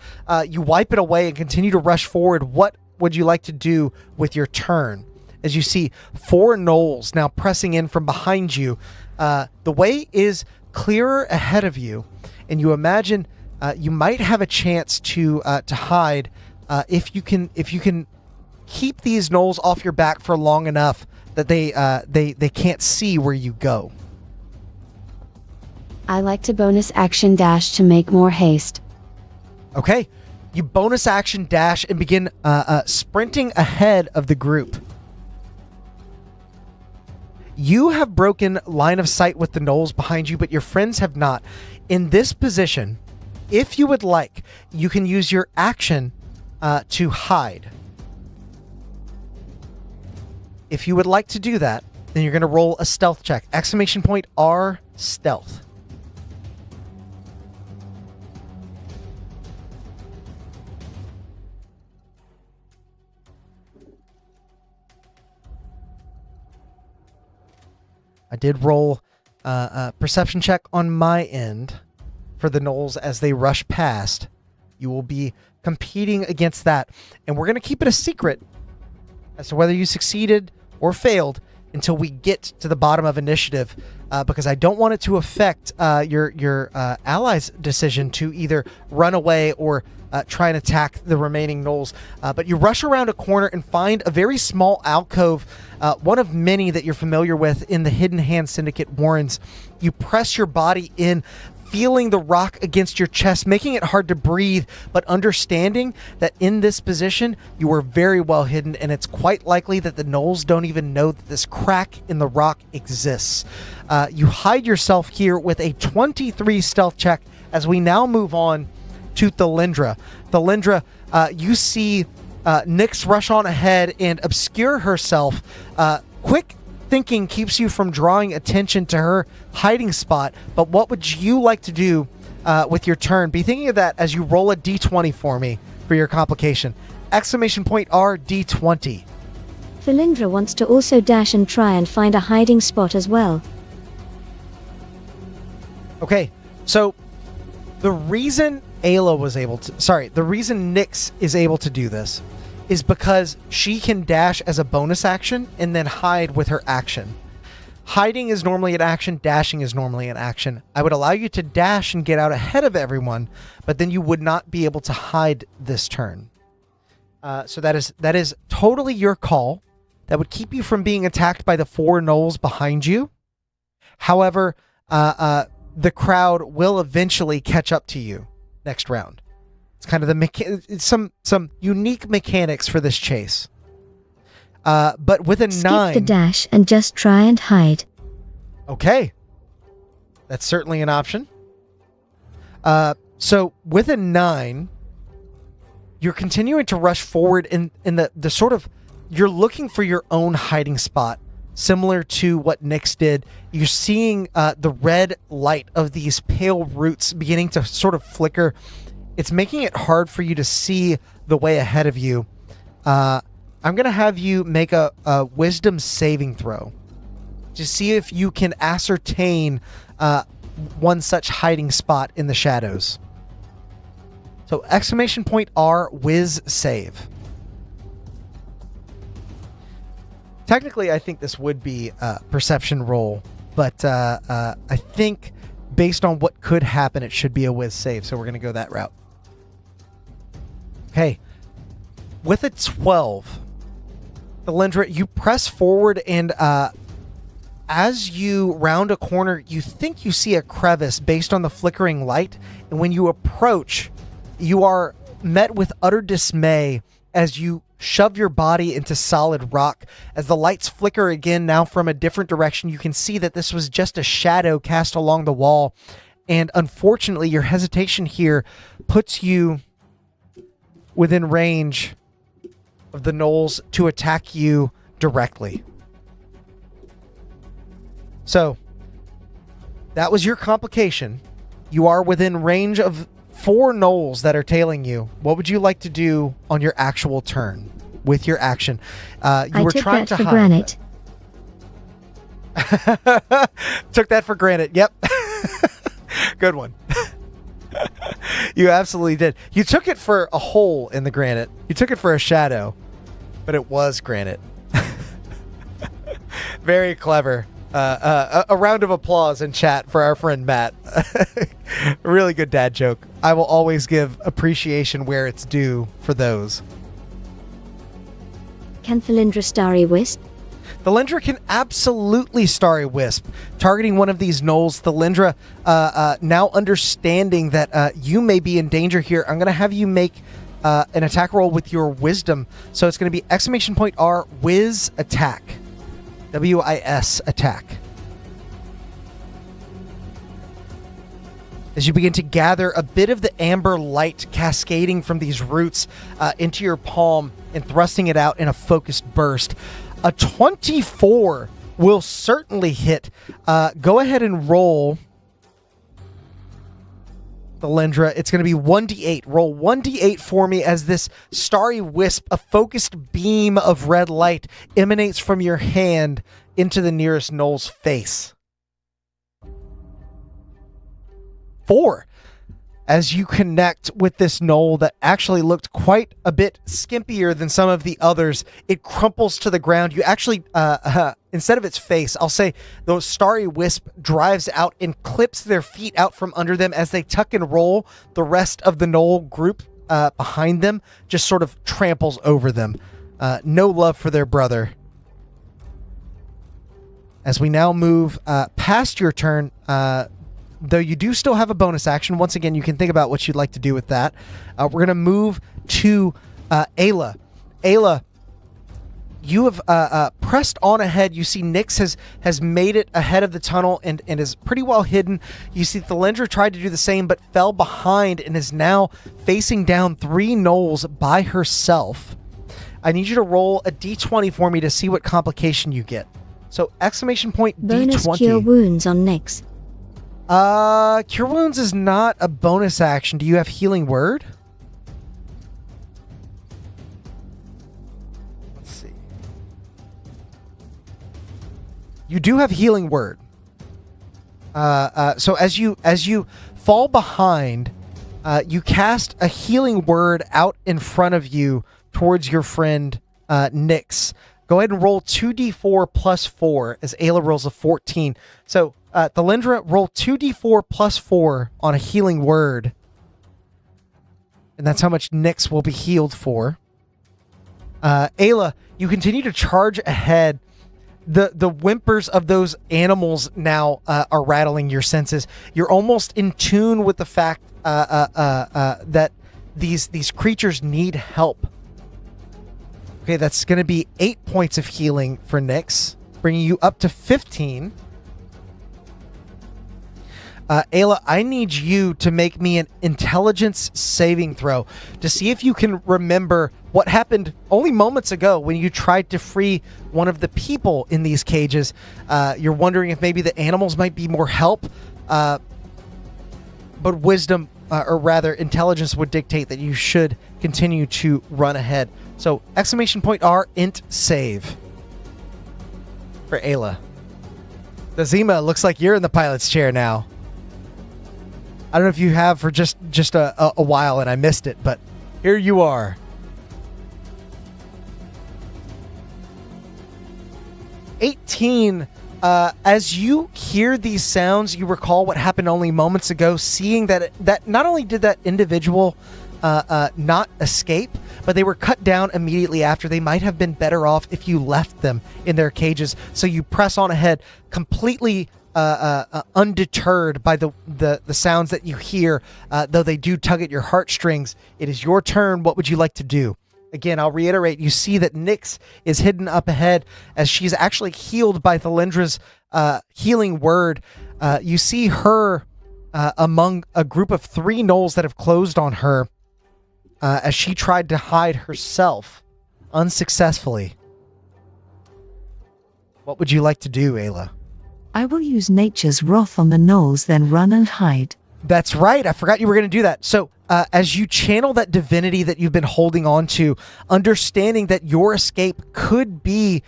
You wipe it away and continue to rush forward. What would you like to do with your turn? as you see 4 gnolls now pressing in from behind you. The way is clearer ahead of you, and you imagine you might have a chance to hide if you can keep these gnolls off your back for long enough that they can't see where you go. I like to bonus action dash to make more haste. Okay, you bonus action dash and begin sprinting ahead of the group. You have broken line of sight with the gnolls behind you, but your friends have not. In this position, if you would like, you can use your action to hide. If you would like to do that, then you're going to roll a stealth check. !R stealth. I did roll a perception check on my end for the gnolls as they rush past. You will be competing against that. And we're going to keep it a secret as to whether you succeeded or failed until we get to the bottom of initiative, because I don't want it to affect your allies' decision to either run away or try and attack the remaining gnolls. But you rush around a corner and find a very small alcove, one of many that you're familiar with in the Hidden Hand Syndicate warrens. You press your body in, feeling the rock against your chest, making it hard to breathe, but understanding that in this position, you are very well hidden, and it's quite likely that the gnolls don't even know that this crack in the rock exists. You hide yourself here with a 23 stealth check as we now move on to Thalindra. Thalindra, you see Nyx rush on ahead and obscure herself. Quick thinking keeps you from drawing attention to her hiding spot, but what would you like to do with your turn? Be thinking of that as you roll a d20 for me for your complication. !R d20. Thalindra wants to also dash and try and find a hiding spot as well. Okay, so the reason the reason Nyx is able to do this is because she can dash as a bonus action and then hide with her action. Hiding is normally an action, dashing is normally an action. I would allow you to dash and get out ahead of everyone, but then you would not be able to hide this turn. So that is totally your call. That would keep you from being attacked by the 4 gnolls behind you. However, the crowd will eventually catch up to you next round. It's kind of some unique mechanics for this chase. But with a Skip 9... the dash and just try and hide. Okay. That's certainly an option. So with a 9, you're continuing to rush forward in the sort of... You're looking for your own hiding spot, similar to what Nyx did. You're seeing the red light of these pale roots beginning to sort of flicker. It's making it hard for you to see the way ahead of you. I'm going to have you make a wisdom saving throw to see if you can ascertain one such hiding spot in the shadows. So !R whiz save. Technically, I think this would be a perception roll, but I think based on what could happen, it should be a whiz save, so we're going to go that route. Okay, with a 12, Thalindra, you press forward, and as you round a corner, you think you see a crevice based on the flickering light, and when you approach, you are met with utter dismay as you shove your body into solid rock. As the lights flicker again, now from a different direction, you can see that this was just a shadow cast along the wall, and unfortunately, your hesitation here puts you within range of the gnolls to attack you directly. So, that was your complication. You are within range of 4 gnolls that are tailing you. What would you like to do on your actual turn with your action? You were trying to hide. Granite. Took that for granted. Yep. Good one. You absolutely did. You took it for a hole in the granite. You took it for a shadow, but it was granite. Very clever. A round of applause in chat for our friend Matt. Really good dad joke. I will always give appreciation where it's due for those. Can Thalindra Starry Wisp? Thalindra can absolutely Starry Wisp. Targeting one of these gnolls, Thalindra, now understanding that you may be in danger here, I'm going to have you make an attack roll with your wisdom. So it's going to be !R Wiz attack. W-I-S attack. As you begin to gather a bit of the amber light cascading from these roots into your palm and thrusting it out in a focused burst. A 24 will certainly hit. Go ahead and roll, Thalindra. It's going to be 1d8. Roll 1d8 for me as this starry wisp, a focused beam of red light, emanates from your hand into the nearest gnoll's face. 4. As you connect with this gnoll that actually looked quite a bit skimpier than some of the others, it crumples to the ground. You actually, instead of its face, I'll say the starry wisp drives out and clips their feet out from under them as they tuck and roll. The rest of the gnoll group behind them just sort of tramples over them. No love for their brother. As we now move past your turn, though you do still have a bonus action. Once again, you can think about what you'd like to do with that. We're going to move to Ayla. Ayla, you have pressed on ahead. You see Nyx has made it ahead of the tunnel and is pretty well hidden. You see Thalindra tried to do the same but fell behind and is now facing down 3 gnolls by herself. I need you to roll a d20 for me to see what complication you get. So, !D20. Bonus Cure Wounds on Nyx. Cure Wounds is not a bonus action. Do you have Healing Word? Let's see. You do have Healing Word. So as you fall behind, you cast a Healing Word out in front of you towards your friend Nyx. Go ahead and roll 2d4 plus 4 as Ayla rolls a 14. So, Thalindra, roll 2d4 plus 4 on a Healing Word. And that's how much Nyx will be healed for. Ayla, you continue to charge ahead. The whimpers of those animals now are rattling your senses. You're almost in tune with the fact that these creatures need help. Okay, that's going to be 8 points of healing for Nyx, bringing you up to 15. Ayla, I need you to make me an intelligence saving throw to see if you can remember what happened only moments ago when you tried to free one of the people in these cages. You're wondering if maybe the animals might be more help, but wisdom, or rather intelligence, would dictate that you should continue to run ahead. So, !R int save for Ayla. Dazima, looks like you're in the pilot's chair now. I don't know if you have for just a while and I missed it, but here you are. 18. As you hear these sounds, you recall what happened only moments ago, seeing that not only did that individual not escape, but they were cut down immediately after. They might have been better off if you left them in their cages. So you press on ahead, completely undeterred by the sounds that you hear, though they do tug at your heartstrings. It is your turn. What would you like to do? Again, I'll reiterate, you see that Nyx is hidden up ahead as she's actually healed by Thalindra's Healing Word. You see her among a group of 3 gnolls that have closed on her as she tried to hide herself unsuccessfully. What would you like to do, Ayla? I will use Nature's Wrath on the gnolls, then run and hide. That's right. I forgot you were going to do that. So as you channel that divinity that you've been holding on to, understanding that your escape could be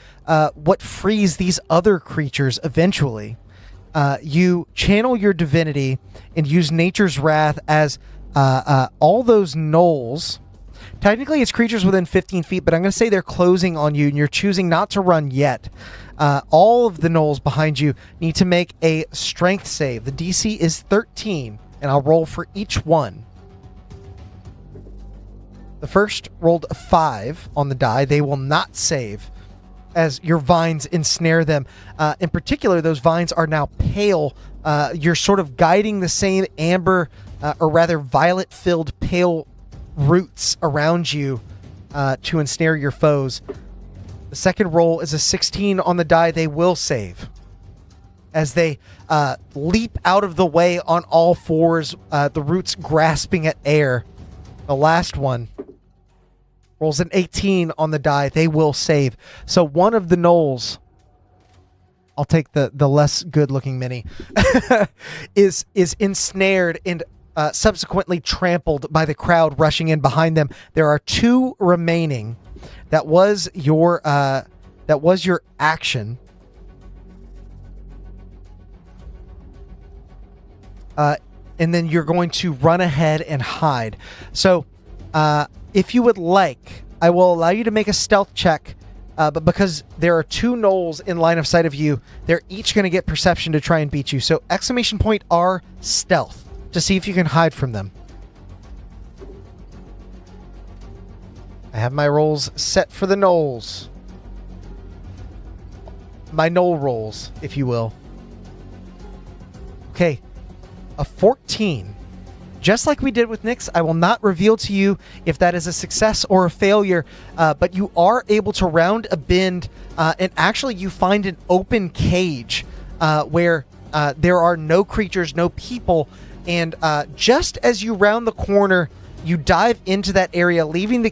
what frees these other creatures eventually, you channel your divinity and use Nature's Wrath as all those gnolls Technically, it's creatures within 15 feet, but I'm going to say they're closing on you, and you're choosing not to run yet. All of the gnolls behind you need to make a strength save. The DC is 13, and I'll roll for each one. The first rolled a 5 on the die. They will not save as your vines ensnare them. In particular, those vines are now pale. You're sort of guiding the same amber, or rather violet-filled pale roots around you to ensnare your foes. The second roll is a 16 on the die. They will save as they leap out of the way on all fours, the roots grasping at air. The last one rolls an 18 on the die. They will save. So one of the gnolls, I'll take the less good-looking mini, is ensnared and subsequently trampled by the crowd rushing in behind them. There are 2 remaining. That was your action. And then you're going to run ahead and hide. So, if you would like, I will allow you to make a stealth check. But because there are 2 gnolls in line of sight of you, they're each going to get perception to try and beat you. So, exclamation point R stealth to see if you can hide from them. I have my rolls set for the gnolls. My gnoll rolls, if you will. Okay. A 14. Just like we did with Nyx, I will not reveal to you if that is a success or a failure, but you are able to round a bend, and actually you find an open cage where there are no creatures, no people, and just as you round the corner, you dive into that area, leaving the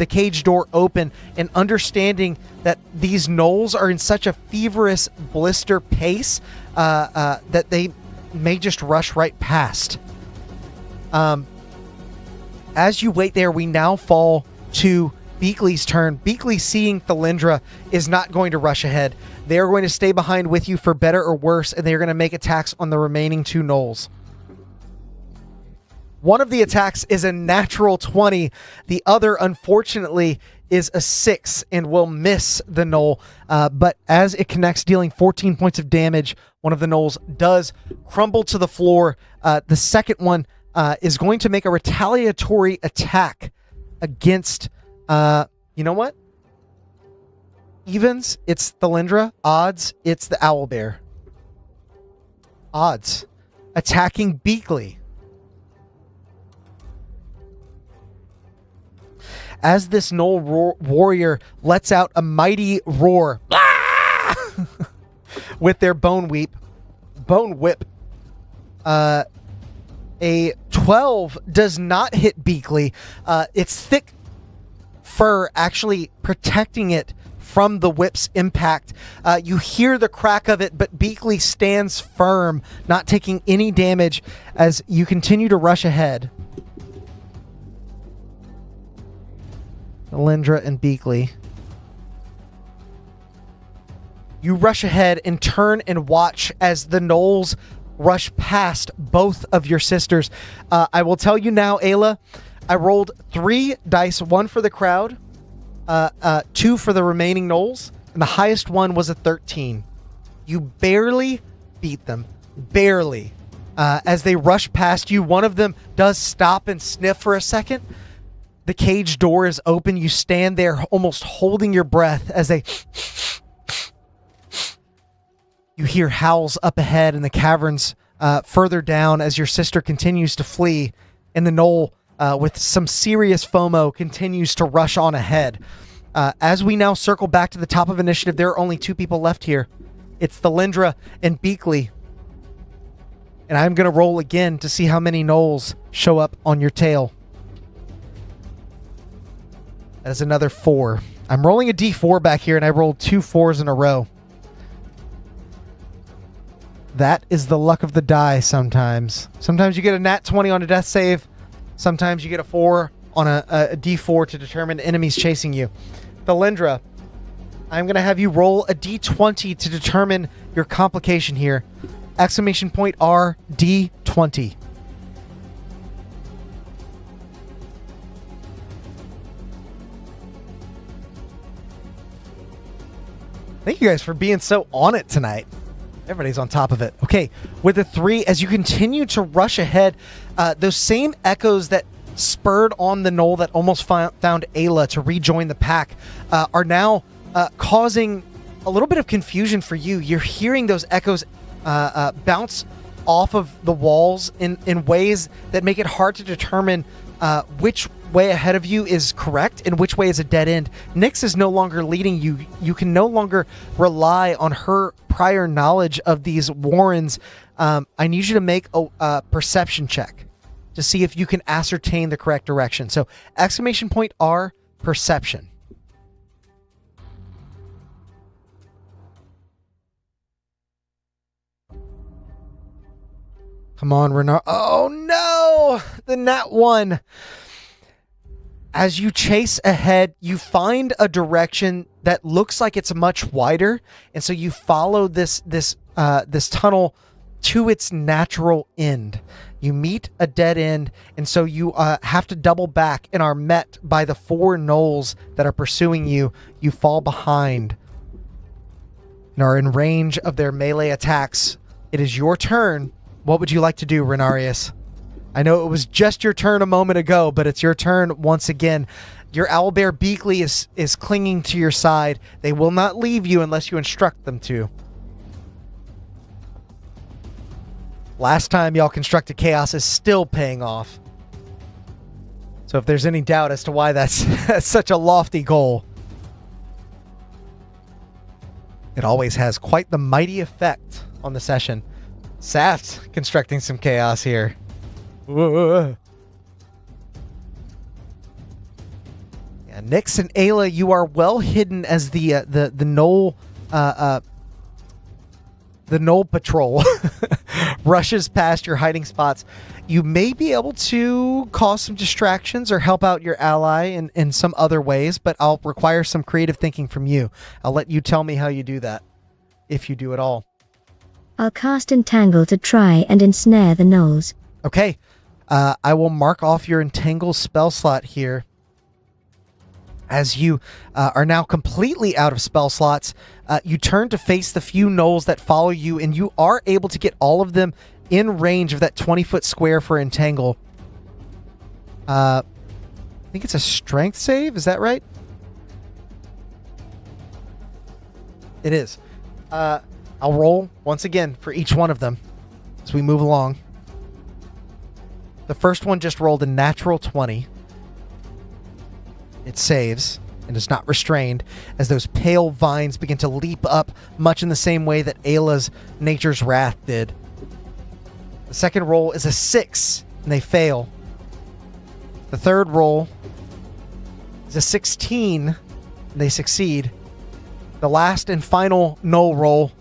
cage door open and understanding that these gnolls are in such a feverish blister pace that they may just rush right past. As you wait there, we now fall to Beakley's turn. Beakley, seeing Thalindra, is not going to rush ahead. They are going to stay behind with you for better or worse, and they're going to make attacks on the remaining 2 gnolls. One of the attacks is a natural 20. The other, unfortunately, is a 6 and will miss the gnoll. But as it connects, dealing 14 points of damage, one of the gnolls does crumble to the floor. The second one is going to make a retaliatory attack against... you know what? Evens, it's Thalindra. Odds, it's the owlbear. Odds. Attacking Beakley. As this gnoll warrior lets out a mighty roar with their bone whip. A 12 does not hit Beakley. Its thick fur actually protecting it from the whip's impact. You hear the crack of it, but Beakley stands firm, not taking any damage as you continue to rush ahead. Thalindra and Beakley. You rush ahead and turn and watch as the gnolls rush past both of your sisters. I will tell you now, Ayla, I rolled 3 dice, 1 for the crowd, 2 for the remaining gnolls, and the highest one was a 13. You barely beat them. Barely. As they rush past you, one of them does stop and sniff for a second. The cage door is open. You stand there almost holding your breath as they... You hear howls up ahead in the caverns further down as your sister continues to flee, and the gnoll, with some serious FOMO, continues to rush on ahead. As we now circle back to the top of initiative, there are only 2 people left here. It's Thalindra and Beakley. And I'm going to roll again to see how many gnolls show up on your tail. That is another 4. I'm rolling a d4 back here, and I rolled 2 4s in a row. That is the luck of the die sometimes. Sometimes you get a nat 20 on a death save. Sometimes you get a 4 on a d4 to determine enemies chasing you. Thalindra, I'm going to have you roll a d20 to determine your complication here. Exclamation point R, d20. Thank you guys for being so on it tonight. Everybody's on top of it. Okay, with the 3, as you continue to rush ahead, those same echoes that spurred on the knoll that almost found Ayla to rejoin the pack are now causing a little bit of confusion for you. You're hearing those echoes bounce off of the walls in ways that make it hard to determine which way ahead of you is correct and which way is a dead end. Nyx is no longer leading you. You can no longer rely on her prior knowledge of these warrens. I need you to make a perception check to see if you can ascertain the correct direction. So exclamation point R, perception. Come on, Renard. Oh no! The nat 1. As you chase ahead, you find a direction that looks like it's much wider, and so you follow this tunnel to its natural end. You meet a dead end, and so you have to double back and are met by the 4 gnolls that are pursuing you. You fall behind and are in range of their melee attacks. It is your turn. What would you like to do, Renarius? I know it was just your turn a moment ago, but it's your turn once again. Your owlbear Beakley is clinging to your side. They will not leave you unless you instruct them to. Last time y'all constructed chaos is still paying off. So if there's any doubt as to why that's such a lofty goal, it always has quite the mighty effect on the session. Saft constructing some chaos here. Whoa. Yeah, Nyx and Ayla, you are well hidden as the gnoll patrol rushes past your hiding spots. You may be able to cause some distractions or help out your ally in some other ways, but I'll require some creative thinking from you. I'll let you tell me how you do that, if you do at all. I'll cast Entangle to try and ensnare the gnolls. Okay. I will mark off your Entangle spell slot here. As you are now completely out of spell slots, you turn to face the few gnolls that follow you, and you are able to get all of them in range of that 20-foot square for Entangle. I think it's a strength save. Is that right? It is. I'll roll once again for each one of them as we move along. The first one just rolled a natural 20. It saves and is not restrained as those pale vines begin to leap up, much in the same way that Ayla's Nature's Wrath did. The second roll is a 6, and they fail. The third roll is a 16, and they succeed. The last and final gnoll roll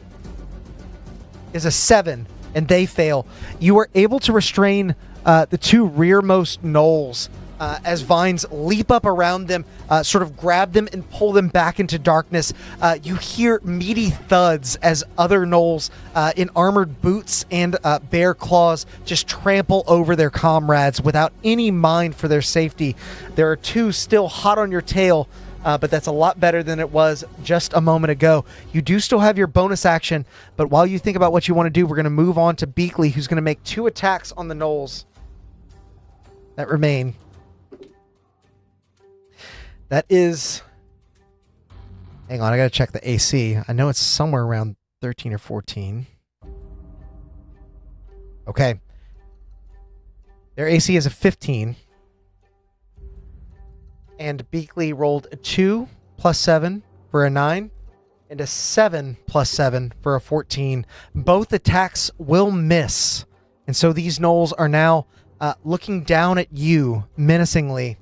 is a 7, and they fail. You are able to restrain the 2 rearmost gnolls as vines leap up around them, sort of grab them and pull them back into darkness. You hear meaty thuds as other gnolls in armored boots and bare claws just trample over their comrades without any mind for their safety. There are 2 still hot on your tail, but that's a lot better than it was just a moment ago. You do still have your bonus action, but while you think about what you want to do, we're going to move on to Beakley, who's going to make 2 attacks on the gnolls that remain. That is... Hang on, I got to check the AC. I know it's somewhere around 13 or 14. Okay. Their AC is a 15. And Beakley rolled a 2 plus 7 for a 9 and a 7 plus 7 for a 14. Both attacks will miss. And so these gnolls are now looking down at you menacingly,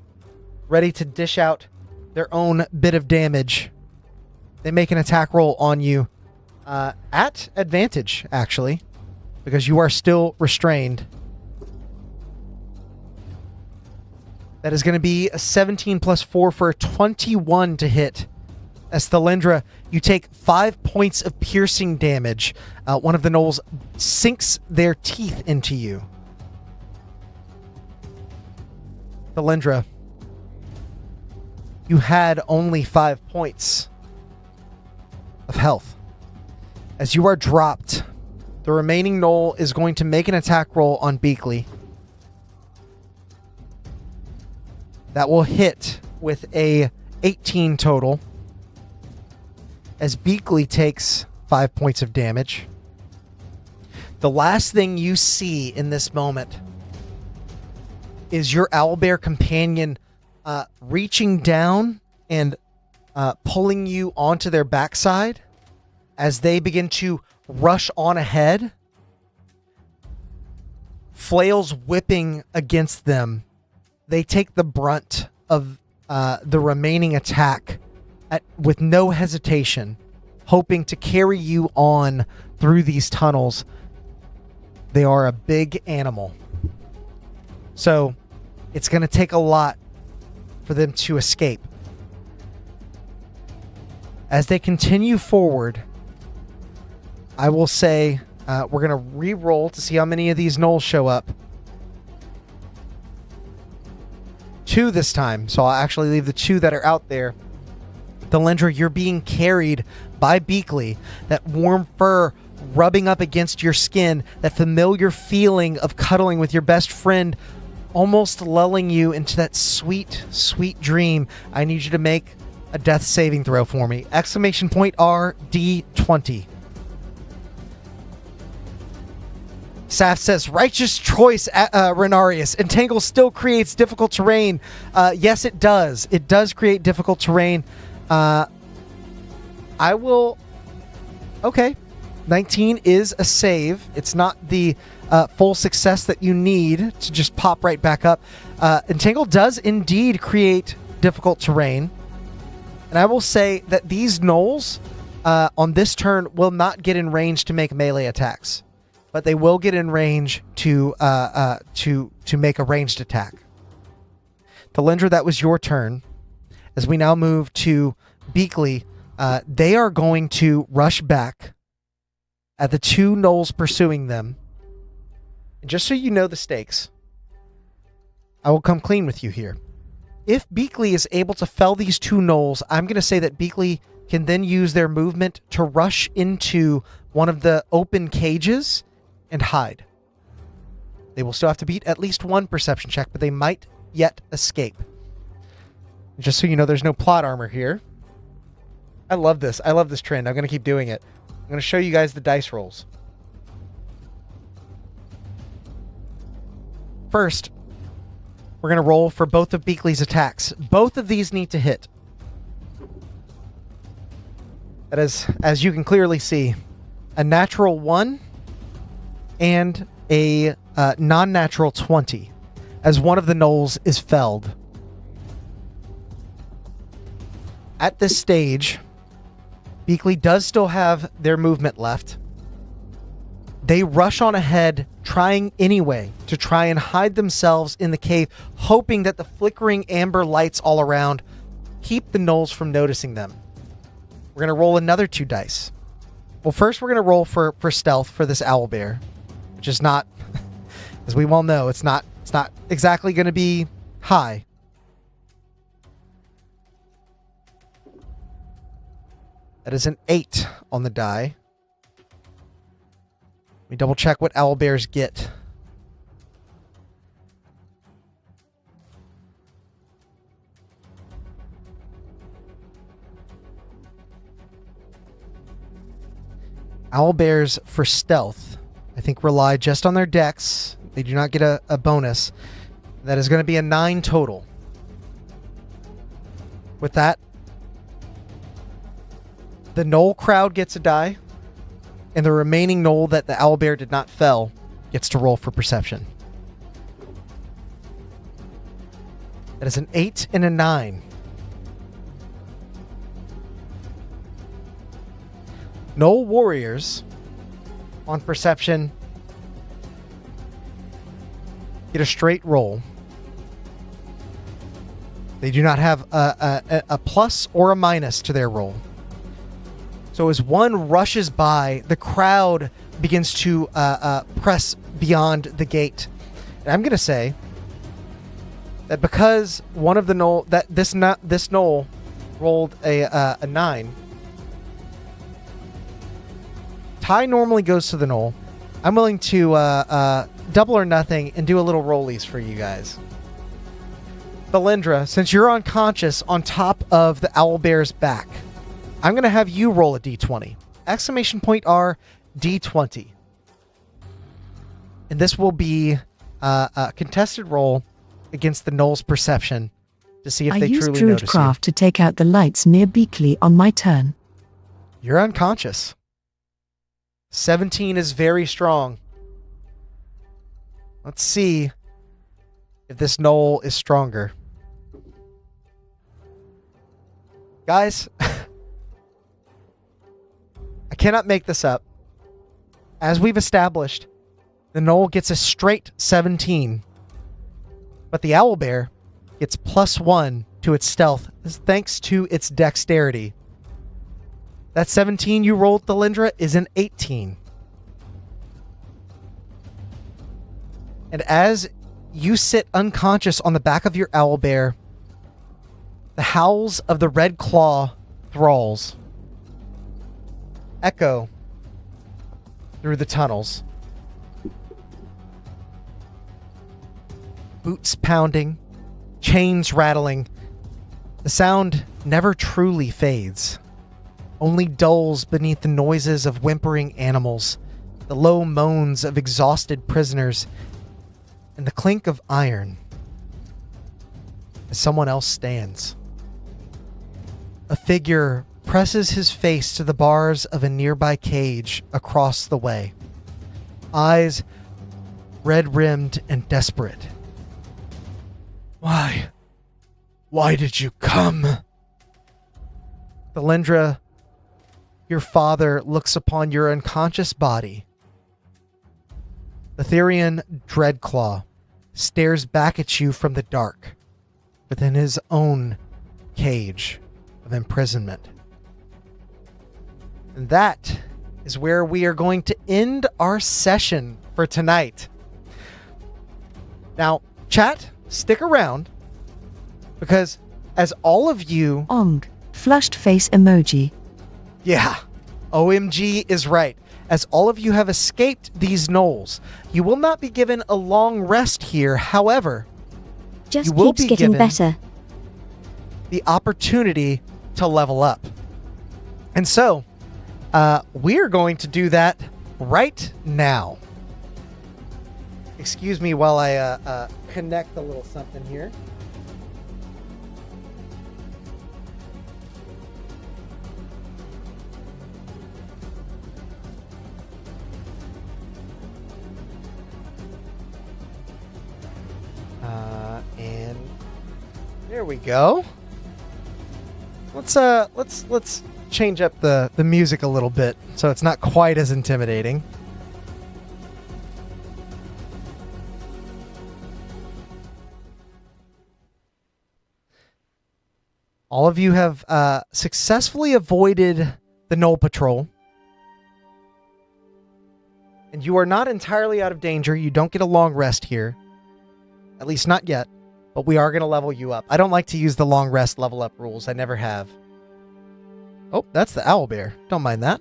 ready to dish out their own bit of damage. They make an attack roll on you at advantage, actually, because you are still restrained. That is going to be a 17 plus 4 for a 21 to hit. As Thelindra, you take 5 points of piercing damage. One of the gnolls sinks their teeth into you. Thelindra, you had only 5 points. of health. As you are dropped, the remaining gnoll is going to make an attack roll on Beakley. That will hit with a 18 total, as Beakley takes 5 points of damage. The last thing you see in this moment is your owlbear companion reaching down and pulling you onto their backside as they begin to rush on ahead, flails whipping against them. They take the brunt of the remaining attack with no hesitation, hoping to carry you on through these tunnels. They are a big animal, so it's going to take a lot for them to escape. As they continue forward, I will say we're going to re-roll to see how many of these gnolls show up. 2 this time, so I'll actually leave the 2 that are out there. Delendra, you're being carried by Beakley, that warm fur rubbing up against your skin, that familiar feeling of cuddling with your best friend, almost lulling you into that sweet, sweet dream. I need you to make a death saving throw for me. Exclamation point R D20. Saf says, righteous choice, Renarius. Entangle still creates difficult terrain. Yes, it does. It does create difficult terrain. I will... Okay. 19 is a save. It's not the full success that you need to just pop right back up. Entangle does indeed create difficult terrain. And I will say that these gnolls on this turn will not get in range to make melee attacks, but they will get in range to make a ranged attack. Delendra, that was your turn. As we now move to Beakley, they are going to rush back at the 2 gnolls pursuing them. And just so you know the stakes, I will come clean with you here. If Beakley is able to fell these 2 gnolls, I'm going to say that Beakley can then use their movement to rush into one of the open cages and hide. They will still have to beat at least 1 perception check, but they might yet escape. Just so you know, there's no plot armor here. I love this. I love this trend. I'm going to keep doing it. I'm going to show you guys the dice rolls. First, we're going to roll for both of Beakley's attacks. Both of these need to hit. That is, as you can clearly see, a natural 1 and a non-natural 20, as one of the gnolls is felled. At this stage, Beakley does still have their movement left. They rush on ahead, trying anyway to try and hide themselves in the cave, hoping that the flickering amber lights all around keep the gnolls from noticing them. We're going to roll another 2 dice. Well, first we're going to roll for stealth for this owlbear, which is not, as we well know, it's not exactly going to be high. That is an 8 on the die. Let me double check what owlbears get. Owlbears for stealth, I think, rely just on their dex. They do not get a bonus. That is going to be a 9 total. With that, the gnoll crowd gets a die, and the remaining gnoll that the owlbear did not fell gets to roll for perception. That is an 8 and a 9. Gnoll warriors on perception get a straight roll. They do not have a plus or a minus to their roll. So as one rushes by, the crowd begins to press beyond the gate. And I'm going to say that because one of the gnoll, that this gnoll rolled a 9, tie normally goes to the knoll. I'm willing to double or nothing and do a little rollies for you guys. Belindra, since you're unconscious on top of the owlbear's back, I'm going to have you roll a d20. Exclamation point R, d20. And this will be a contested roll against the Knoll's perception to see if I they use truly notice you. Druidcraft to take out the lights near Beakley on my turn. You're unconscious. 17 is very strong. Let's see if this Knoll is stronger. Guys, I cannot make this up. As we've established, the Knoll gets a straight 17, but the owlbear gets +1 to its stealth thanks to its dexterity. That 17 you rolled, Thalindra, is an 18. And as you sit unconscious on the back of your owlbear, the howls of the Red Claw thralls echo through the tunnels. Boots pounding, chains rattling. The sound never truly fades, only dulls beneath the noises of whimpering animals, the low moans of exhausted prisoners, and the clink of iron as someone else stands. A figure presses his face to the bars of a nearby cage across the way, eyes red-rimmed and desperate. Why did you come? Thalindra, your father looks upon your unconscious body. The Therian Dreadclaw stares back at you from the dark within his own cage of imprisonment. And that is where we are going to end our session for tonight. Now, chat, stick around, because as all of you... Ong. Flushed face emoji. Yeah, OMG is right. As all of you have escaped these knolls, you will not be given a long rest here. However, Just you will keeps be getting given better. the opportunity to level up. And so, we're going to do that right now. Excuse me while I connect a little something here. And there we go. Let's change up the music a little bit so it's not quite as intimidating. All of you have successfully avoided the Knoll Patrol. And you are not entirely out of danger. You don't get a long rest here. At least not yet. But we are going to level you up. I don't like to use the long rest level up rules. I never have. Oh, that's the owlbear. Don't mind that.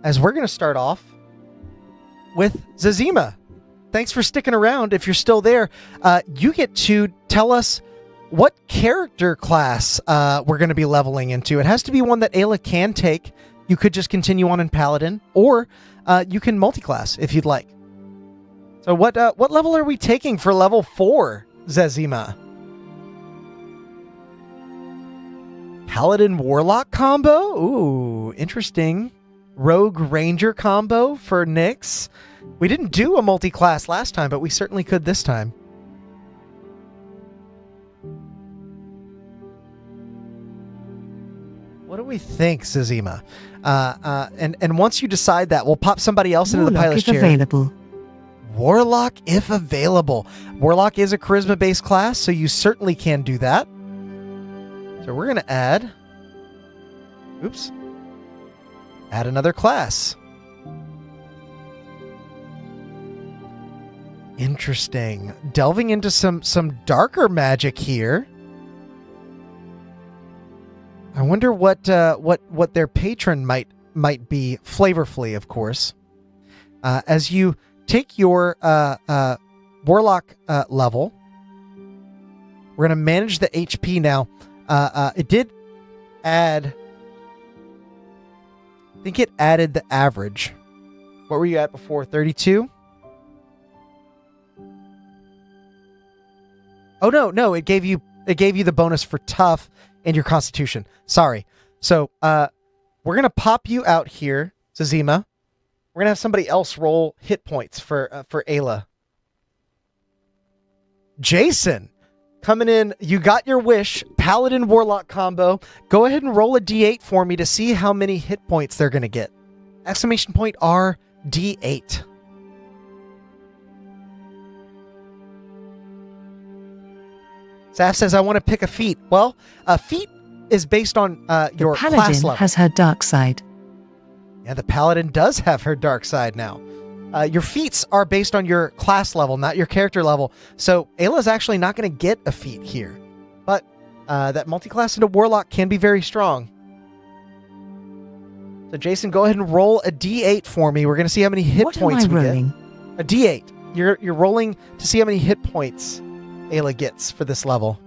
As we're going to start off with Zazima. Thanks for sticking around. If you're still there, you get to tell us what character class we're going to be leveling into. It has to be one that Ayla can take. You could just continue on in Paladin, or you can multi-class if you'd like. So what level are we taking for level 4, Zazima? Paladin Warlock combo? Ooh, interesting. Rogue Ranger combo for Nyx. We didn't do a multi-class last time, but we certainly could this time. What do we think, Zazima? And once you decide that, we'll pop somebody else into the Warlock pilot's if chair. available. Warlock if available. Warlock is a charisma-based class, so you certainly can do that. So we're going to add... Oops. Add another class. Interesting. Delving into some darker magic here. I wonder what their patron might might be flavorfully, of course. As you take your warlock level, we're going to manage the HP now. It did add... I think it added the average. What were you at before? 32? Oh, no. It gave you the bonus for tough and your constitution. Sorry. So, we're going to pop you out here, Zazima. We're going to have somebody else roll hit points for Ayla. Jason, coming in, you got your wish, Paladin Warlock combo. Go ahead and roll a D8 for me to see how many hit points they're going to get. Exclamation point R D8. Saf says, I want to pick a feat. Well, a feat is based on your class level. The Paladin has her dark side. Yeah, the Paladin does have her dark side now. Your feats are based on your class level, not your character level. So Ayla's actually not going to get a feat here. But that multi-class into Warlock can be very strong. So Jason, go ahead and roll a D8 for me. We're going to see how many hit points we get. A D8. You're rolling to see how many hit points Ayla gets for this level.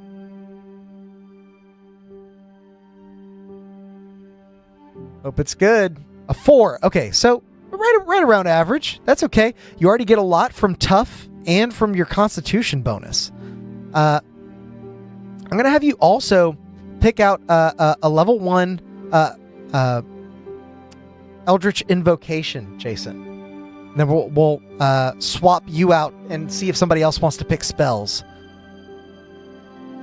Hope it's good. A 4. Okay, so right around average. That's okay. You already get a lot from tough and from your constitution bonus. I'm going to have you also pick out a level 1 Eldritch Invocation, Jason. And then we'll swap you out and see if somebody else wants to pick spells.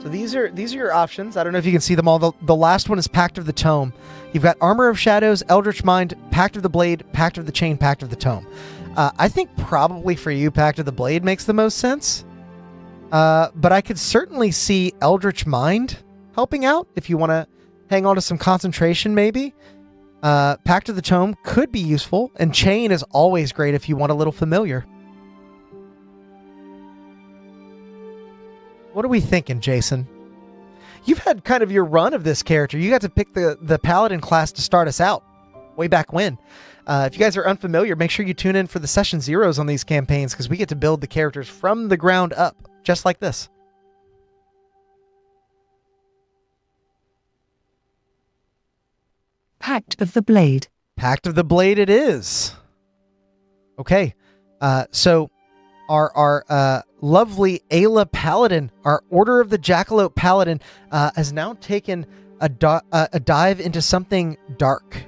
So these are your options. I don't know if you can see them all. The last one is Pact of the Tome. You've got Armor of Shadows, Eldritch Mind, Pact of the Blade, Pact of the Chain, Pact of the Tome. I think probably for you, Pact of the Blade makes the most sense. But I could certainly see Eldritch Mind helping out if you want to hang on to some concentration, maybe. Pact of the Tome could be useful, and Chain is always great if you want a little familiar. What are we thinking, Jason? You've had kind of your run of this character. You got to pick the Paladin class to start us out way back when. If you guys are unfamiliar, make sure you tune in for the session zeros on these campaigns because we get to build the characters from the ground up, just like this. Pact of the Blade. Pact of the Blade it is. Okay. So our lovely Ayla Paladin, our Order of the Jackalope Paladin, has now taken a dive into something dark.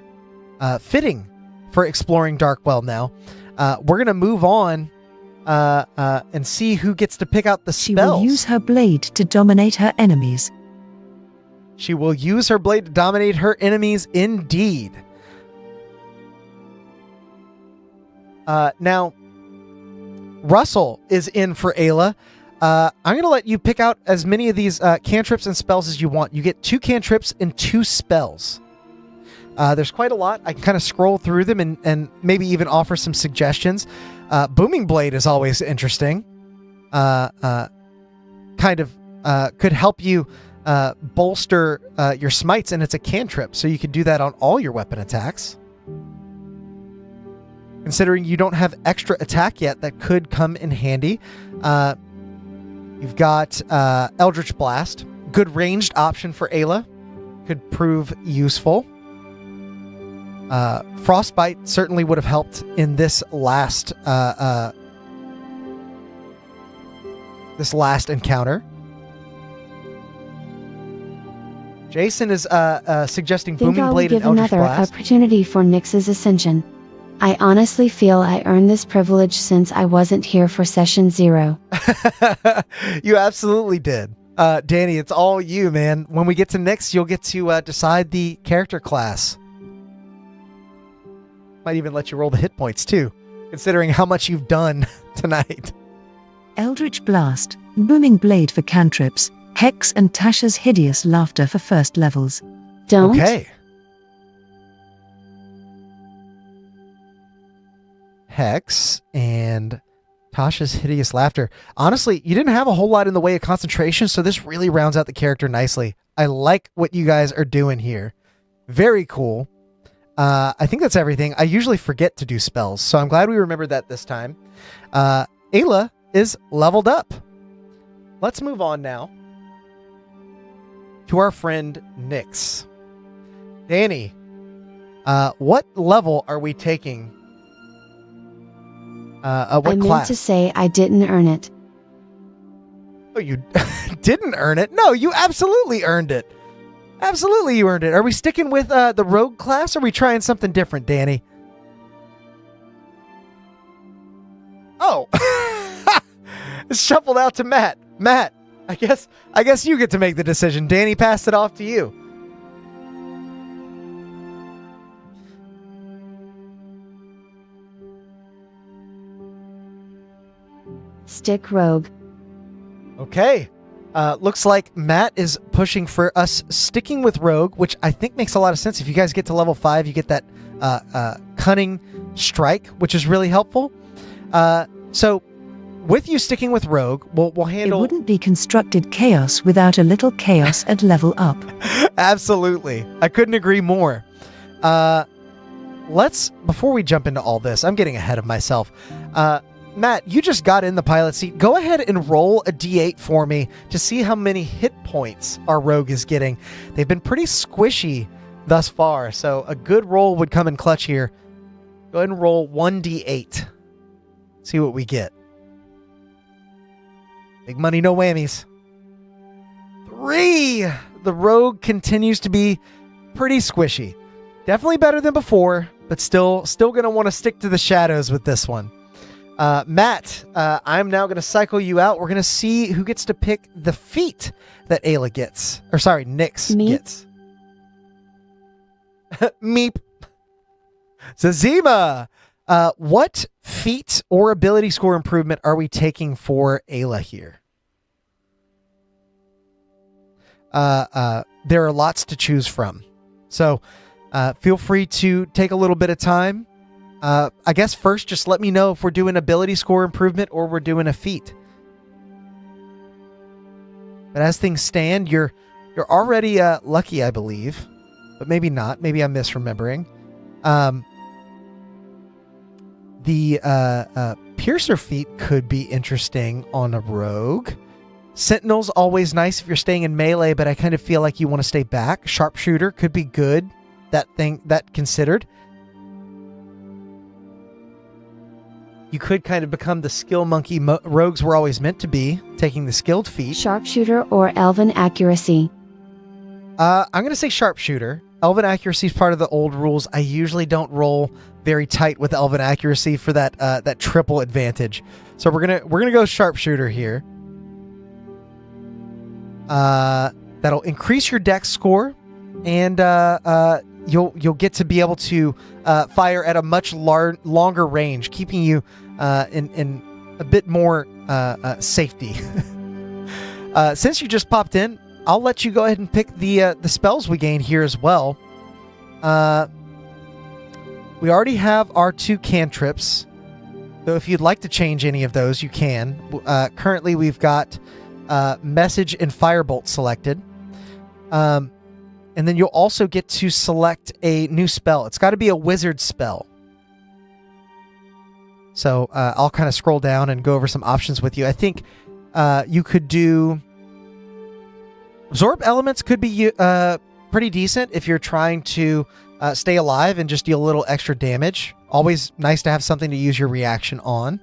Fitting for exploring Darkwell now. We're going to move on and see who gets to pick out the spells. She will use her blade to dominate her enemies. She will use her blade to dominate her enemies, indeed. Now, Russell is in for Ayla. I'm going to let you pick out as many of these cantrips and spells as you want. You get 2 cantrips and 2 spells. There's quite a lot. I can kind of scroll through them and maybe even offer some suggestions. Booming Blade is always interesting. Could help you bolster your smites, and it's a cantrip, so you can do that on all your weapon attacks. Considering you don't have extra attack yet, that could come in handy. You've got Eldritch Blast. Good ranged option for Ayla. Could prove useful. Frostbite certainly would have helped in this last encounter. Jason is suggesting Booming Blade and Eldritch Blast. Another opportunity for Nyx's ascension. I honestly feel I earned this privilege since I wasn't here for session 0. You absolutely did. Danny, it's all you, man. When we get to Nyx, you'll get to decide the character class. Might even let you roll the hit points, too, considering how much you've done tonight. Eldritch Blast, Booming Blade for cantrips, Hex and Tasha's Hideous Laughter for first levels. Don't. Okay. Hex and Tasha's Hideous Laughter. Honestly, you didn't have a whole lot in the way of concentration, so this really rounds out the character nicely. I like what you guys are doing here. Very cool. I think that's everything. I usually forget to do spells, so I'm glad we remembered that this time. Ayla is leveled up. Let's move on now to our friend Nyx. Danny, what level are we taking? What I meant class? to say I didn't earn it. Oh, you didn't earn it? No, you absolutely earned it. Absolutely, you earned it. Are we sticking with the rogue class, or are we trying something different, Danny? Oh, it's shuffled out to Matt. Matt, I guess you get to make the decision. Danny passed it off to you. Stick rogue. Okay. Looks like Matt is pushing for us sticking with rogue, which I think makes a lot of sense. If you guys get to level 5, you get that cunning strike, which is really helpful. So with you sticking with rogue, we'll handle... It wouldn't be constructed chaos without a little chaos at level up. Absolutely. I couldn't agree more. Before we jump into all this, I'm getting ahead of myself. Matt, you just got in the pilot seat. Go ahead and roll a d8 for me to see how many hit points our rogue is getting. They've been pretty squishy thus far, so a good roll would come in clutch here. Go ahead and roll 1d8. See what we get. Big money, no whammies. 3! The rogue continues to be pretty squishy. Definitely better than before, but still going to want to stick to the shadows with this one. Matt, I'm now going to cycle you out. We're going to see who gets to pick the feat that Ayla gets. Or sorry, Nyx gets. Meep. Zazima, what feat or ability score improvement are we taking for Ayla here? There are lots to choose from. So feel free to take a little bit of time. I guess first, just let me know if we're doing ability score improvement or we're doing a feat. But as things stand, you're already lucky, I believe, but maybe not. Maybe I'm misremembering. The Piercer feat could be interesting on a rogue. Sentinel's always nice if you're staying in melee, but I kind of feel like you want to stay back. Sharpshooter could be good. That considered. You could kind of become the skill monkey rogues were always meant to be, taking the skilled feat. Sharpshooter or elven accuracy? I'm going to say sharpshooter. Elven accuracy is part of the old rules. I usually don't roll very tight with elven accuracy for that triple advantage. So we're gonna go sharpshooter here. That'll increase your dex score, and you'll get to be able to fire at a much longer range, keeping you in a bit more safety. Since you just popped in, I'll let you go ahead and pick the spells we gain here as well. We already have our 2 cantrips, so if you'd like to change any of those, you can. Currently, we've got Message and Firebolt selected. And then you'll also get to select a new spell. It's got to be a wizard spell. So I'll kind of scroll down and go over some options with you. I think you could do... Absorb Elements could be pretty decent if you're trying to stay alive and just deal a little extra damage. Always nice to have something to use your reaction on.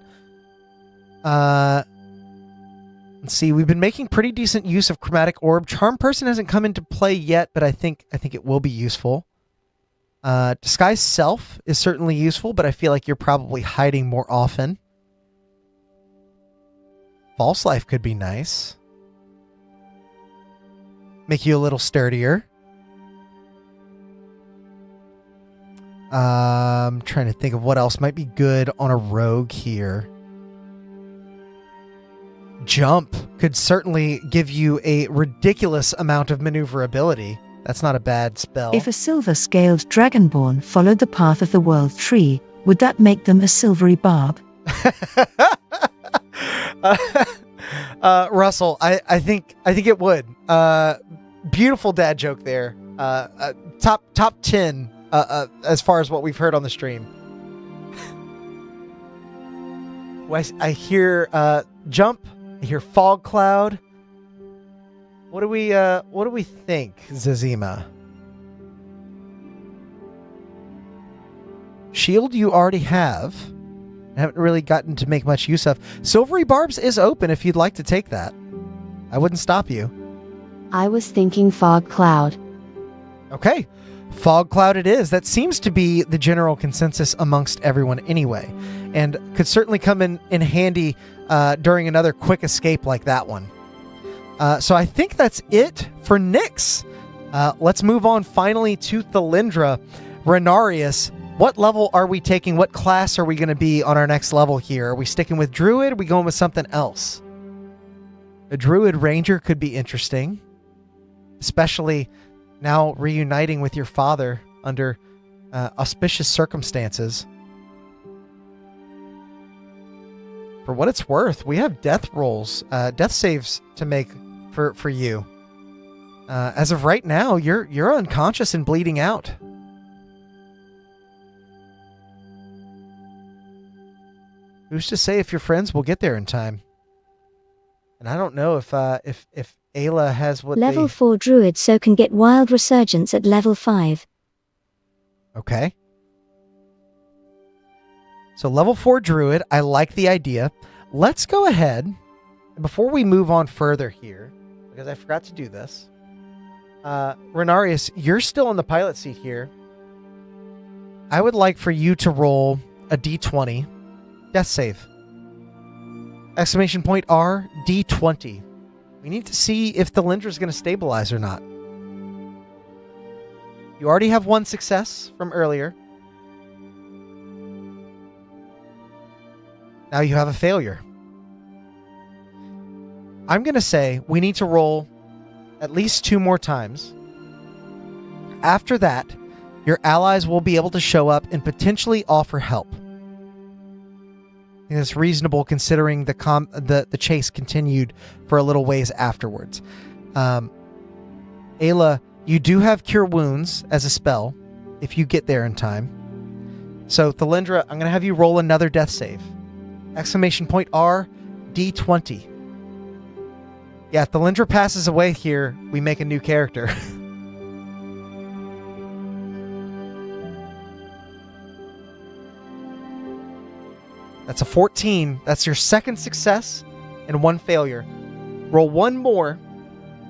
Let's see, we've been making pretty decent use of Chromatic Orb. Charm Person hasn't come into play yet, but I think it will be useful. Disguise Self is certainly useful, but I feel like you're probably hiding more often. False Life could be nice. Make you a little sturdier. I'm trying to think of what else might be good on a rogue here. Jump could certainly give you a ridiculous amount of maneuverability. That's not a bad spell. If a silver-scaled dragonborn followed the path of the world tree, would that make them a silvery barb? Russell, I think it would. Beautiful dad joke there. Top 10 as far as what we've heard on the stream. I hear jump. I hear fog cloud. What do we think, Zazima? Shield you already have. I haven't really gotten to make much use of. Silvery Barbs is open if you'd like to take that. I wouldn't stop you. I was thinking fog cloud. Okay. Fog cloud it is. That seems to be the general consensus amongst everyone anyway, and could certainly come in handy during another quick escape like that one. So I think that's it for Nyx. Let's move on finally to Thalindra. Renarius, what level are we taking? What class are we going to be on our next level here? Are we sticking with Druid? Are we going with something else? A Druid Ranger could be interesting, especially now reuniting with your father under auspicious circumstances. For what it's worth, we have death rolls, death saves to make for you. As of right now, you're unconscious and bleeding out. Who's to say if your friends will get there in time? And I don't know if Ayla has what Level 4 Druid so can get Wild Resurgence at level 5. Okay. So level 4 Druid, I like the idea. Let's go ahead, before we move on further here, because I forgot to do this. Renarius, you're still in the pilot seat here. I would like for you to roll a d20 death save. Exclamation point R, d20. We need to see if the Thalindra is going to stabilize or not. You already have one success from earlier. Now you have a failure. I'm going to say we need to roll at least 2 more times. After that, your allies will be able to show up and potentially offer help. I think that's reasonable considering the chase continued for a little ways afterwards. Ayla, you do have Cure Wounds as a spell if you get there in time. So, Thalindra, I'm going to have you roll another death save. Exclamation point R, D20. Yeah, Thalindra passes away here. We make a new character. That's a 14. That's your second success and 1 failure. Roll 1 more,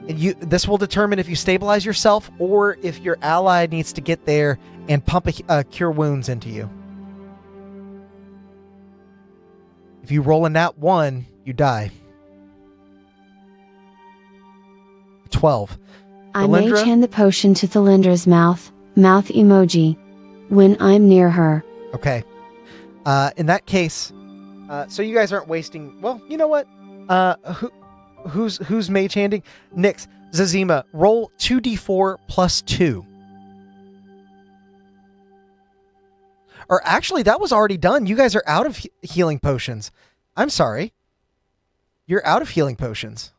and this will determine if you stabilize yourself or if your ally needs to get there and pump a Cure Wounds into you. If you roll a nat 1, you die. 12. I mage hand the potion to Thalindra's mouth emoji, when I'm near her. Okay. In that case, so you guys aren't wasting. Well, you know what? Who's mage handing? Nyx, Zazima, roll 2d4 plus 2. Or actually, that was already done. You guys are out of healing potions. I'm sorry. You're out of healing potions.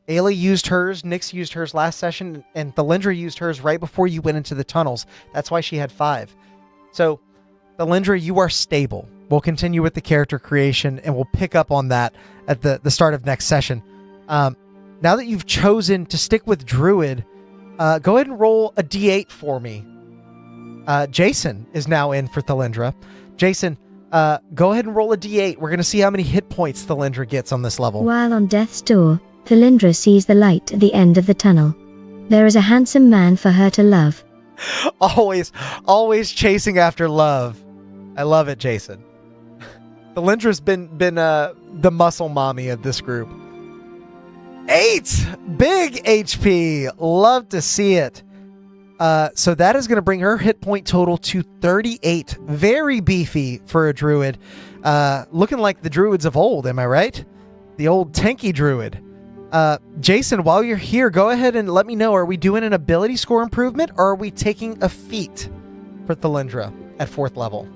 Ayla used hers, Nyx used hers last session, and Thalindra used hers right before you went into the tunnels. That's why she had 5. So, Thalindra, you are stable. We'll continue with the character creation, and we'll pick up on that at the start of next session. Now that you've chosen to stick with Druid, go ahead and roll a d8 for me. Jason is now in for Thalindra. Jason, go ahead and roll a d8. We're going to see how many hit points Thalindra gets on this level. While on death's door, Thalindra sees the light at the end of the tunnel. There is a handsome man for her to love. Always chasing after love. I love it, Jason. Thalindra's been the muscle mommy of this group. 8! Big HP. Love to see it. So that is going to bring her hit point total to 38. Very beefy for a druid. Looking like the druids of old, am I right? The old tanky druid. Jason, while you're here, go ahead and let me know, are we doing an ability score improvement or are we taking a feat for Thalindra at 4th level?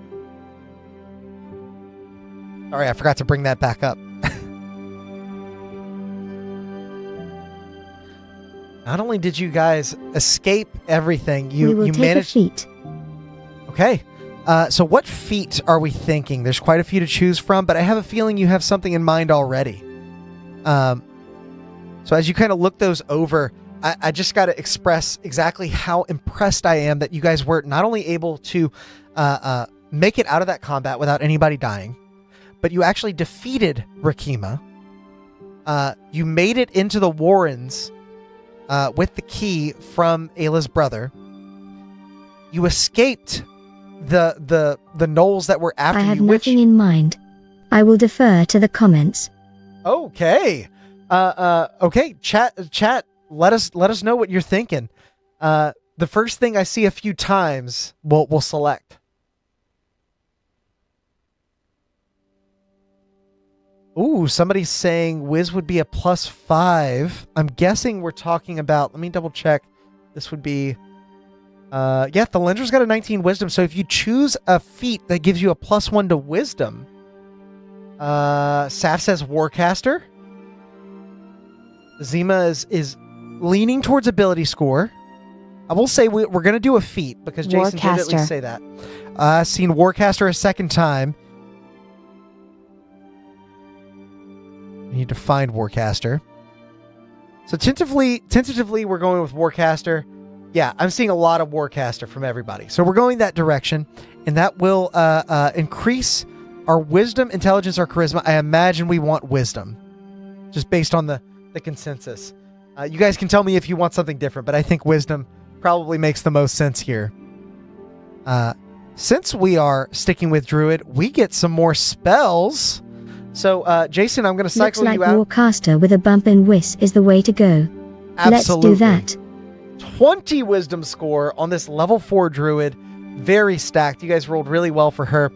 Sorry, I forgot to bring that back up. Not only did you guys escape everything, we you will take managed. a feat. Okay. So what feat are we thinking? There's quite a few to choose from, but I have a feeling you have something in mind already. So as you kind of look those over, I just got to express exactly how impressed I am that you guys were not only able to make it out of that combat without anybody dying, but you actually defeated Rakima. You made it into the Warrens with the key from Ayla's brother. You escaped the gnolls that were after you. I have nothing in mind. I will defer to the comments. Okay. Okay. Chat. Let us know what you're thinking. The first thing I see a few times, we'll select. Ooh, somebody's saying Wiz would be a +5. I'm guessing we're talking about. Let me double check. This would be. Yeah, the Lindra's got a 19 wisdom. So if you choose a feat that gives you a +1 to wisdom, Saf says Warcaster. Zima is leaning towards ability score. I will say we're going to do a feat because Jason did at least say that. Seen Warcaster a second time. We need to find Warcaster. So tentatively, we're going with Warcaster. Yeah, I'm seeing a lot of Warcaster from everybody. So we're going that direction, and that will increase our wisdom, intelligence, or charisma. I imagine we want wisdom, just based on the consensus. You guys can tell me if you want something different, but I think wisdom probably makes the most sense here. Since we are sticking with Druid, we get some more spells. So, Jason, I'm going to cycle Looks like you out. Warcaster with a bump and whiz is the way to go. Absolutely. Let's do that. 20 wisdom score on this level 4 Druid. Very stacked. You guys rolled really well for her.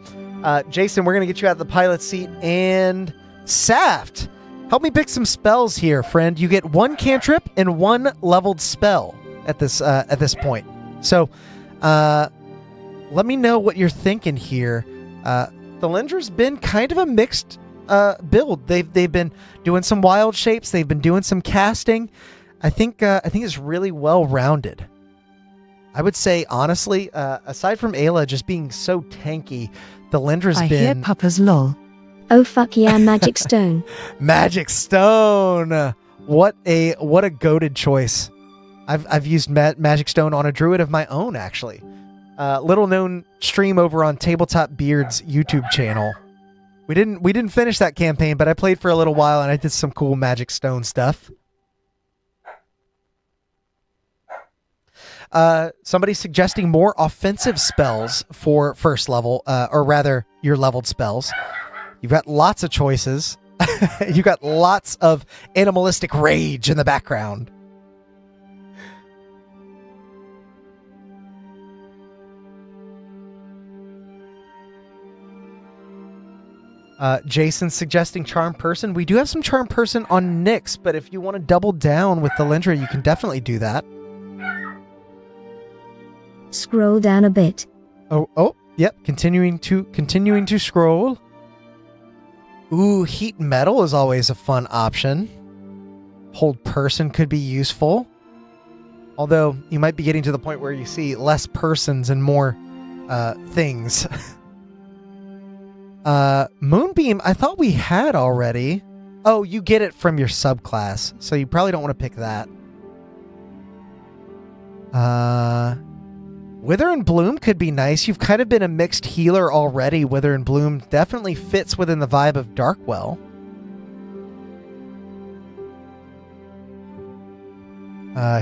Jason, we're going to get you out of the pilot seat. And Saft, help me pick some spells here, friend. You get 1 cantrip and 1 leveled spell at this point. So, let me know what you're thinking here. The Lindra's been kind of a mixed build. They've been doing some wild shapes. They've been doing some casting. I think it's really well rounded. I would say honestly, aside from Ayla just being so tanky, the Lindra's I been. hear Puppers lol. Oh fuck yeah, Magic Stone. Magic Stone. What a goated choice. I've used Magic Stone on a Druid of my own actually. Little known stream over on Tabletop Beard's YouTube channel. We didn't finish that campaign, but I played for a little while and I did some cool Magic Stone stuff. Somebody's suggesting more offensive spells for first level, or rather your leveled spells. You've got lots of choices. You've got lots of animalistic rage in the background. Jason's suggesting Charm Person. We do have some Charm Person on Nyx, but if you want to double down with the Lindra, you can definitely do that. Scroll down a bit. Oh, yep. Continuing to scroll. Ooh, Heat Metal is always a fun option. Hold Person could be useful. Although, you might be getting to the point where you see less persons and more things. Moonbeam, I thought we had already. Oh, you get it from your subclass, so you probably don't want to pick that. Wither and Bloom could be nice. You've kind of been a mixed healer already. Wither and Bloom definitely fits within the vibe of Darkwell.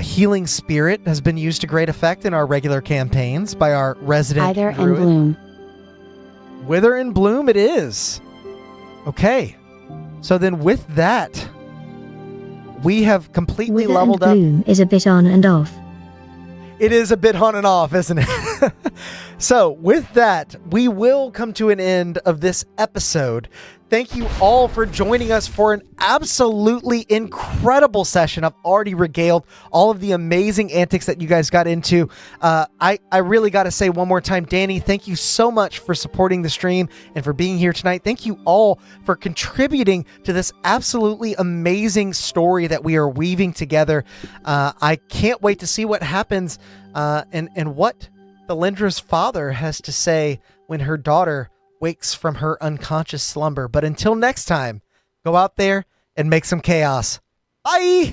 Healing Spirit has been used to great effect in our regular campaigns by our resident Wither druid. and Bloom. Wither and Bloom it is. Okay. So then with that, we have completely Wither leveled and up. Bloom is a bit on and off. It is a bit on and off, isn't it? So, with that, we will come to an end of this episode. Thank you all for joining us for an absolutely incredible session. I've already regaled all of the amazing antics that you guys got into. I really got to say one more time, Danny, thank you so much for supporting the stream and for being here tonight. Thank you all for contributing to this absolutely amazing story that we are weaving together. I can't wait to see what happens and what the Lindra's father has to say when her daughter wakes from her unconscious slumber. But until next time, go out there and make some chaos. Bye!